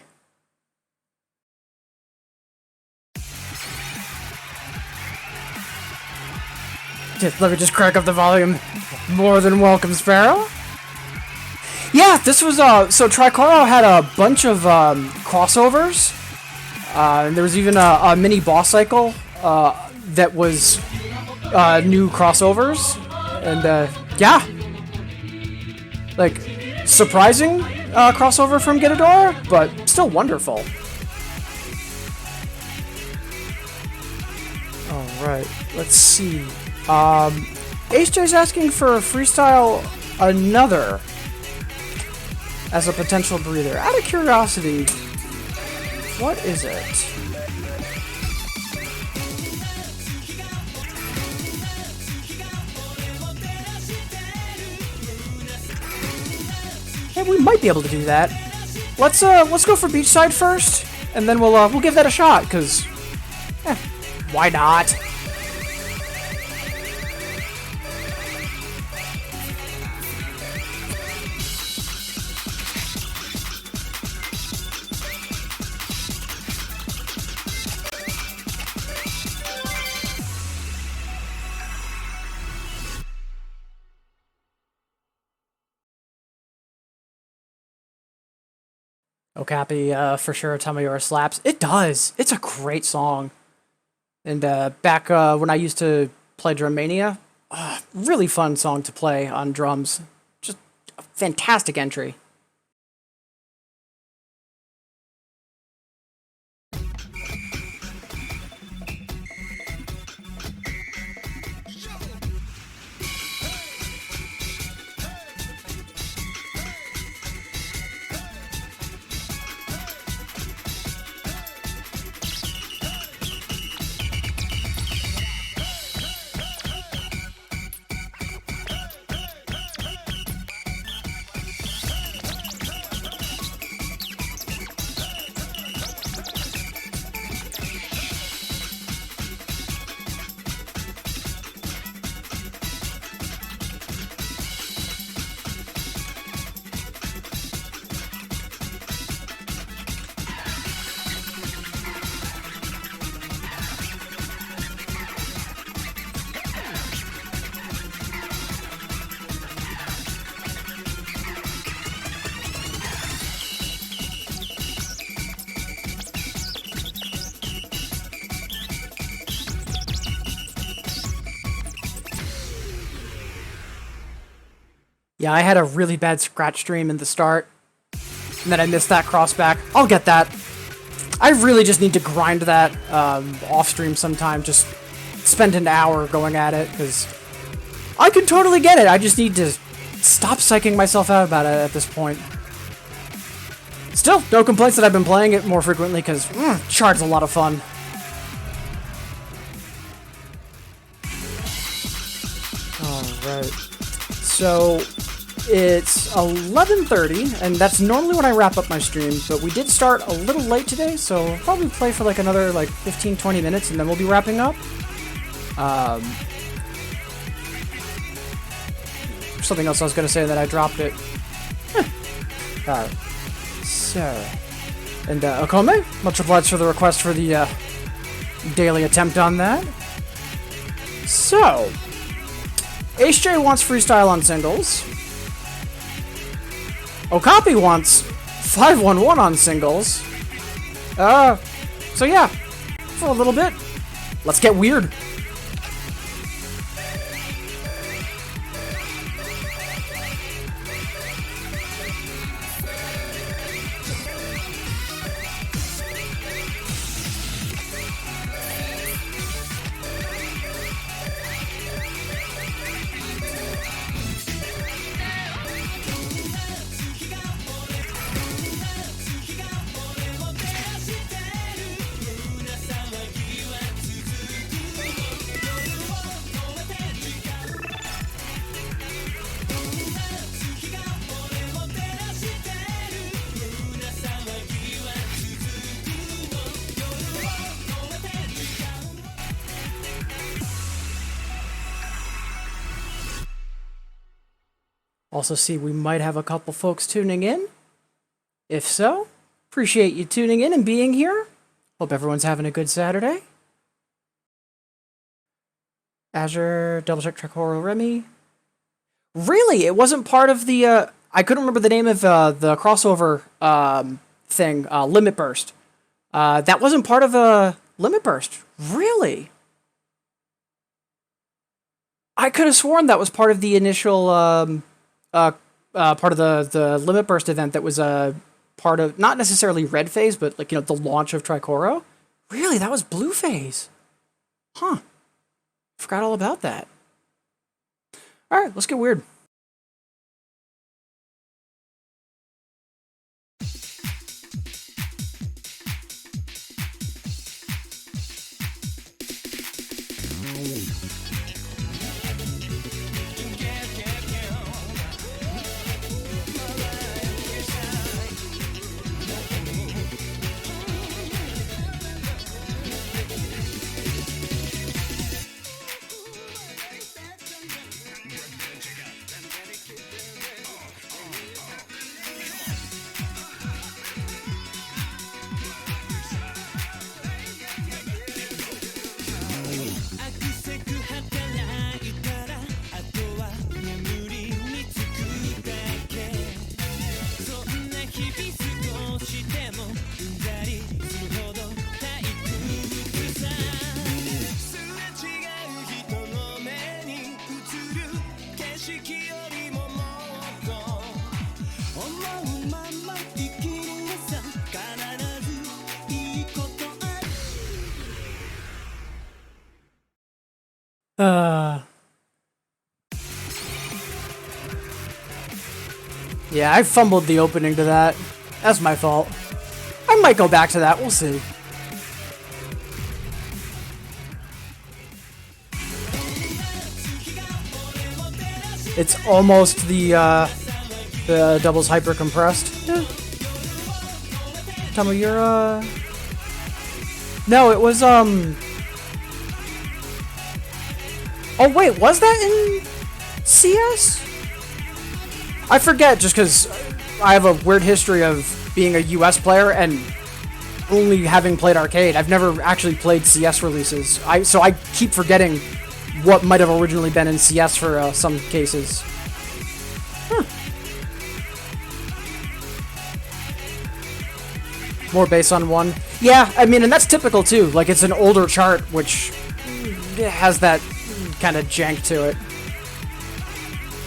Let me just crank up the volume. More than welcome, Sparrow. Yeah, this was so Tricoro had a bunch of crossovers. And there was even a mini boss cycle that was new crossovers, and yeah, like surprising crossover from Getador, but still wonderful. All right, let's see. HJ's asking for a freestyle another as a potential breather. Out of curiosity, what is it? Yeah, we might be able to do that. Let's go for beachside first, and then we'll give that a shot, cause why not? Okapi, for sure, Tamayora slaps. It does. It's a great song. And back when I used to play Drummania, really fun song to play on drums. Just a fantastic entry. Yeah, I had a really bad scratch stream in the start, and then I missed that crossback. I'll get that. I really just need to grind that off stream sometime. Just spend an hour going at it, because I can totally get it. I just need to stop psyching myself out about it at this point. Still, no complaints that I've been playing it more frequently, because Chart's a lot of fun. Alright. So it's 11:30, and that's normally when I wrap up my stream, but we did start a little late today, so I'll probably play for like another 15-20 minutes, and then we'll be wrapping up. Something else I was going to say that I dropped it. Alright. So, and Okome, much obliged for the request for the daily attempt on that. So, HJ wants freestyle on singles. Okapi wants 511 on singles. So yeah, for a little bit, let's get weird. Also see we might have a couple folks tuning in. If so, appreciate you tuning in and being here. Hope everyone's having a good Saturday. Azure, Double Check, Tricoro, Remy. Really? It wasn't part of the, I couldn't remember the name of the crossover thing, Limit Burst. That wasn't part of Limit Burst. Really? I could have sworn that was part of the initial part of the Limit Burst event that was part of, not necessarily Red Phase, but the launch of Tricoro. Really? That was Blue Phase. Huh. Forgot all about that. Alright, let's get weird. Yeah, I fumbled the opening to that. That's my fault. I might go back to that. We'll see. It's almost the doubles hyper compressed. Yeah. Tomo, you're No, it was Oh wait, was that in CS? I forget just because I have a weird history of being a US player and only having played arcade. I've never actually played CS releases. So I keep forgetting what might have originally been in CS for some cases. Huh. More base on one. Yeah, I mean, and that's typical too. Like, it's an older chart, which has that kind of jank to it.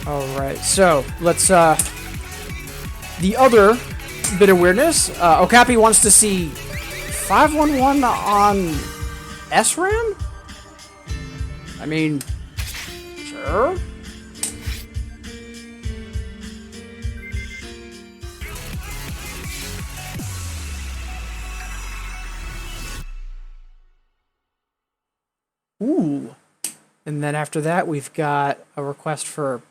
Alright, so let's, the other bit of weirdness, Okapi wants to see 511 on SRAM? I mean, sure. Ooh. And then after that, we've got a request for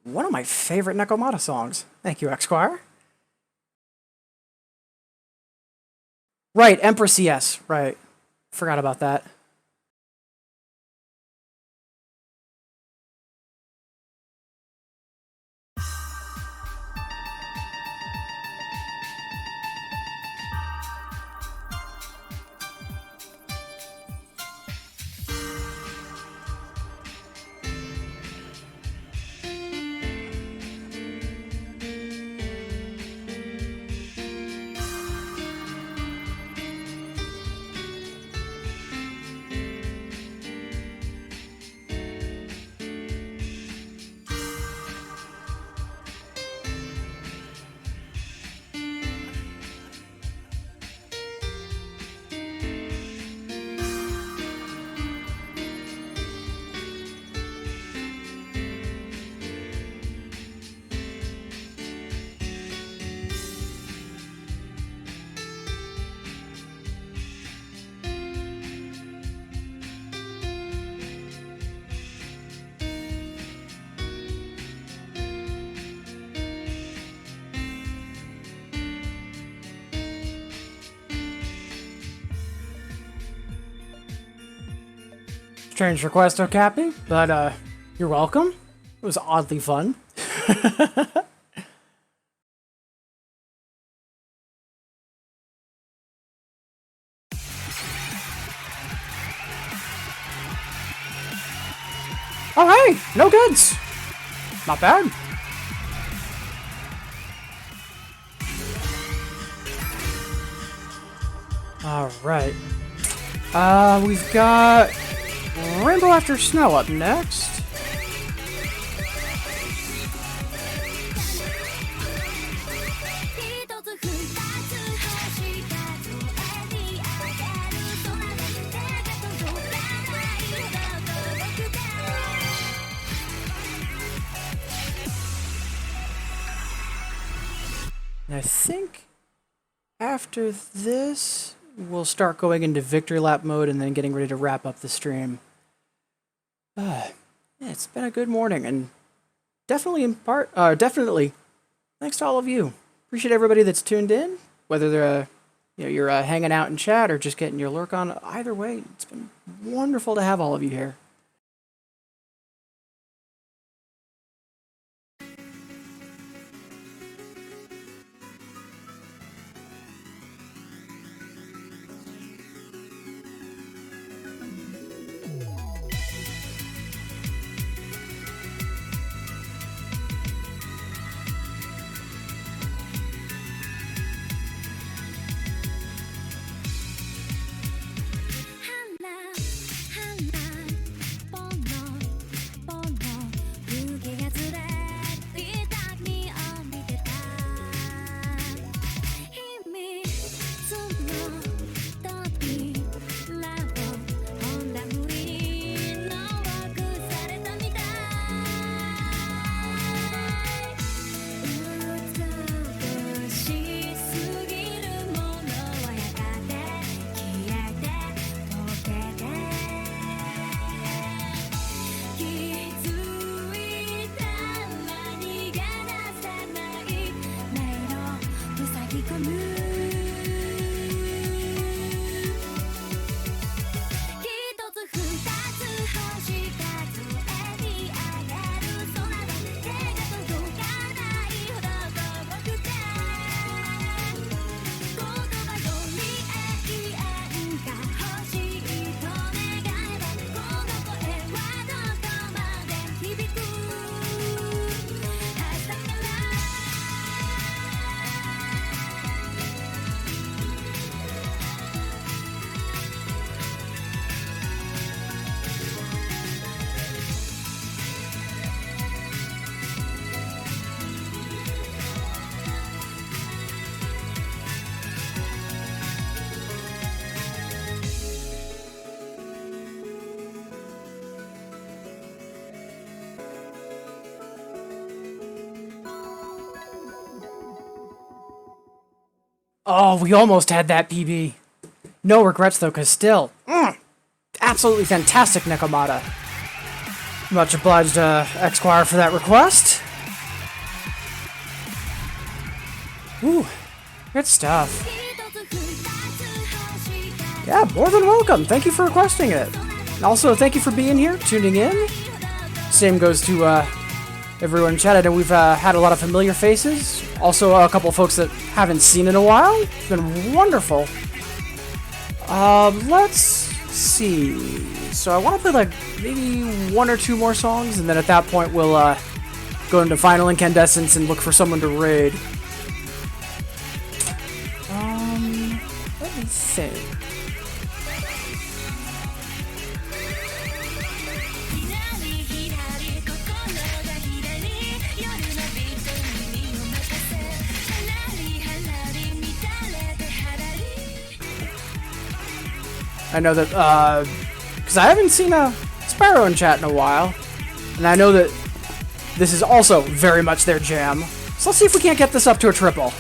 one of my favorite Nekomata songs. Thank you, Xquire. Right, Empress CS. Right. Forgot about that. Strange request, Okapi, but you're welcome. It was oddly fun. Oh hey, no goods. Not bad. All right. We've got Rainbow After Snow up next. And I think after this, we'll start going into victory lap mode and then getting ready to wrap up the stream. Yeah, it's been a good morning, and definitely thanks to all of you. Appreciate everybody that's tuned in, whether they're you're hanging out in chat or just getting your lurk on. Either way, it's been wonderful to have all of you here. Oh, we almost had that PB. No regrets though, cause still, absolutely fantastic Nekomata. Much obliged, X-Squire for that request. Ooh, good stuff. Yeah, more than welcome. Thank you for requesting it. And also, thank you for being here, tuning in. Same goes to everyone in chat. I know we've had a lot of familiar faces. Also, a couple of folks that haven't seen in a while. It's been wonderful. Let's see. So I want to play like maybe one or two more songs, and then at that point we'll go into Final Incandescence and look for someone to raid. Let me think. I know that, because I haven't seen a Sparrow in chat in a while, and I know that this is also very much their jam. So let's see if we can't get this up to a triple.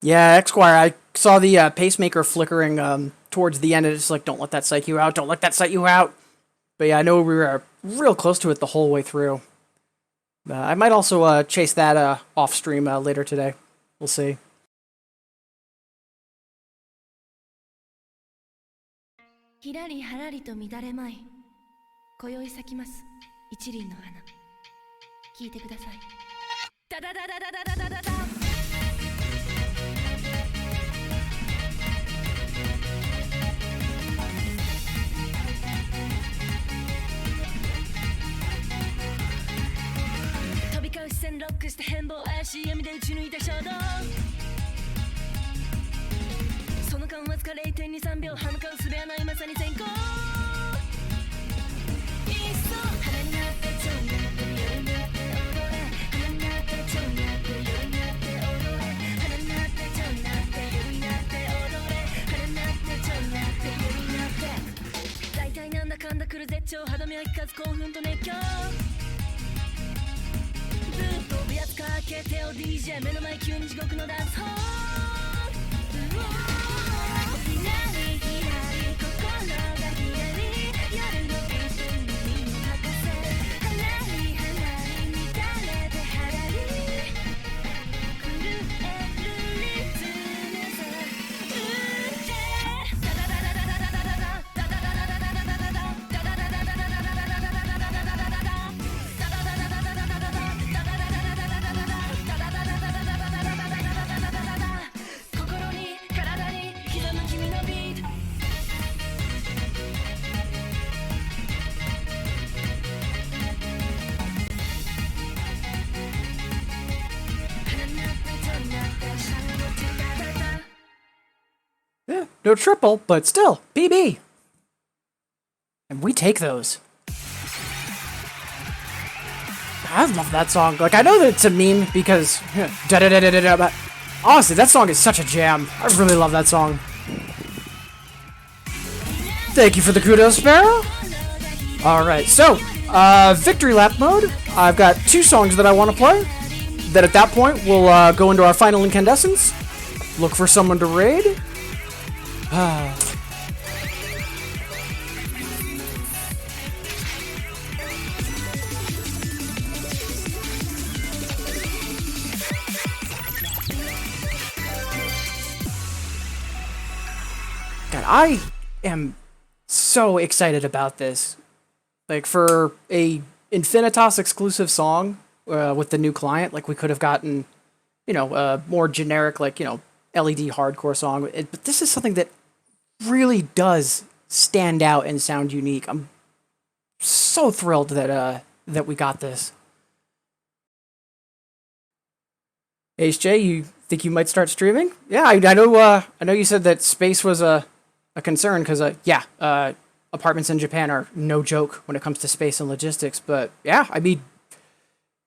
Yeah, X-Squire, I saw the pacemaker flickering towards the end, and it's like, don't let that psych you out, don't let that psych you out. But yeah, I know we were real close to it the whole way through. I might also chase that off stream later today. We'll see. ひらりはらりと乱れまい今宵咲きます一輪の花聞いてくださいダダダダダダダダダダ飛び交う視線ロックして変貌怪しい闇で打ち抜いた衝動その間わずか 0.23 秒歯向かうすべはないまさに先行いっそ花になって蝶になって夜になって踊れ花になって蝶になって夜になって踊れ花になって蝶になって夜になって踊れ花になって蝶になって夜になって大体なんだかんだ来る絶頂歯止めは聞かず興奮と熱狂ずっと飛び扱け手を DJ 目の前急に地獄のダンスホールYeah, no triple, but still, PB. And we take those. I love that song. Like, I know that it's a meme because da-da-da-da-da-da, but honestly, that song is such a jam. I really love that song. Thank you for the kudos, Sparrow. Alright, so, victory lap mode. I've got two songs that I want to play. Then at that point, we'll go into our final incandescence. Look for someone to raid. God, I am so excited about this. Like, for a Infinitas exclusive song with the new client, like, we could have gotten, you know, a more generic, like, you know, LED hardcore song. But this is something that really does stand out and sound unique. I'm so thrilled that that we got this. HJ, you think you might start streaming? Yeah, I know you said that space was a concern because apartments in Japan are no joke when it comes to space and logistics. But yeah, I mean,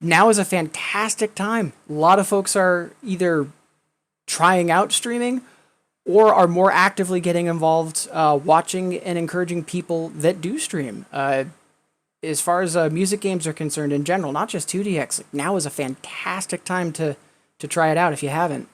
now is a fantastic time. A lot of folks are either trying out streaming or are more actively getting involved watching and encouraging people that do stream. As far as music games are concerned in general, not just 2DX, like, now is a fantastic time to try it out if you haven't.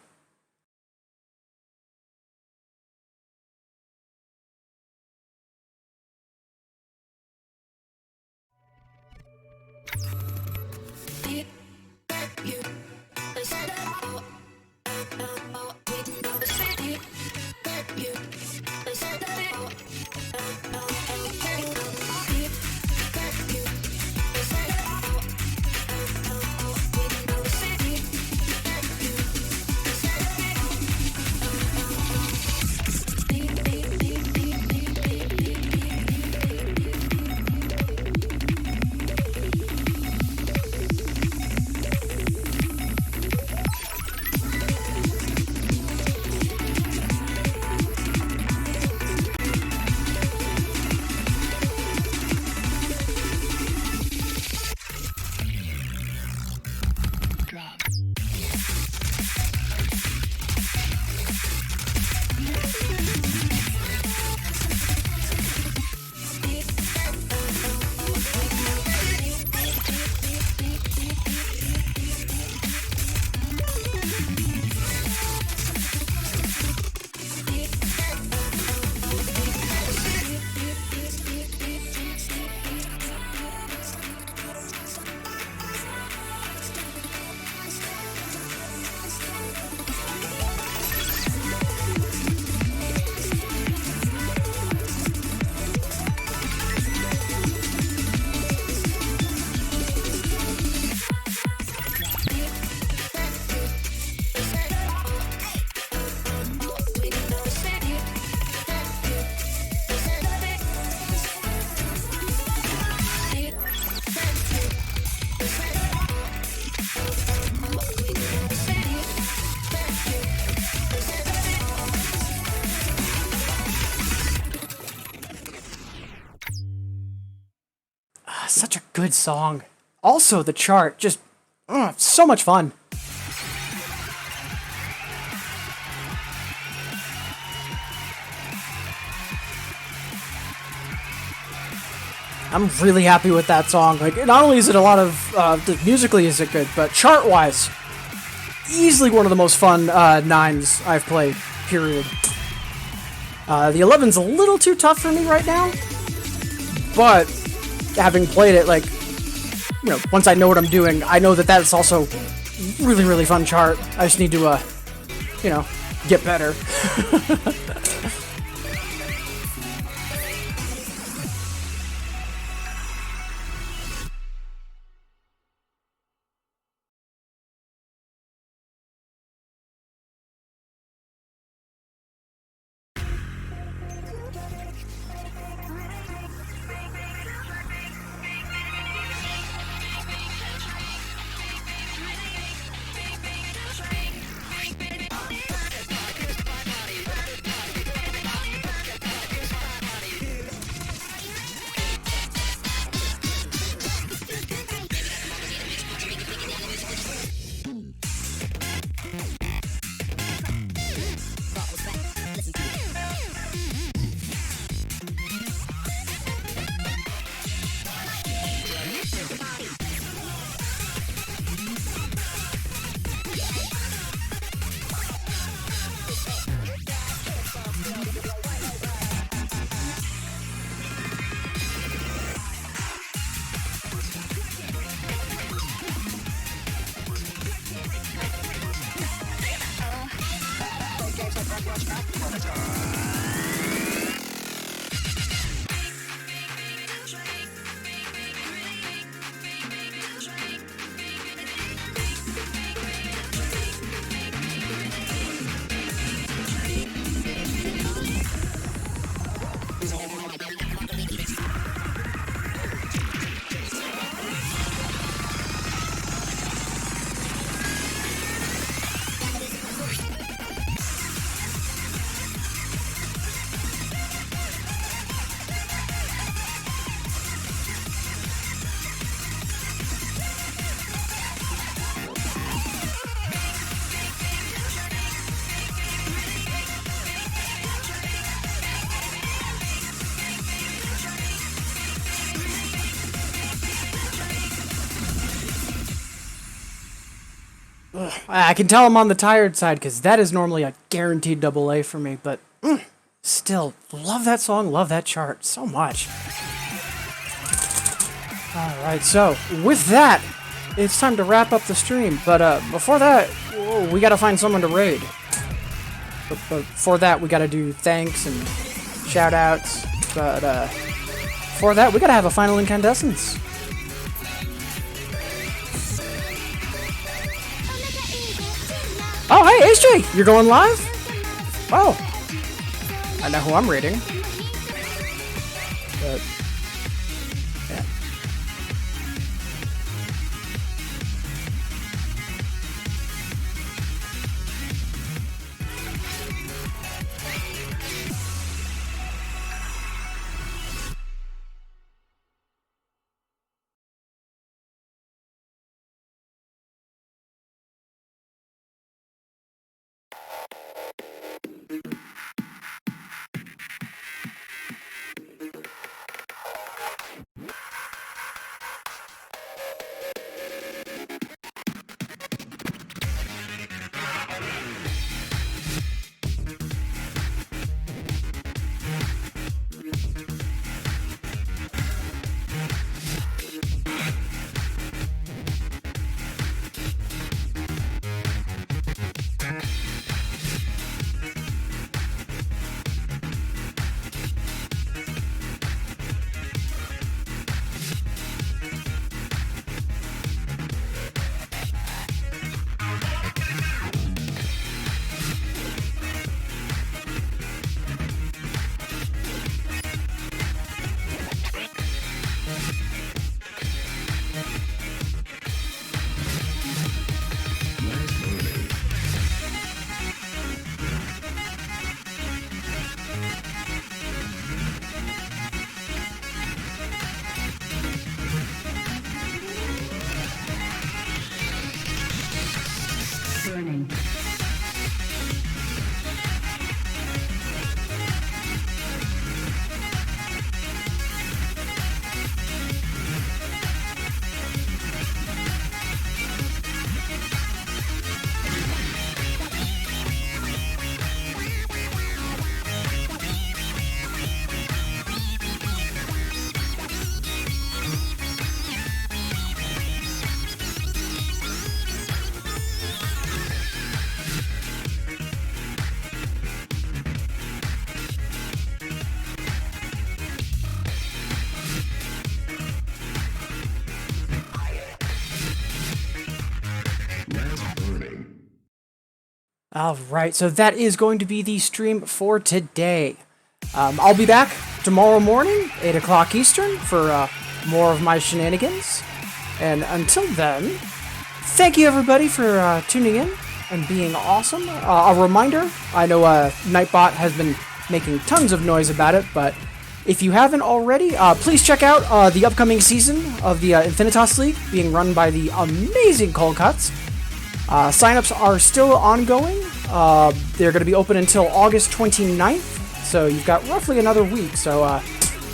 Such a good song. Also, the chart, just so much fun. I'm really happy with that song. Like, not only is it a lot of musically is it good, but chart-wise, easily one of the most fun 9s I've played. Period. The 11's a little too tough for me right now, but having played it, like, you know, once I know what I'm doing, I know that that's also really, really fun chart. I just need to, you know, get better. I can tell I'm on the tired side because that is normally a guaranteed double A for me, but still, love that song, love that chart so much. Alright, so with that, it's time to wrap up the stream, but before that, we gotta find someone to raid. But before that, we gotta do thanks and shout outs, but before that, we gotta have a final incandescence. Oh, hey, HJ, you're going live? Oh, I know who I'm raiding. But, yeah. Burning. All right, so that is going to be the stream for today. I'll be back tomorrow morning, 8 o'clock Eastern, for more of my shenanigans. And until then, thank you everybody for tuning in and being awesome. A reminder, I know Nightbot has been making tons of noise about it, but if you haven't already, please check out the upcoming season of the Infinitas League being run by the amazing Cold Cuts. Signups are still ongoing. They're going to be open until August 29th, so you've got roughly another week. So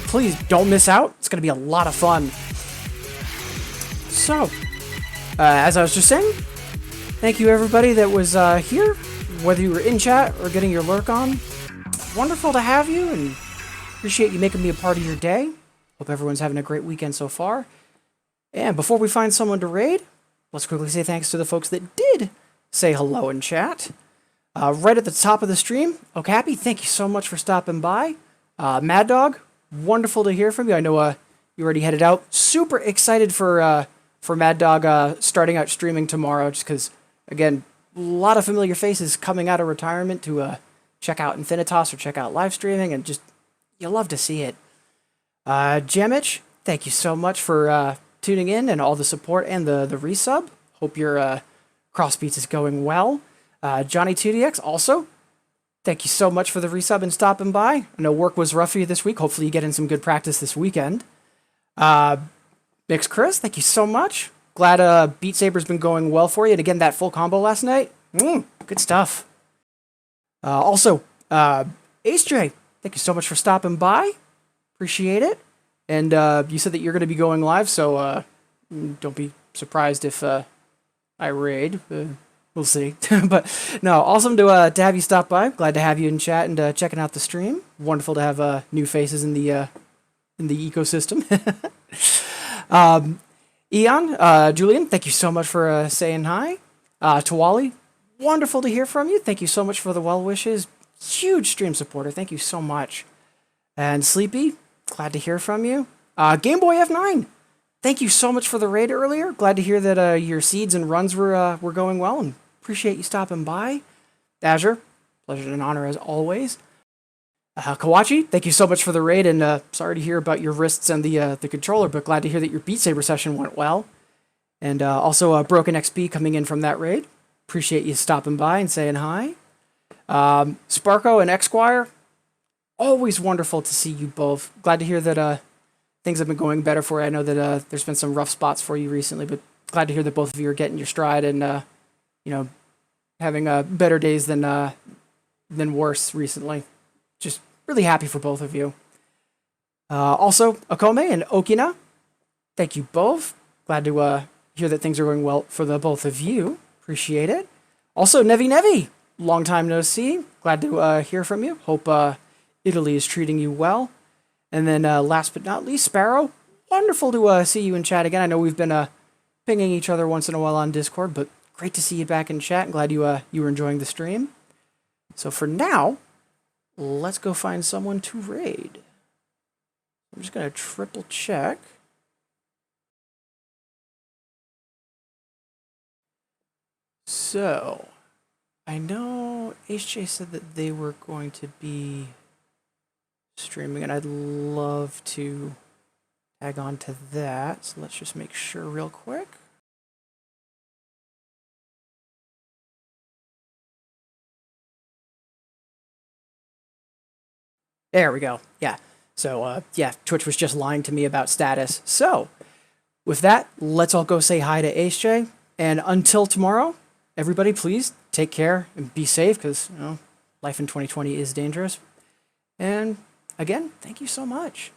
please don't miss out. It's going to be a lot of fun. So, as I was just saying, thank you everybody that was here, whether you were in chat or getting your lurk on. Wonderful to have you, and appreciate you making me a part of your day. Hope everyone's having a great weekend so far. And before we find someone to raid, let's quickly say thanks to the folks that did say hello in chat. Right at the top of the stream, Okappy, thank you so much for stopping by. Mad Dog, wonderful to hear from you. I know you already headed out. Super excited for Mad Dog starting out streaming tomorrow, just because, again, a lot of familiar faces coming out of retirement to check out Infinitas or check out live streaming, and just, you love to see it. Jamich, thank you so much for tuning in and all the support and the resub. Hope your crossbeats is going well. Johnny 2DX also, thank you so much for the resub and stopping by. I know work was rough for you this week. Hopefully you get in some good practice this weekend. Mix Chris, thank you so much. Glad Beat Saber's been going well for you. And again, that full combo last night, good stuff. Also, Ace J, thank you so much for stopping by. Appreciate it. And you said that you're going to be going live, so don't be surprised if I raid. we'll see. But no, awesome to have you stop by. Glad to have you in chat and checking out the stream. Wonderful to have new faces in the ecosystem. Eon, Julian, thank you so much for saying hi. Tawali, wonderful to hear from you. Thank you so much for the well wishes. Huge stream supporter. Thank you so much. And Sleepy, glad to hear from you. Game Boy F9, thank you so much for the raid earlier. Glad to hear that your seeds and runs were going well, and appreciate you stopping by. Azure, pleasure and honor as always. Kawachi, thank you so much for the raid, and sorry to hear about your wrists and the controller, but glad to hear that your Beat Saber session went well. And also Broken XP coming in from that raid. Appreciate you stopping by and saying hi. Sparko and Xquire, always wonderful to see you both. Glad to hear that things have been going better for you. I know that there's been some rough spots for you recently, but glad to hear that both of you are getting your stride and having better days than worse recently. Just really happy for both of you. Also, Akome and Okina, thank you both. Glad to hear that things are going well for the both of you. Appreciate it. Also, Nevi, long time no see. Glad to hear from you. Hope Italy is treating you well. And then last but not least, Sparrow, wonderful to see you in chat again. I know we've been pinging each other once in a while on Discord, but great to see you back in chat. Glad you were enjoying the stream. So for now, let's go find someone to raid. I'm just going to triple check. So, I know HJ said that they were going to be streaming, and I'd love to tag on to that. So let's just make sure real quick. There we go. Yeah. So, yeah, Twitch was just lying to me about status. So, with that, let's all go say hi to HJ. And until tomorrow, everybody, please take care and be safe because, life in 2020 is dangerous. And again, thank you so much.